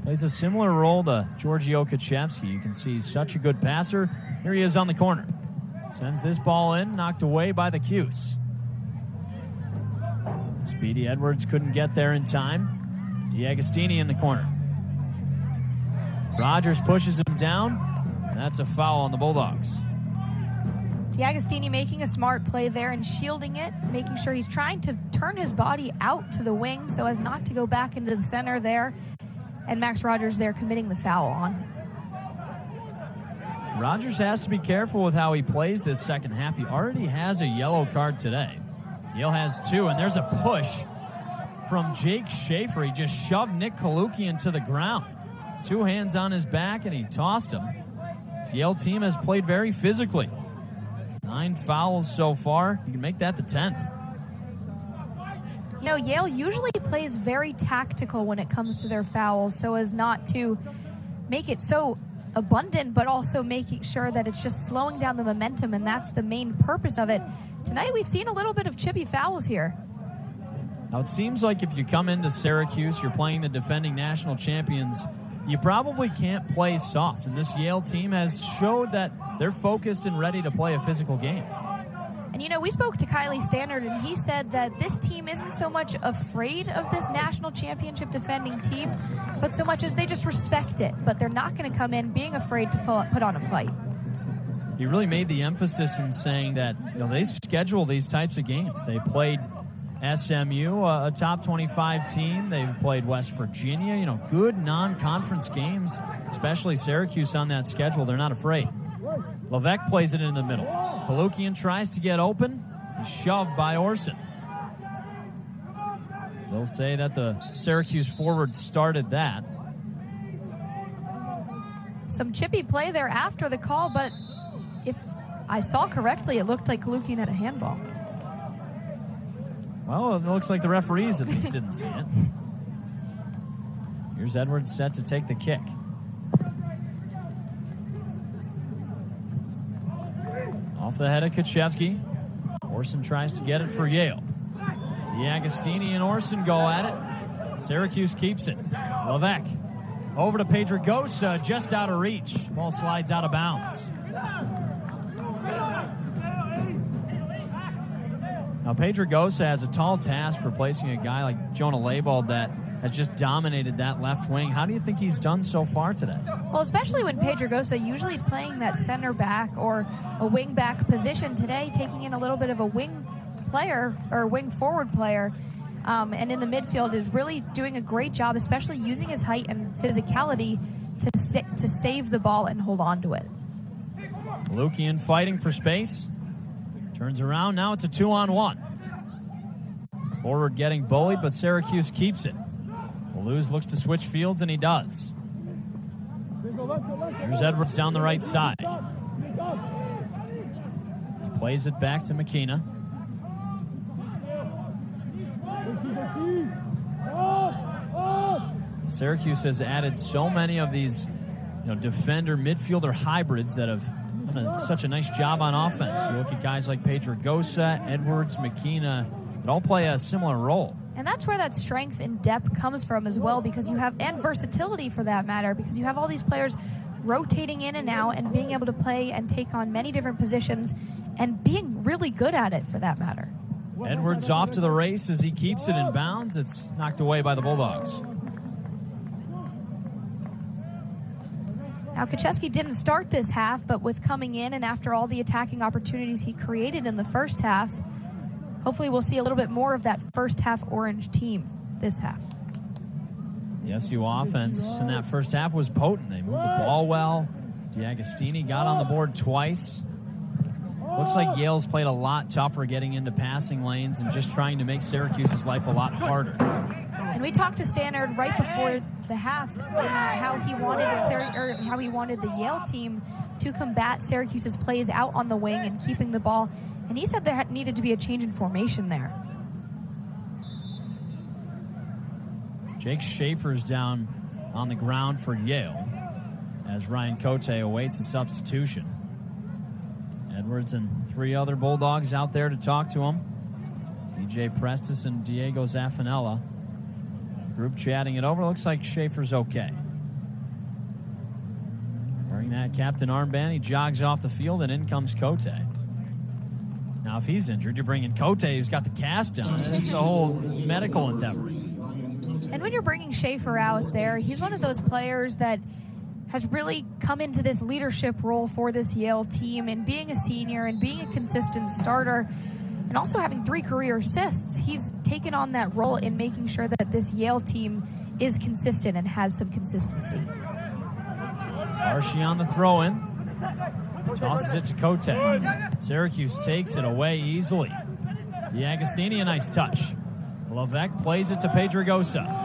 Plays a similar role to Giorgio Kaczewski. You can see he's such a good passer. Here he is on the corner. Sends this ball in, knocked away by the Cuse. Speedy Edwards couldn't get there in time. DiAgostini in the corner. Rogers pushes him down. That's a foul on the Bulldogs.
DiAgostini making a smart play there and shielding it, making sure he's trying to turn his body out to the wing so as not to go back into the center there. And Max Rogers there committing the foul on.
Rogers has to be careful with how he plays this second half. He already has a yellow card today. Yale has 2, and there's a push from Jake Schaefer. He just shoved Nick Kalukian to the ground. 2 hands on his back, and he tossed him. The Yale team has played very physically. 9 fouls so far. You can make that the 10th.
You know, Yale usually plays very tactical when it comes to their fouls so as not to make it so abundant, but also making sure that it's just slowing down the momentum, and that's the main purpose of it. Tonight we've seen a little bit of chippy fouls here.
Now it seems like if you come into Syracuse, you're playing the defending national champions, you probably can't play soft. And this Yale team has showed that they're focused and ready to play a physical game.
And, you know, we spoke to Kylie Stannard, and he said that this team isn't so much afraid of this national championship defending team, but so much as they just respect it. But they're not going to come in being afraid to put on a fight.
He really made the emphasis in saying that, you know, they schedule these types of games. They played SMU, a top 25 team. They've played West Virginia, you know, good non-conference games, especially Syracuse on that schedule. They're not afraid. Levesque plays it in the middle. Kalukian tries to get open. He's shoved by Orson. They'll say that the Syracuse forward started that.
Some chippy play there after the call, but if I saw correctly, it looked like Kalukian had a handball.
Well, it looks like the referees at least didn't see it. Here's Edwards set to take the kick. Off the head of Kaczewski. Orson tries to get it for Yale. DiAgostini and Orson go at it. Syracuse keeps it. Levesque over to Pedregosa, just out of reach. Ball slides out of bounds. Now, Pedregosa has a tall task replacing a guy like Jonah Leibold that has just dominated that left wing. How do you think he's done so far today?
Well, especially when Pedregosa usually is playing that center back or a wing back position. Today, taking in a little bit of a wing player or wing forward player, and in the midfield is really doing a great job, especially using his height and physicality to save the ball and hold on to it.
Kalukian fighting for space. Turns around, now it's a 2-on-1. Forward getting bullied, but Syracuse keeps it. Luz looks to switch fields, and he does. Here's Edwards down the right side. He plays it back to McKenna. Syracuse has added so many of these, defender, midfielder hybrids that have done such a nice job on offense. You look at guys like Pedregosa, Edwards, McKenna, that all play a similar role.
And that's where that strength and depth comes from as well, because you have, and versatility for that matter, because you have all these players rotating in and out and being able to play and take on many different positions and being really good at it for that matter.
Edwards off to the race as he keeps it in bounds. It's knocked away by the Bulldogs.
Now, Kaczewski didn't start this half, but with coming in and after all the attacking opportunities he created in the first half, hopefully we'll see a little bit more of that first half orange team this half.
The SU offense in that first half was potent. They moved the ball well. DiAgostini got on the board twice. Looks like Yale's played a lot tougher getting into passing lanes and just trying to make Syracuse's life a lot harder.
And we talked to Stannard right before the half how he wanted the Yale team to combat Syracuse's plays out on the wing and keeping the ball. And he said there needed to be a change in formation there.
Jake Schaefer's down on the ground for Yale. as Ryan Cote awaits a substitution. Edwards and 3 other Bulldogs out there to talk to him. TJ Prestis and Diego Zaffanella. Group chatting it over. Looks like Schaefer's okay. Wearing that captain armband, he jogs off the field, and in comes Cote. Now, if he's injured, you bring in Cote, who's got the cast down. It's a whole medical endeavor.
And when you're bringing Schaefer out there, he's one of those players that has really come into this leadership role for this Yale team, and being a senior and being a consistent starter and also having 3 career assists, he's taken on that role in making sure that this Yale team is consistent and has some consistency.
Archie on the throw-in. Tosses it to Cote. Syracuse takes it away easily. DiAgostini, a nice touch. Levesque plays it to Pedregosa.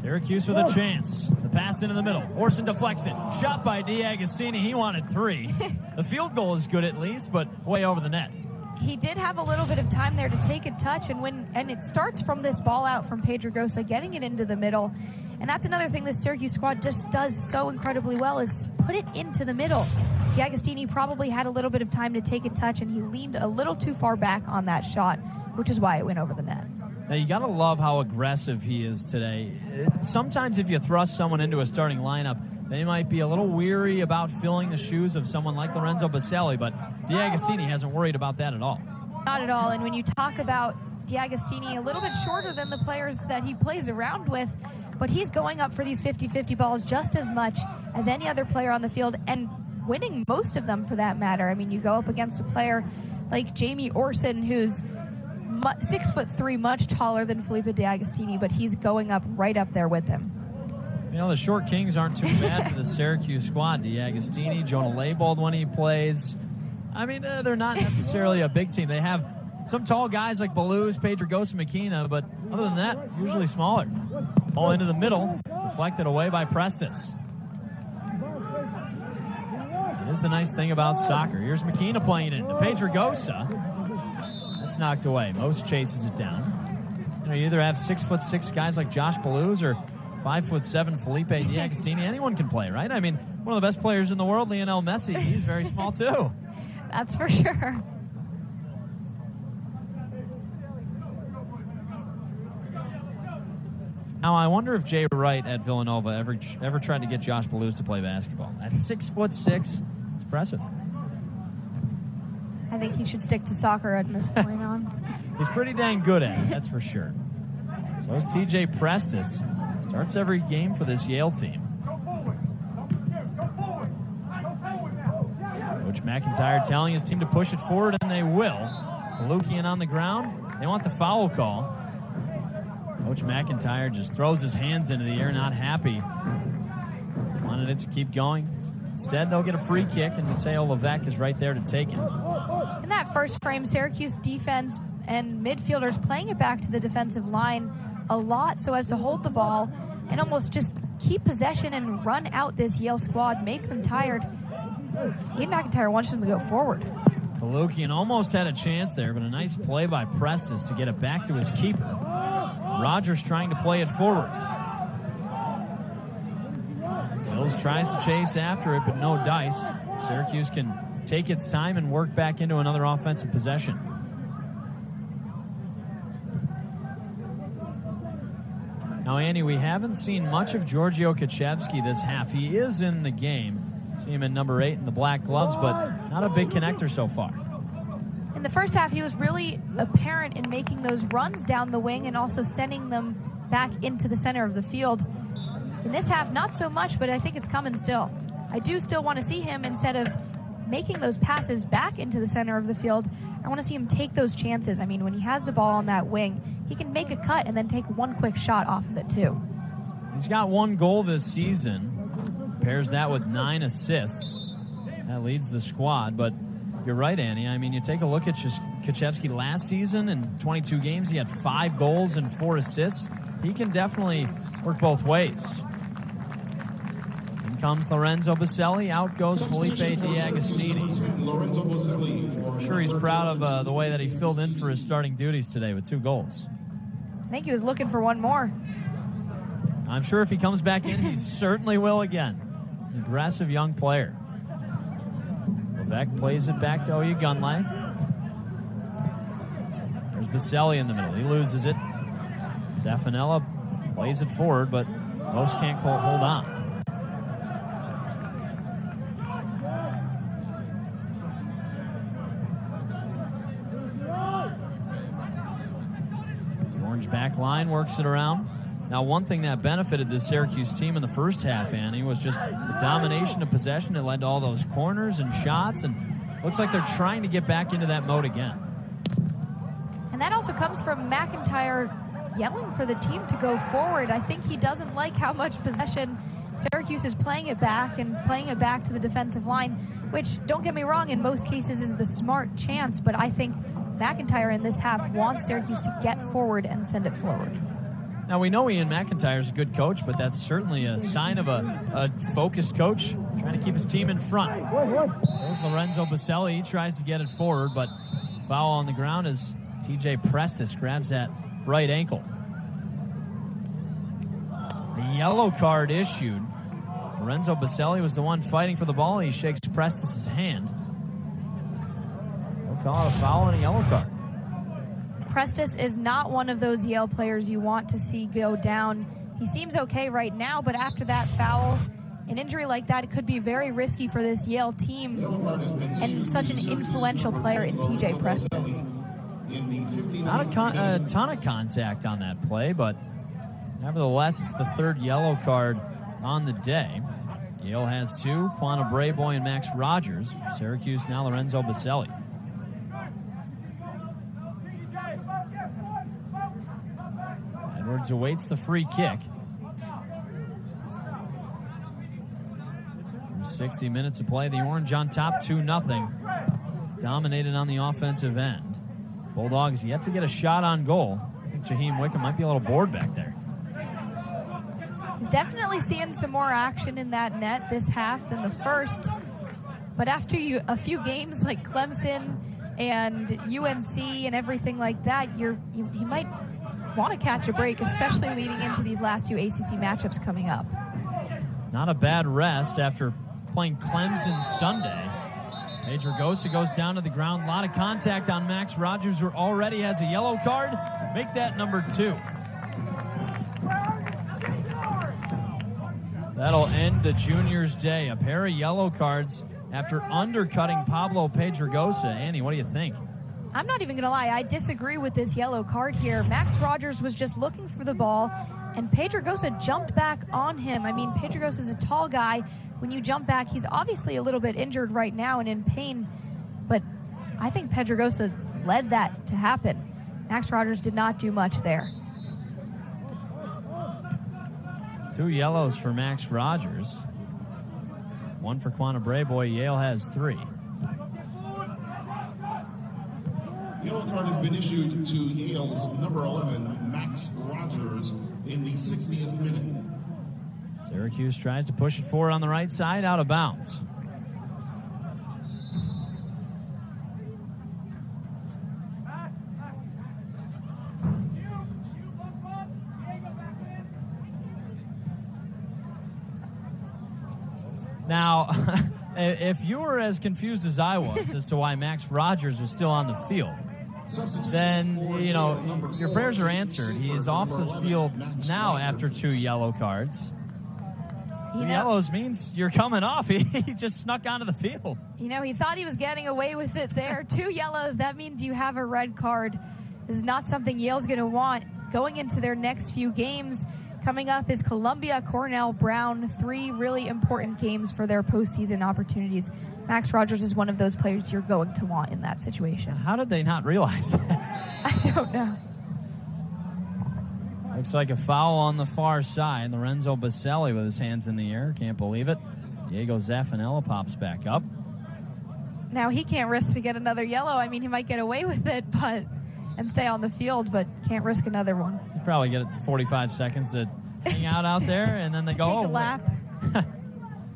Syracuse with a chance. The pass into the middle. Orson deflects it. Shot by DiAgostini. He wanted 3. The field goal is good at least, but way over the net.
He did have a little bit of time there to take a touch, and it starts from this ball out from Pedregosa, getting it into the middle. And that's another thing this Syracuse squad just does so incredibly well, is put it into the middle. DiAgostini probably had a little bit of time to take a touch, and he leaned a little too far back on that shot, which is why it went over the net.
Now, you got to love how aggressive he is today. Sometimes if you thrust someone into a starting lineup, they might be a little weary about filling the shoes of someone like Lorenzo Baselli, but DiAgostini hasn't worried about that at all.
Not at all. And when you talk about DiAgostini, a little bit shorter than the players that he plays around with, but he's going up for these 50-50 balls just as much as any other player on the field, and winning most of them for that matter. I mean, you go up against a player like Jamie Orson, who's 6'3", much taller than Felipe DiAgostini, but he's going up right up there with him.
You know, the short kings aren't too bad for the Syracuse squad. DiAgostini, Jonah Leibold when he plays. I mean, they're not necessarily a big team. They have some tall guys like Baluz, Pedregosa, McKenna, but other than that, usually smaller. Ball into the middle, deflected away by Prestis. This is the nice thing about soccer. Here's McKenna playing it into Pedregosa. That's knocked away. Most chases it down. You know, you either have 6'6" guys like Josh Baluz or 5'7" Felipe DiAgostini. Anyone can play, right? I mean, one of the best players in the world, Lionel Messi, he's very small too.
That's for sure.
Now, I wonder if Jay Wright at Villanova ever tried to get Josh Baluz to play basketball. At 6'6", it's impressive.
I think he should stick to soccer at this point on.
He's pretty dang good at it, that's for sure. So is TJ Prestis. Starts every game for this Yale team. Coach McIntyre telling his team to push it forward, and they will. Kalukian on the ground. They want the foul call. Coach McIntyre just throws his hands into the air, not happy. Wanted it to keep going. Instead, they'll get a free kick, and Mateo Levesque is right there to take it.
In that first frame, Syracuse defense and midfielders playing it back to the defensive line a lot so as to hold the ball and almost just keep possession and run out this Yale squad, make them tired. Ian McIntyre wants them to go forward.
Kalukian almost had a chance there, but a nice play by Prestis to get it back to his keeper. Rogers trying to play it forward. Mills tries to chase after it, but no dice. Syracuse can take its time and work back into another offensive possession. Now, Andy, we haven't seen much of Giorgio Kaczewski this half. He is in the game. See him in number 8 in the black gloves, but not a big connector so far.
In the first half, he was really apparent in making those runs down the wing and also sending them back into the center of the field. In this half, not so much, but I think it's coming still. I do still want to see him, instead of making those passes back into the center of the field, I want to see him take those chances. I mean, when he has the ball on that wing, he can make a cut and then take one quick shot off of it, too.
He's got 1 goal this season. Pairs that with 9 assists. That leads the squad, but you're right, Annie. I mean, you take a look at Kaczewski last season. In 22 games, he had 5 goals and 4 assists. He can definitely work both ways. In comes Lorenzo Baselli. Out goes Felipe DiAgostini. I'm sure he's proud of the way that he filled in for his starting duties today with 2 goals.
I think he was looking for one more.
I'm sure if he comes back in, he certainly will again. aggressive young player. Levesque plays it back to Oyegunle. There's Baselli in the middle. He loses it. Zaffanella plays it forward, but most can't hold on. The Orange back line works it around. Now, one thing that benefited this Syracuse team in the first half, Annie, was just the domination of possession. It led to all those corners and shots, and looks like they're trying to get back into that mode again.
And that also comes from McIntyre yelling for the team to go forward. I think he doesn't like how much possession Syracuse is playing it back and playing it back to the defensive line, which, don't get me wrong, in most cases is the smart chance, but I think McIntyre in this half wants Syracuse to get forward and send it forward.
Now, we know Ian McIntyre's a good coach, but that's certainly a sign of a focused coach trying to keep his team in front. There's Lorenzo Baselli. He tries to get it forward, but foul on the ground as TJ Prestis grabs that right ankle. The yellow card issued. Lorenzo Baselli was the one fighting for the ball. He shakes Prestis' hand. They'll call it a foul and a yellow card.
Prestis is not one of those Yale players you want to see go down. He seems okay right now, but after that foul, an injury like that, it could be very risky for this Yale team and such an influential player in TJ Prestis.
Not a ton of contact on that play, but nevertheless, it's the third yellow card on the day. Yale has two, Quanah Brayboy and Max Rogers. For Syracuse now, Lorenzo Baselli. Edwards awaits the free kick. 60 minutes of play, the Orange on top 2-0. Dominated on the offensive end. Bulldogs yet to get a shot on goal. I think Jaheim Wickham might be a little bored back there.
He's definitely seeing some more action in that net this half than the first. But after a few games like Clemson and UNC and everything like that, you might want to catch a break, especially leading into these last two ACC matchups coming up.
Not a bad rest after playing Clemson Sunday. Pedrogosa goes down to the ground. A lot of contact on Max Rogers, who already has a yellow card. Make that number 2. That'll end the juniors' day. A pair of yellow cards after undercutting Pablo Pedrogosa. Annie, what do you think?
I'm not even going to lie. I disagree with this yellow card here. Max Rogers was just looking for the ball, and Pedrogosa jumped back on him. I mean, Pedrogosa is a tall guy. When you jump back, he's obviously a little bit injured right now and in pain, but I think Pedrogosa led that to happen. Max Rogers did not do much there.
2 yellows for Max Rogers. 1 for Quanah Brayboy. Yale has 3.
Yellow card has been issued to Yale's number 11, Max Rogers, in the 60th minute.
Syracuse tries to push it forward on the right side, out of bounds. Now, if you were as confused as I was as to why Max Rogers was still on the field, then, you know, your prayers are answered. He is off the field now after 2 yellow cards. Yellows means you're coming off. He just snuck onto the field.
You know, he thought he was getting away with it there. 2 yellows, that means you have a red card. This is not something Yale's going to want. Going into their next few games, coming up is Columbia, Cornell, Brown. 3 really important games for their postseason opportunities. Max Rogers is one of those players you're going to want in that situation.
How did they not realize that?
I don't know.
Looks like a foul on the far side. Lorenzo Baselli with his hands in the air. Can't believe it. Diego Zaffanella pops back up.
Now, he can't risk to get another yellow. I mean, he might get away with it and stay on the field, but can't risk another one.
You probably get 45 seconds to hang out there, and then they go,
take a lap.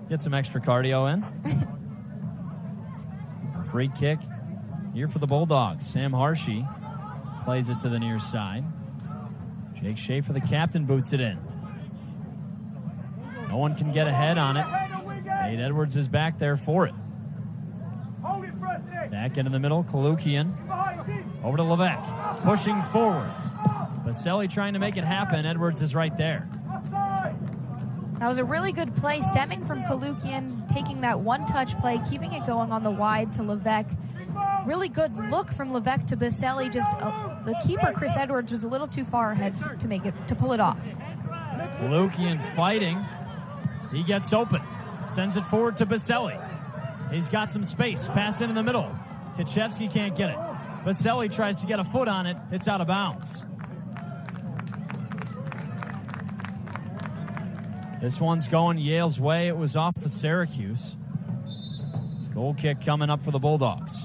Get some extra cardio in. A free kick here for the Bulldogs. Sam Harshey plays it to the near side. Jake Schaefer, the captain, boots it in. No one can get ahead on it. Nate Edwards is back there for it. Back into the middle, Kalukian. Over to Levesque. Pushing forward. Baselli trying to make it happen. Edwards is right there.
That was a really good play, stemming from Kalukian, taking that one-touch play, keeping it going on the wide to Levesque. Really good look from Levesque to Baselli. Just the keeper, Chris Edwards, was a little too far ahead to pull it off.
Kalukian fighting. He gets open. Sends it forward to Baselli. He's got some space. Pass into the middle. Kaczewski can't get it. Baselli tries to get a foot on it. It's out of bounds. This one's going Yale's way. It was off of Syracuse. Goal kick coming up for the Bulldogs.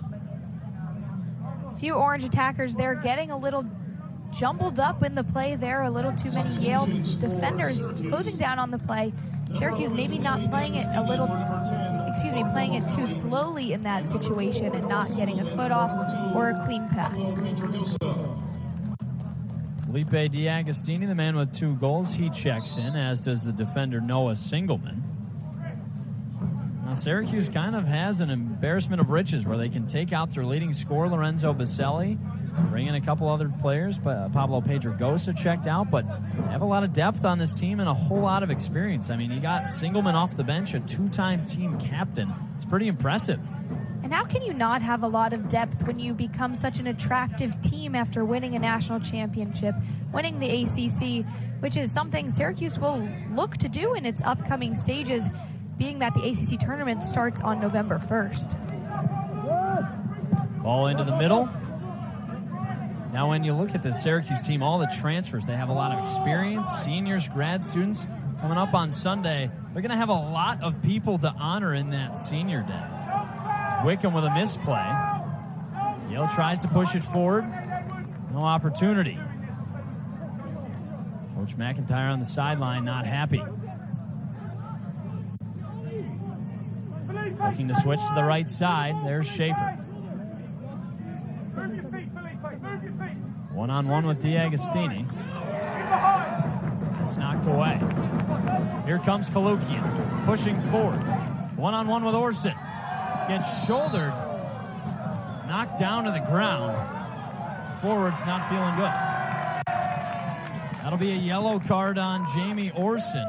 A few Orange attackers there getting a little jumbled up in the play there. A little too many Yale defenders closing down on the play. Syracuse maybe not playing it playing it too slowly in that situation and not getting a foot off or a clean pass.
Felipe D'Agostini, the man with 2 goals, he checks in, as does the defender Noah Singelman. Now, Syracuse kind of has an embarrassment of riches where they can take out their leading scorer, Lorenzo Baselli, bring in a couple other players, but Pablo Pedrogosa checked out, but they have a lot of depth on this team and a whole lot of experience. I mean, you got Singelman off the bench, a 2-time team captain. It's pretty impressive.
And how can you not have a lot of depth when you become such an attractive team after winning a national championship, winning the ACC, which is something Syracuse will look to do in its upcoming stages, being that the ACC tournament starts on November 1st.
Ball into the middle. Now, when you look at the Syracuse team, all the transfers, they have a lot of experience, seniors, grad students. Coming up on Sunday, they're going to have a lot of people to honor in that senior day. Wickham with a misplay. Yale tries to push it forward. No opportunity. Coach McIntyre on the sideline, not happy. Looking to switch to the right side. There's Schaefer. One-on-one with D'Agostini. It's knocked away. Here comes Kalukian, pushing forward. One-on-one with Orson. Gets shouldered, knocked down to the ground. Forward's not feeling good. That'll be a yellow card on Jamie Orson.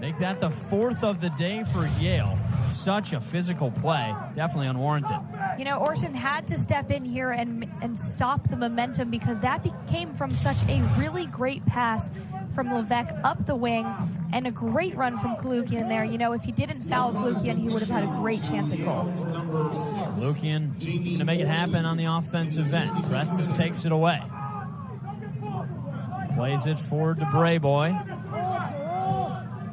Make that the 4th of the day for Yale. Such a physical play. Definitely unwarranted.
You know, Orson had to step in here and stop the momentum because that came from such a really great pass from Levesque up the wing and a great run from Kalukian there. You know, if he didn't foul Kalukian, he would have had a great chance at goal.
Kalukian going to make it happen on the offensive end. Prestis takes it away. Plays it forward to Brayboy.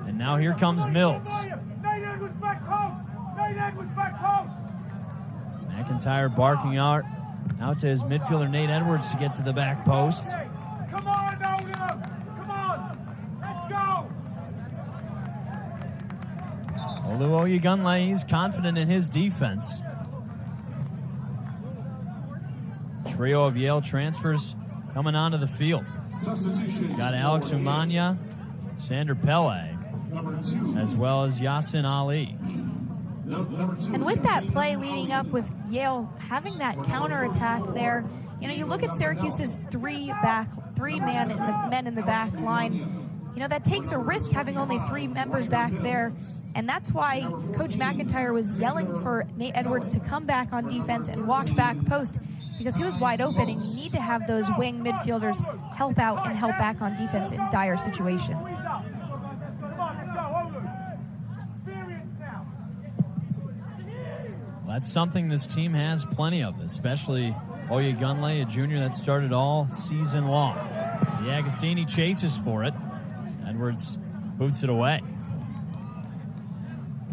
And now here comes Mills. McIntyre barking out to his midfielder Nate Edwards to get to the back post.
Come on, Oda! Come on! Let's go!
Olu Oyegunle, he's confident in his defense. Trio of Yale transfers coming onto the field.
Substitution.
Got Alex Umanya, Sander Pele, as well as Yasin Ali.
And with that play leading up with Yale having that counterattack there, you know, you look at Syracuse's three men in the back line. You know, that takes a risk having only 3 members back there. And that's why Coach McIntyre was yelling for Nate Edwards to come back on defense and watch back post, because he was wide open, and you need to have those wing midfielders help out and help back on defense in dire situations.
That's something this team has plenty of, especially Oyegunle, a junior that started all season long. D'Agostini chases for it. Edwards boots it away.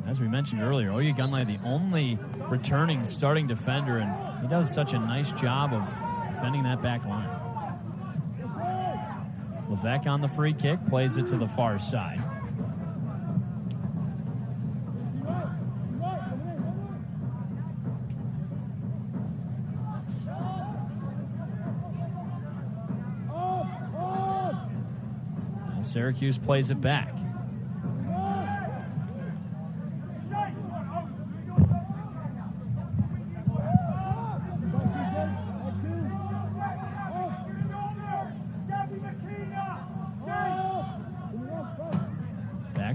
As we mentioned earlier, Oyegunle, the only returning starting defender, and he does such a nice job of defending that back line. Levesque on the free kick, plays it to the far side. Syracuse plays it back.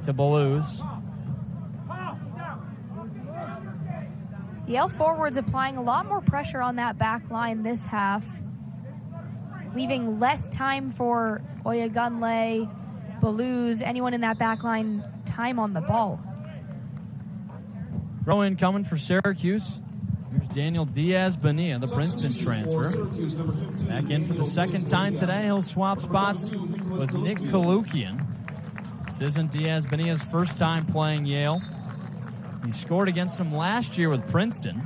to Belouz.
Yale forwards applying a lot more pressure on that back line this half, leaving less time for Oyagunle, Belouz, anyone in that back line time on the ball.
Throw in coming for Syracuse. Here's Daniel Diaz-Bonilla, the Princeton transfer. Back in for the second time today. He'll swap spots with Nick Kalukian. This isn't Diaz-Bonilla's first time playing Yale. He scored against them last year with Princeton.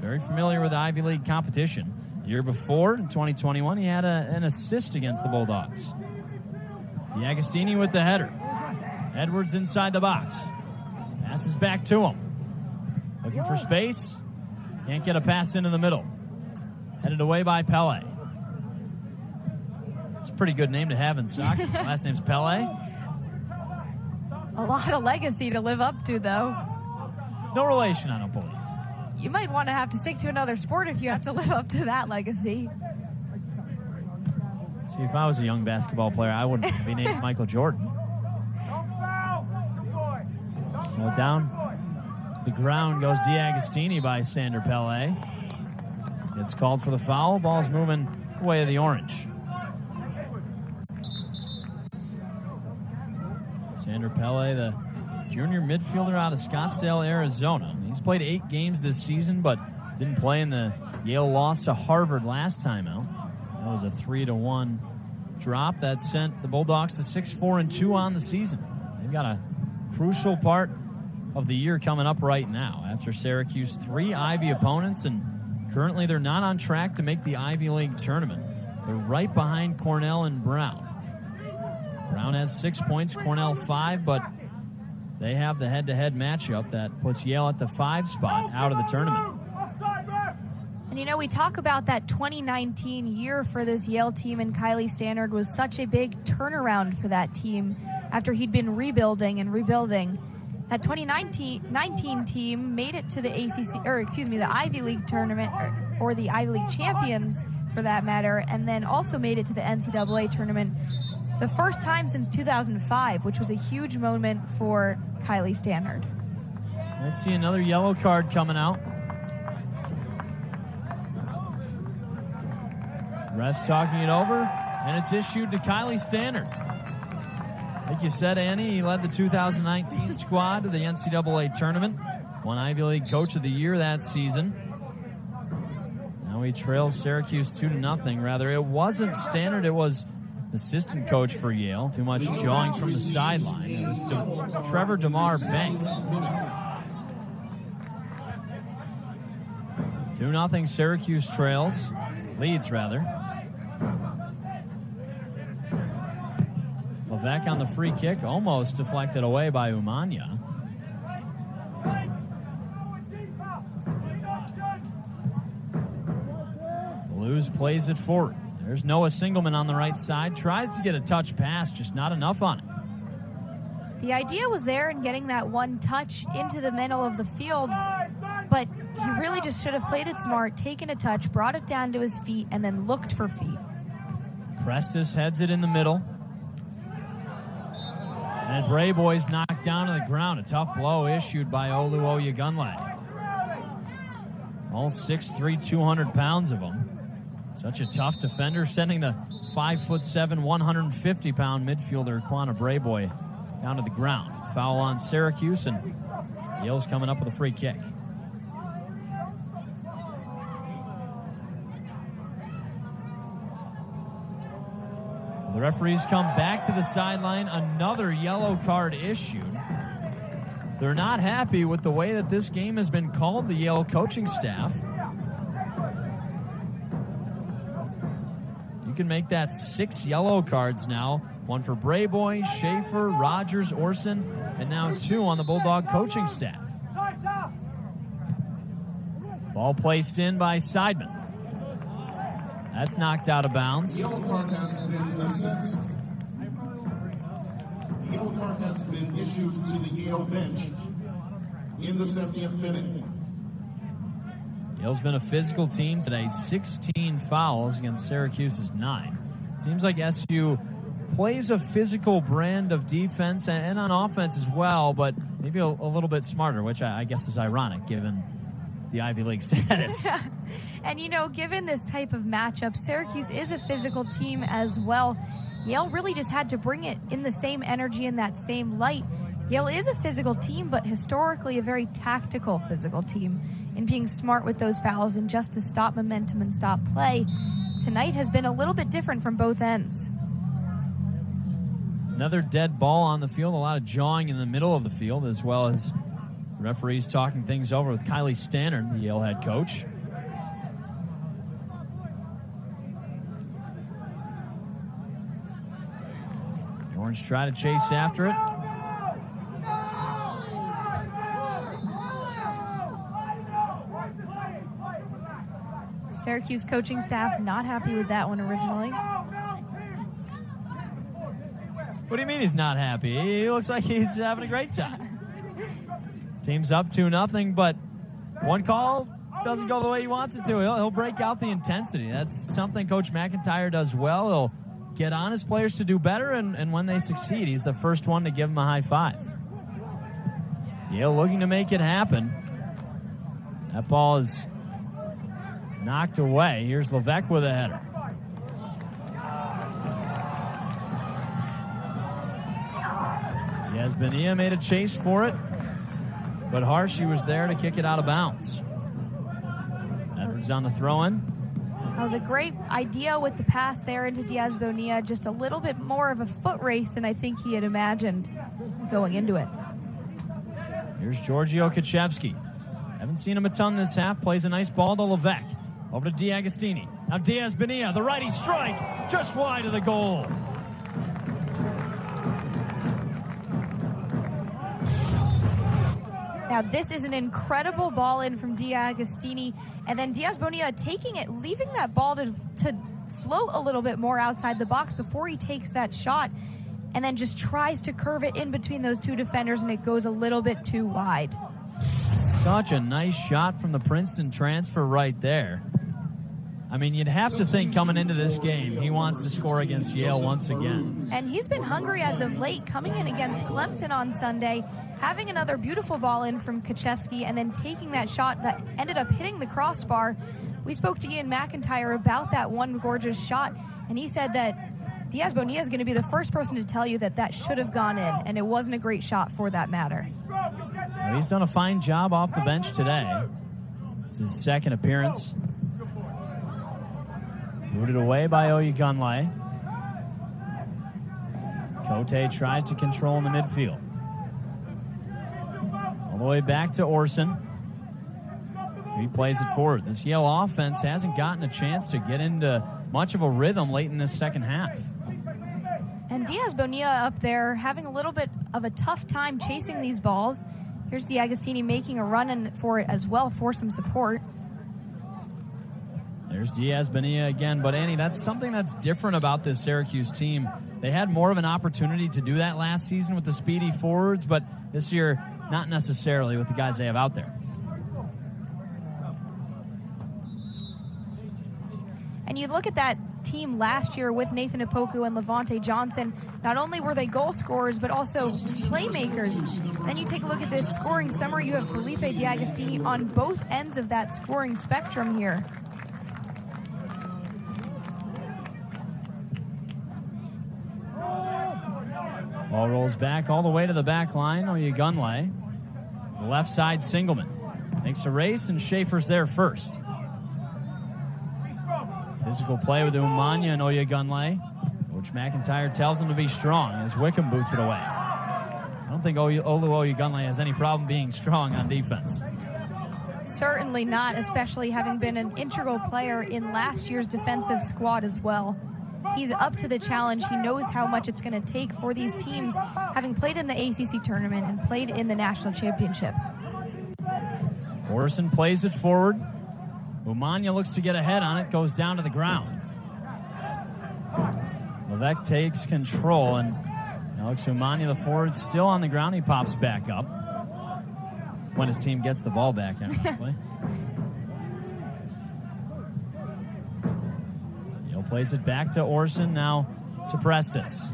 Very familiar with the Ivy League competition. The year before, in 2021, he had an assist against the Bulldogs. D'Agostini with the header. Edwards inside the box. Passes back to him. Looking for space. Can't get a pass into the middle. Headed away by Pele. It's a pretty good name to have in soccer. Last name's Pele.
A lot of legacy to live up to, though.
No relation, I don't believe.
You might want to have to stick to another sport if you have to live up to that legacy.
See, if I was a young basketball player, I wouldn't be named Michael Jordan. Well, down the ground goes D'Agostini by Sander Pele. Gets called for the foul. Ball's moving away to the orange. Sander Pele, the junior midfielder out of Scottsdale, Arizona. He's played 8 games this season, but didn't play in the Yale loss to Harvard last time out. That was a 3-1 drop that sent the Bulldogs to 6-4-2 on the season. They've got a crucial part of the year coming up right now. After Syracuse, 3 Ivy opponents, and currently they're not on track to make the Ivy League tournament. They're right behind Cornell and Brown. Brown has 6 points, Cornell 5, but they have the head-to-head matchup that puts Yale at the 5 spot out of the tournament.
And you know, we talk about that 2019 year for this Yale team, and Kylie Stannard was such a big turnaround for that team after he'd been rebuilding. That 2019 team made it to the the Ivy League tournament, or the Ivy League champions for that matter, and then also made it to the NCAA tournament the first time since 2005, which was a huge moment for Kylie Stannard.
Let's see another yellow card coming out. Ref's talking it over, and it's issued to Kylie Stannard. Like you said, Annie, he led the 2019 squad to the NCAA tournament. Won Ivy League Coach of the Year that season. Now he trails Syracuse 2-0. Rather, it wasn't Stannard, it was assistant coach for Yale. Too much jawing from the sideline. It was Trevor DeMar Banks. 2-0 Syracuse leads. Levesque on the free kick, almost deflected away by Umanya. Belouz plays it forward. There's Noah Singelman on the right side. Tries to get a touch pass, just not enough on it.
The idea was there in getting that one touch into the middle of the field, but he really just should have played it smart, taken a touch, brought it down to his feet, and then looked for feet.
Prestis heads it in the middle. And Bray Boy's knocked down to the ground. A tough blow issued by Olu Oyagunle. All 6'3", 200 pounds of him. Such a tough defender, sending the 5'7", 150-pound midfielder Quana Brayboy down to the ground. Foul on Syracuse, and Yale's coming up with a free kick. The referees come back to the sideline. Another yellow card issued. They're not happy with the way that this game has been called, the Yale coaching staff. You can make that 6 yellow cards now. 1 for Brayboy, Schaefer, Rogers, Orson, and now 2 on the Bulldog coaching staff. Ball placed in by Seidman. That's knocked out of bounds.
The yellow card has been assessed. The yellow card has been issued to the Yale bench in the 70th minute.
Yale's been a physical team today. 16 fouls against Syracuse's 9. Seems like SU plays a physical brand of defense and on offense as well, but maybe a little bit smarter, which I guess is ironic given the Ivy League status.
And, given this type of matchup, Syracuse is a physical team as well. Yale really just had to bring it in the same energy and that same light. Yale is a physical team, but historically a very tactical physical team in being smart with those fouls and just to stop momentum and stop play. Tonight has been a little bit different from both ends.
Another dead ball on the field, a lot of jawing in the middle of the field, as well as referees talking things over with Kylie Stannard, the Yale head coach. The Orange try to chase after it.
Syracuse coaching staff not happy with that one originally.
What do you mean he's not happy? He looks like he's having a great time. Team's up 2-0, but one call doesn't go the way he wants it to. He'll break out the intensity. That's something Coach McIntyre does well. He'll get on his players to do better, and when they succeed, he's the first one to give them a high five. Yale looking to make it happen. That ball is knocked away. Here's Levesque with a header. Yasbania made a chase for it, but Harshey was there to kick it out of bounds. Edwards on the throw-in.
That was a great idea with the pass there into Diaz Bonilla. Just a little bit more of a foot race than I think he had imagined going into it.
Here's Giorgio Kaczewski. Haven't seen him a ton this half. Plays a nice ball to Levesque. Over to D'Agostini. Now Diaz Bonilla, the righty strike, just wide of the goal.
Now this is an incredible ball in from D'Agostini, and then Diaz Bonilla taking it, leaving that ball to float a little bit more outside the box before he takes that shot, and then just tries to curve it in between those two defenders, and it goes a little bit too wide.
Such a nice shot from the Princeton transfer right there. I mean, you'd have to think coming into this game, he wants to score against Yale once again.
And he's been hungry as of late, coming in against Clemson on Sunday, having another beautiful ball in from Kaczewski, and then taking that shot that ended up hitting the crossbar. We spoke to Ian McIntyre about that one gorgeous shot, and he said that Diaz Bonilla is going to be the first person to tell you that that should have gone in, and it wasn't a great shot for that matter.
Well, he's done a fine job off the bench today. It's his second appearance. Booted away by Oyegunle. Cote tries to control in the midfield. All the way back to Orson. He plays it forward. This Yale offense hasn't gotten a chance to get into much of a rhythm late in this second half.
And Diaz Bonilla up there having a little bit of a tough time chasing these balls. Here's D'Agostini making a run for it as well for some support.
There's Diaz Bonilla again, but Annie, that's something that's different about this Syracuse team. They had more of an opportunity to do that last season with the speedy forwards, but this year, not necessarily with the guys they have out there.
And you look at that team last year with Nathan Opoku and Levante Johnson. Not only were they goal scorers, but also playmakers. Then you take a look at this scoring summer. You have Felipe D'Agostini on both ends of that scoring spectrum here.
Ball rolls back all the way to the back line. Oyegunle. The left side, Singleman. Makes a race, and Schaefer's there first. Physical play with Umanya and Oyegunle. Coach McIntyre tells them to be strong as Wickham boots it away. I don't think Olu Oyegunle has any problem being strong on defense.
Certainly not, especially having been an integral player in last year's defensive squad as well. He's up to the challenge. He knows how much it's going to take for these teams, having played in the ACC tournament and played in the national championship.
Orson plays it forward. Umanya looks to get ahead on it, goes down to the ground. Levesque takes control, and Alex Umanya, the forward, still on the ground. He pops back up when his team gets the ball back, ironically. Yale plays it back to Orson, now to Prestis.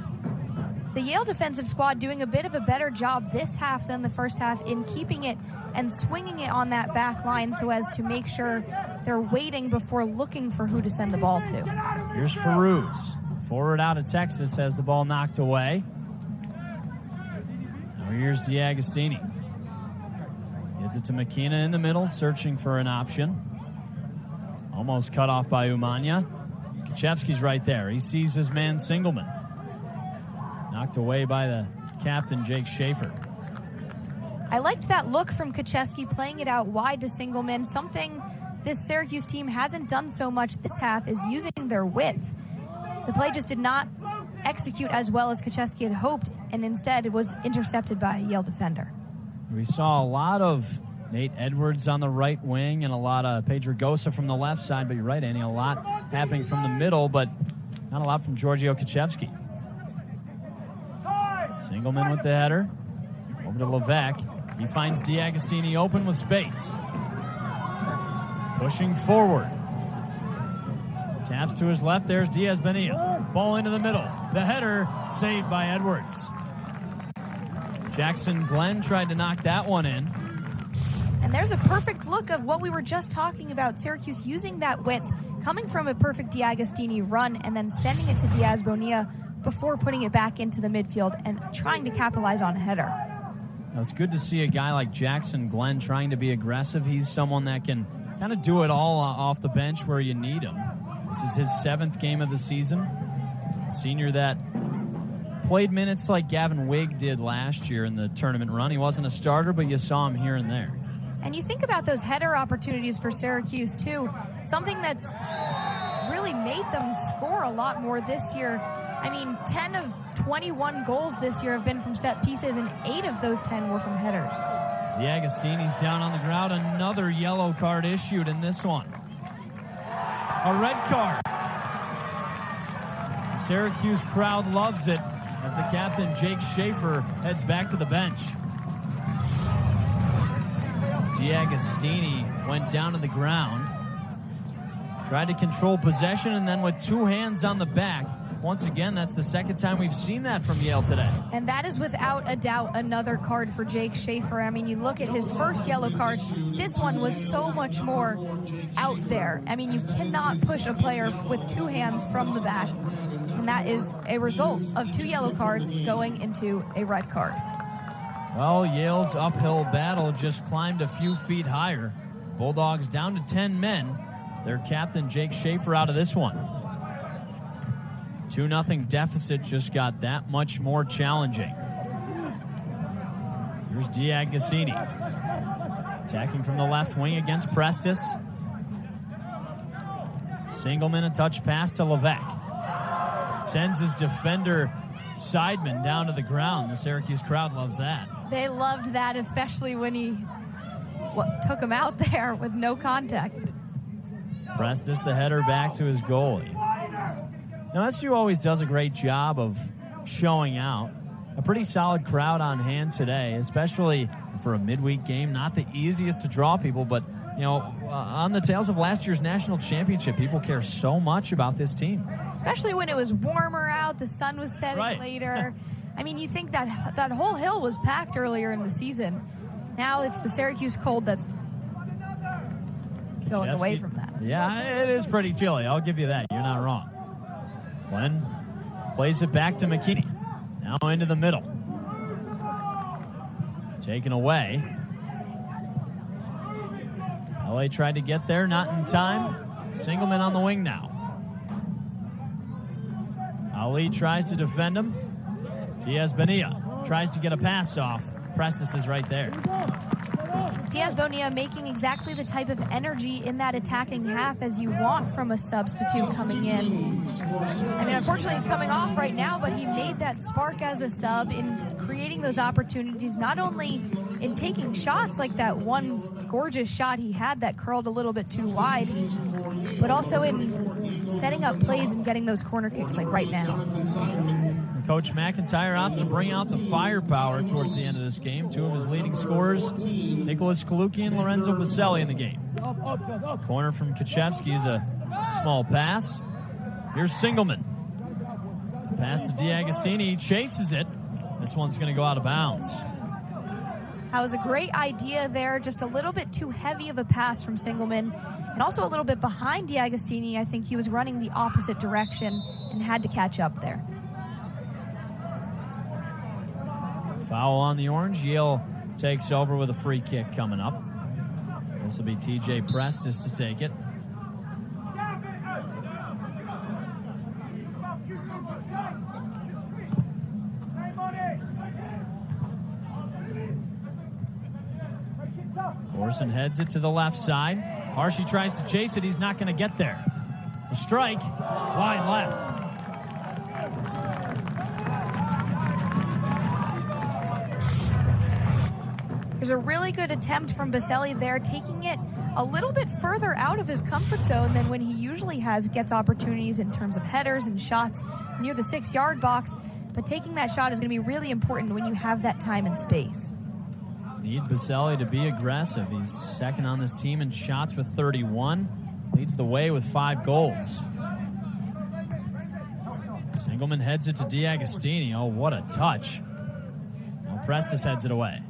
the Yale defensive squad doing a bit of a better job this half than the first half in keeping it and swinging it on that back line so as to make sure they're waiting before looking for who to send the ball to.
Here's Ferruz. Forward out of Texas has the ball knocked away. Now here's D'Agostini. Gives it to McKenna in the middle, searching for an option. Almost cut off by Umanya. Kuchevsky's right there. He sees his man Singleman. Knocked away by the captain, Jake Schaefer.
I liked that look from Kuchevsky, playing it out wide to Singleman. Something this Syracuse team hasn't done so much this half is using their width. The play just did not execute as well as Kuchevsky had hoped, and instead it was intercepted by a Yale defender.
We saw a lot of Nate Edwards on the right wing and a lot of Pedrogosa from the left side, but you're right, Annie, a lot happening from the middle, but not a lot from Giorgio Kuchevsky. Singleman with the header. Over to Levesque. He finds D'Agostini open with space. Pushing forward. Taps to his left. There's Diaz-Benilla. Ball into the middle. The header saved by Edwards. Jackson Glenn tried to knock that one in.
And there's a perfect look of what we were just talking about. Syracuse using that width, coming from a perfect D'Agostini run and then sending it to Diaz-Bonilla before putting it back into the midfield and trying to capitalize on a header.
Now, it's good to see a guy like Jackson Glenn trying to be aggressive. He's someone that can kind of do it all off the bench where you need him. This is his 7th game of the season. A senior that played minutes like Gavin Wigg did last year in the tournament run. He wasn't a starter, but you saw him here and there.
And you think about those header opportunities for Syracuse, too. Something that's really made them score a lot more this year. I mean, 10 of 21 goals this year have been from set pieces, and 8 of those 10 were from headers.
D'Agostini's down on the ground. Another yellow card issued in this one. A red card. The Syracuse crowd loves it as the captain, Jake Schaefer, heads back to the bench. D'Agostini went down to the ground, tried to control possession, and then with 2 hands on the back. Once again, that's the second time we've seen that from Yale today.
And that is without a doubt another card for Jake Schaefer. I mean, you look at his first yellow card, this one was so much more out there. I mean, you cannot push a player with 2 hands from the back. And that is a result of 2 yellow cards going into a red card.
Well, Yale's uphill battle just climbed a few feet higher. Bulldogs down to 10 men. Their captain, Jake Schaefer, out of this one. 2-0 deficit just got that much more challenging. Here's D'Agostini. Attacking from the left wing against Prestis. Singleman, a touch pass to Levesque. Sends his defender, Seidman, down to the ground. The Syracuse crowd loves that.
They loved that, especially when he took him out there with no contact.
Prestis, the header back to his goalie. Now, SU always does a great job of showing out. A pretty solid crowd on hand today, especially for a midweek game. Not the easiest to draw people, but, you know, on the tails of last year's national championship, people care so much about this team.
Especially when it was warmer out, the sun was setting later. I mean, you think that whole hill was packed earlier in the season. Now it's the Syracuse cold that's going away from that.
Yeah, it is pretty chilly. I'll give you that. You're not wrong. Glenn plays it back to McKinney. Now into the middle. Taken away. LA tried to get there, not in time. Singleman on the wing now. Ali tries to defend him. Diaz-Bonilla tries to get a pass off. Prestis is right there.
Diaz-Bonilla making exactly the type of energy in that attacking half as you want from a substitute coming in. I mean, unfortunately, he's coming off right now, but he made that spark as a sub in creating those opportunities, not only in taking shots like that one gorgeous shot he had that curled a little bit too wide, but also in setting up plays and getting those corner kicks like right now.
Coach McIntyre opts to bring out the firepower towards the end of this game. 2 of his leading scorers, Nicholas Kaluki and Lorenzo Baselli, in the game. Corner from Kuchevsky is a small pass. Here's Singleman. Pass to DeAgostini, chases it. This one's going to go out of bounds.
That was a great idea there, just a little bit too heavy of a pass from Singleman, and also a little bit behind DeAgostini. I think he was running the opposite direction and had to catch up there.
Foul on the Orange. Yale takes over with a free kick coming up. This will be TJ Prestis to take it. Orson heads it to the left side. Harshy tries to chase it. He's not going to get there. The strike, wide left.
There's a really good attempt from Baselli there, taking it a little bit further out of his comfort zone than when he usually gets opportunities in terms of headers and shots near the 6-yard box. But taking that shot is going to be really important when you have that time and space.
Need Baselli to be aggressive. He's second on this team in shots with 31. Leads the way with 5 goals. Singleman heads it to DeAgostini. Oh, what a touch. Now Prestis heads it away.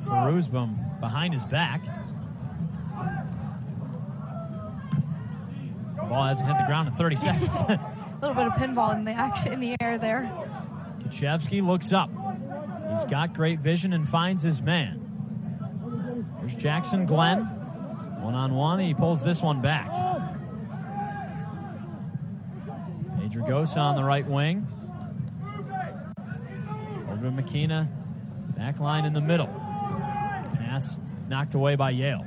Feruzbom behind his back. The ball hasn't hit the ground in 30 seconds.
A little bit of pinball in the action in the air there.
Kuchevsky looks up. He's got great vision and finds his man. There's Jackson Glenn. One-on-one, he pulls this one back. Pedrogosa on the right wing. Over to McKenna. Back line in the middle. Pass knocked away by Yale.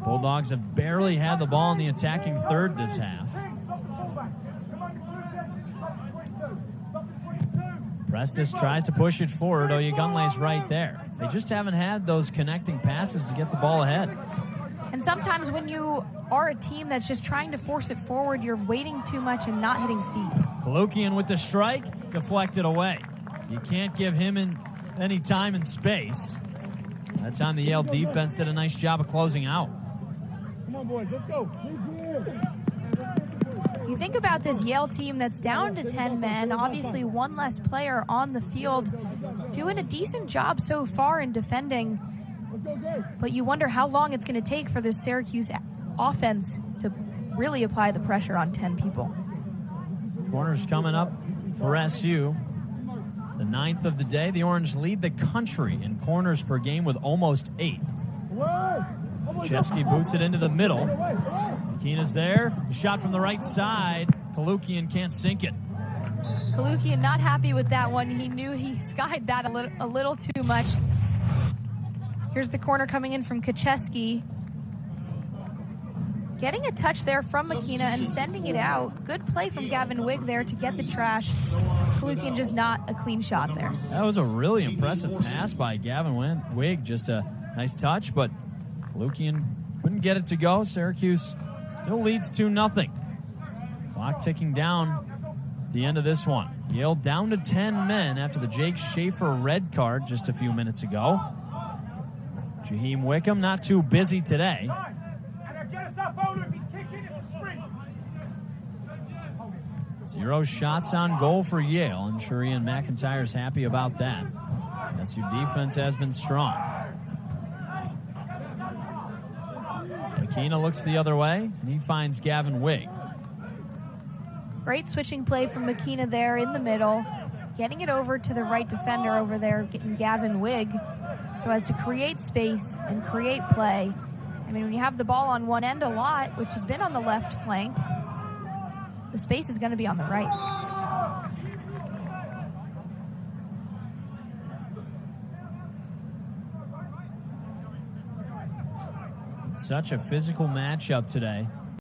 Bulldogs have barely had the ball in the attacking third this half. Prestis tries to push it forward. Oyegunle's right there. They just haven't had those connecting passes to get the ball ahead.
And sometimes when you are a team that's just trying to force it forward, you're waiting too much and not hitting feet.
Kalukian with the strike, deflected away. You can't give him any time and space. That time the Yale defense did a nice job of closing out.
Come on, boys, let's go.
You think about this Yale team that's down to 10 men, obviously one less player on the field, doing a decent job so far in defending, but you wonder how long it's going to take for the Syracuse offense to really apply the pressure on 10 people.
Corners coming up for SU. The 9th of the day. The Orange lead the country in corners per game with almost 8. Kuchevsky boots it into the middle. McKenna's there. A shot from the right side. Kalukian can't sink it.
Kalukian not happy with that one. He knew he skied that a little too much. Here's the corner coming in from Kuchevsky. Getting a touch there from McKenna and sending it out. Good play from Gavin Wigg there to get the trash. Kalukian just not a clean shot there.
That was a really impressive pass by Gavin Wigg. Just a nice touch, but Kalukian couldn't get it to go. Syracuse still leads 2-0. Clock ticking down at the end of this one. Yale down to 10 men after the Jake Schaefer red card just a few minutes ago. Jaheim Wickham not too busy today. Zero shots on goal for Yale, and Shurian McIntyre's happy about that. SU defense has been strong. McKenna looks the other way, and he finds Gavin Wigg.
Great switching play from McKenna there in the middle, getting it over to the right defender over there, getting Gavin Wigg, so as to create space and create play. I mean, when you have the ball on one end a lot, which has been on the left flank, the space is going to be on the right.
Such a physical matchup today.